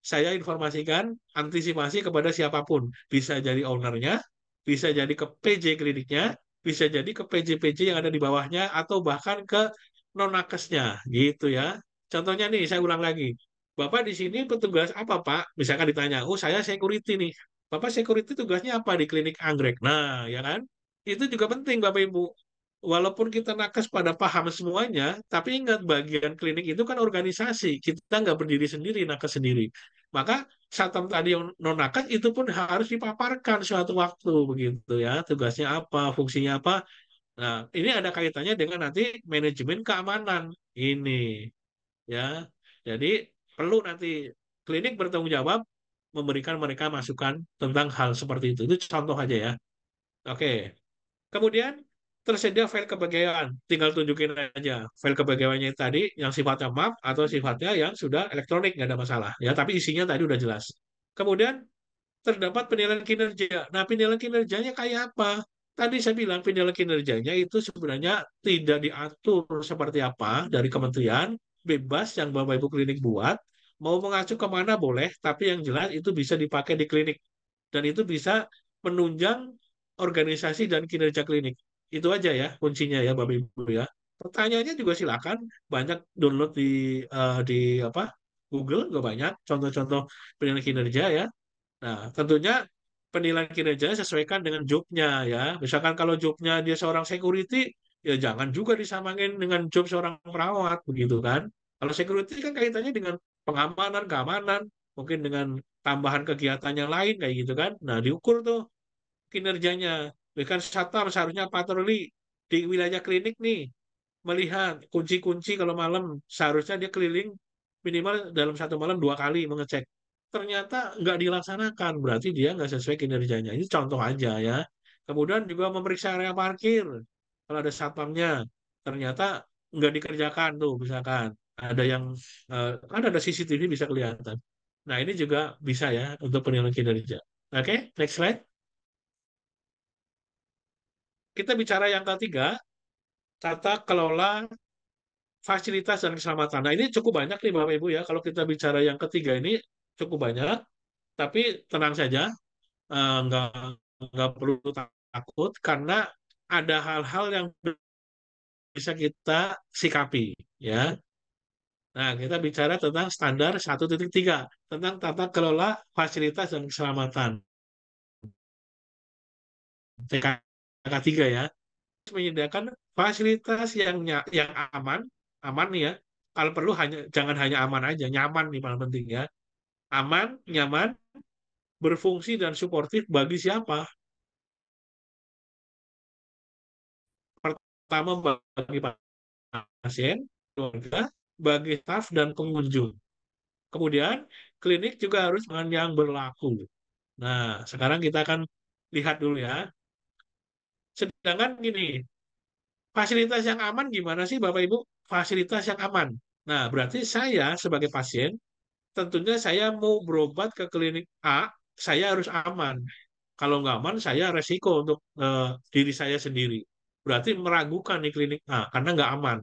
[SPEAKER 7] Saya informasikan antisipasi kepada siapapun. Bisa jadi ownernya, bisa jadi ke PJ kliniknya, bisa jadi ke PJ-PJ yang ada di bawahnya atau bahkan ke non-nakesnya gitu ya. Contohnya nih, saya ulang lagi. Bapak di sini petugas apa, Pak? Misalkan ditanya, oh saya security nih. Bapak security tugasnya apa di klinik anggrek? Nah, ya kan? Itu juga penting, Bapak Ibu. Walaupun kita nakes pada paham semuanya, tapi ingat bagian klinik itu kan organisasi. Kita nggak berdiri sendiri, nakes sendiri. Maka Satam tadi yang non nakes itu pun harus dipaparkan suatu waktu begitu ya. Tugasnya apa, fungsinya apa. Nah, ini ada kaitannya dengan nanti manajemen keamanan ini ya. Jadi perlu nanti klinik bertanggung jawab memberikan mereka masukan tentang hal seperti itu. Itu contoh aja ya. Oke. Kemudian tersedia file kepegawaian, tinggal tunjukin aja file kepegawaiannya tadi yang sifatnya map atau sifatnya yang sudah elektronik, nggak ada masalah ya. Tapi isinya tadi udah jelas. Kemudian terdapat penilaian kinerja. Nah, penilaian kinerjanya kayak apa? Tadi saya bilang penilaian kinerjanya itu sebenarnya tidak diatur seperti apa dari kementerian, bebas yang Bapak Ibu klinik buat, mau mengacu kemana boleh, tapi yang jelas itu bisa dipakai di klinik. Dan itu bisa menunjang organisasi dan kinerja klinik. Itu aja ya kuncinya ya Bapak Ibu ya. Pertanyaannya juga silakan banyak download di apa Google juga banyak contoh-contoh penilaian kinerja ya. Nah, tentunya penilaian kinerja sesuaikan dengan jobnya ya. Misalkan kalau jobnya dia seorang security, ya jangan juga disamain dengan job seorang perawat, begitu kan. Kalau security kan kaitannya dengan pengamanan, keamanan, mungkin dengan tambahan kegiatannya lain kayak gitu kan. Nah, diukur tuh kinerjanya. Bahkan satpam seharusnya patroli di wilayah klinik nih, melihat kunci-kunci kalau malam, seharusnya dia keliling minimal dalam satu malam 2 kali mengecek. Ternyata nggak dilaksanakan, berarti dia nggak sesuai kinerjanya. Ini contoh aja ya. Kemudian juga memeriksa area parkir. Kalau ada satpamnya, ternyata nggak dikerjakan tuh, misalkan. Ada yang, kan ada CCTV bisa kelihatan. Nah, ini juga bisa ya untuk penilaian kinerja. Oke, next slide. Kita bicara yang ketiga, tata kelola fasilitas dan keselamatan. Nah, ini cukup banyak nih Bapak Ibu ya. Kalau kita bicara yang ketiga ini cukup banyak, tapi tenang saja, nggak perlu takut karena ada hal-hal yang bisa kita sikapi ya. Nah, kita bicara tentang standar 1.3 tentang tata kelola fasilitas dan keselamatan. TK3 ya. Menyediakan fasilitas yang aman, aman nih ya. Kalau perlu jangan hanya aman aja, nyaman nih paling penting ya. Aman, nyaman, berfungsi dan suportif bagi siapa? Pertama bagi pasien, keluarga, bagi staf dan pengunjung. Kemudian klinik juga harus dengan yang berlaku. Nah, sekarang kita akan lihat dulu ya. Sedangkan gini, fasilitas yang aman gimana sih Bapak Ibu? Fasilitas yang aman. Nah, berarti saya sebagai pasien, tentunya saya mau berobat ke klinik A, saya harus aman. Kalau nggak aman, saya resiko untuk diri saya sendiri. Berarti meragukan di klinik A, karena nggak aman.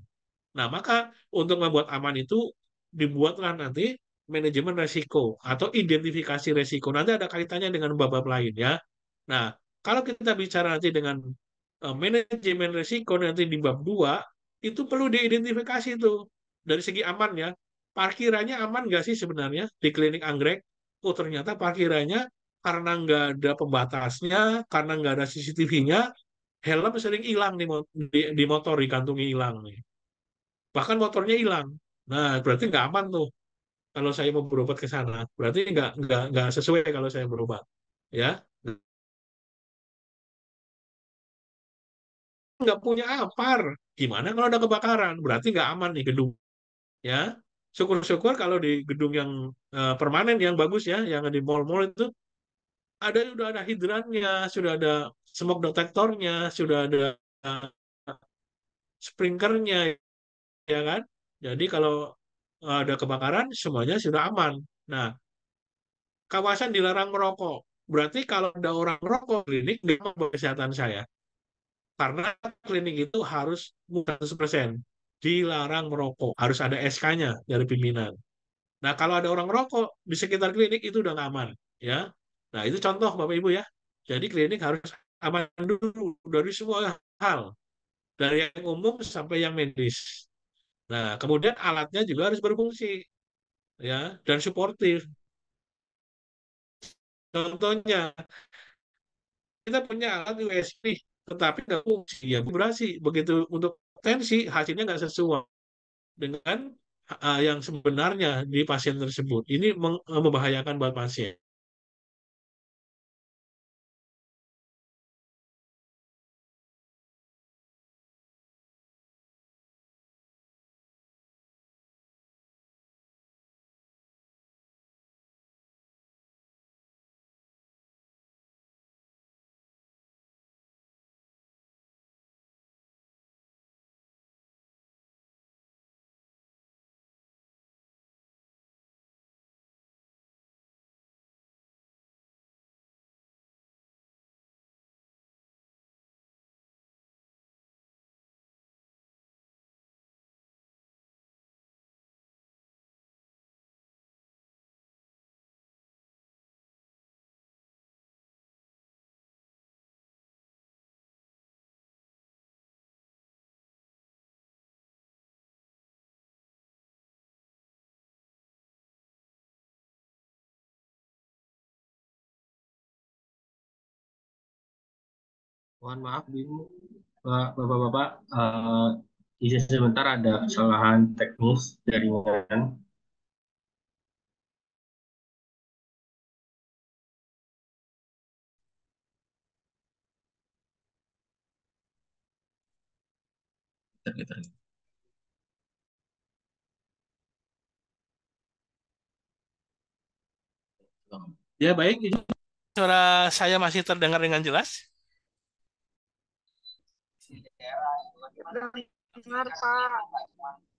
[SPEAKER 7] Nah, maka untuk membuat aman itu, dibuatlah nanti manajemen resiko atau identifikasi resiko. Nanti ada kaitannya dengan bab-bab lain ya. Nah, kalau kita bicara nanti dengan manajemen risiko nanti di bab 2 itu perlu diidentifikasi itu dari segi aman ya. Parkirannya aman nggak sih sebenarnya di klinik anggrek? Oh ternyata parkirannya karena nggak ada pembatasnya, karena nggak ada CCTV-nya, helm sering hilang di motor, dikantungi hilang nih. Bahkan motornya hilang. Nah berarti nggak aman tuh kalau saya mau berobat ke sana. Berarti nggak sesuai kalau saya berobat. Ya, nggak punya apar. Gimana kalau ada kebakaran? Berarti nggak aman nih gedung. Ya, syukur-syukur kalau di gedung yang permanen yang bagus ya, yang di mall-mall itu sudah ada hidrannya, sudah ada smoke detektornya, sudah ada uh, sprinkernya, ya kan? Jadi kalau ada kebakaran semuanya sudah aman. Nah, kawasan dilarang merokok. Berarti kalau ada orang merokok klinik nggak mau kesehatan saya. Karena klinik itu harus 100% dilarang merokok. Harus ada SK-nya dari pimpinan. Nah, kalau ada orang merokok di sekitar klinik itu udah nggak aman. Ya. Nah, itu contoh Bapak Ibu ya. Jadi klinik harus aman dulu dari semua hal, dari yang umum sampai yang medis. Nah, kemudian alatnya juga harus berfungsi, ya, dan suportif. Contohnya, kita punya alat USB, tetapi nggak fungsi, ya vibrasi. Begitu untuk tensi, hasilnya nggak sesuai dengan yang sebenarnya di pasien tersebut. Ini membahayakan buat pasien.
[SPEAKER 4] Mohon maaf, Bapak-Bapak, izin sebentar ada kesalahan teknis jaringan.
[SPEAKER 7] Ya, baik. Suara saya masih terdengar dengan jelas?
[SPEAKER 3] Dengar, Pak.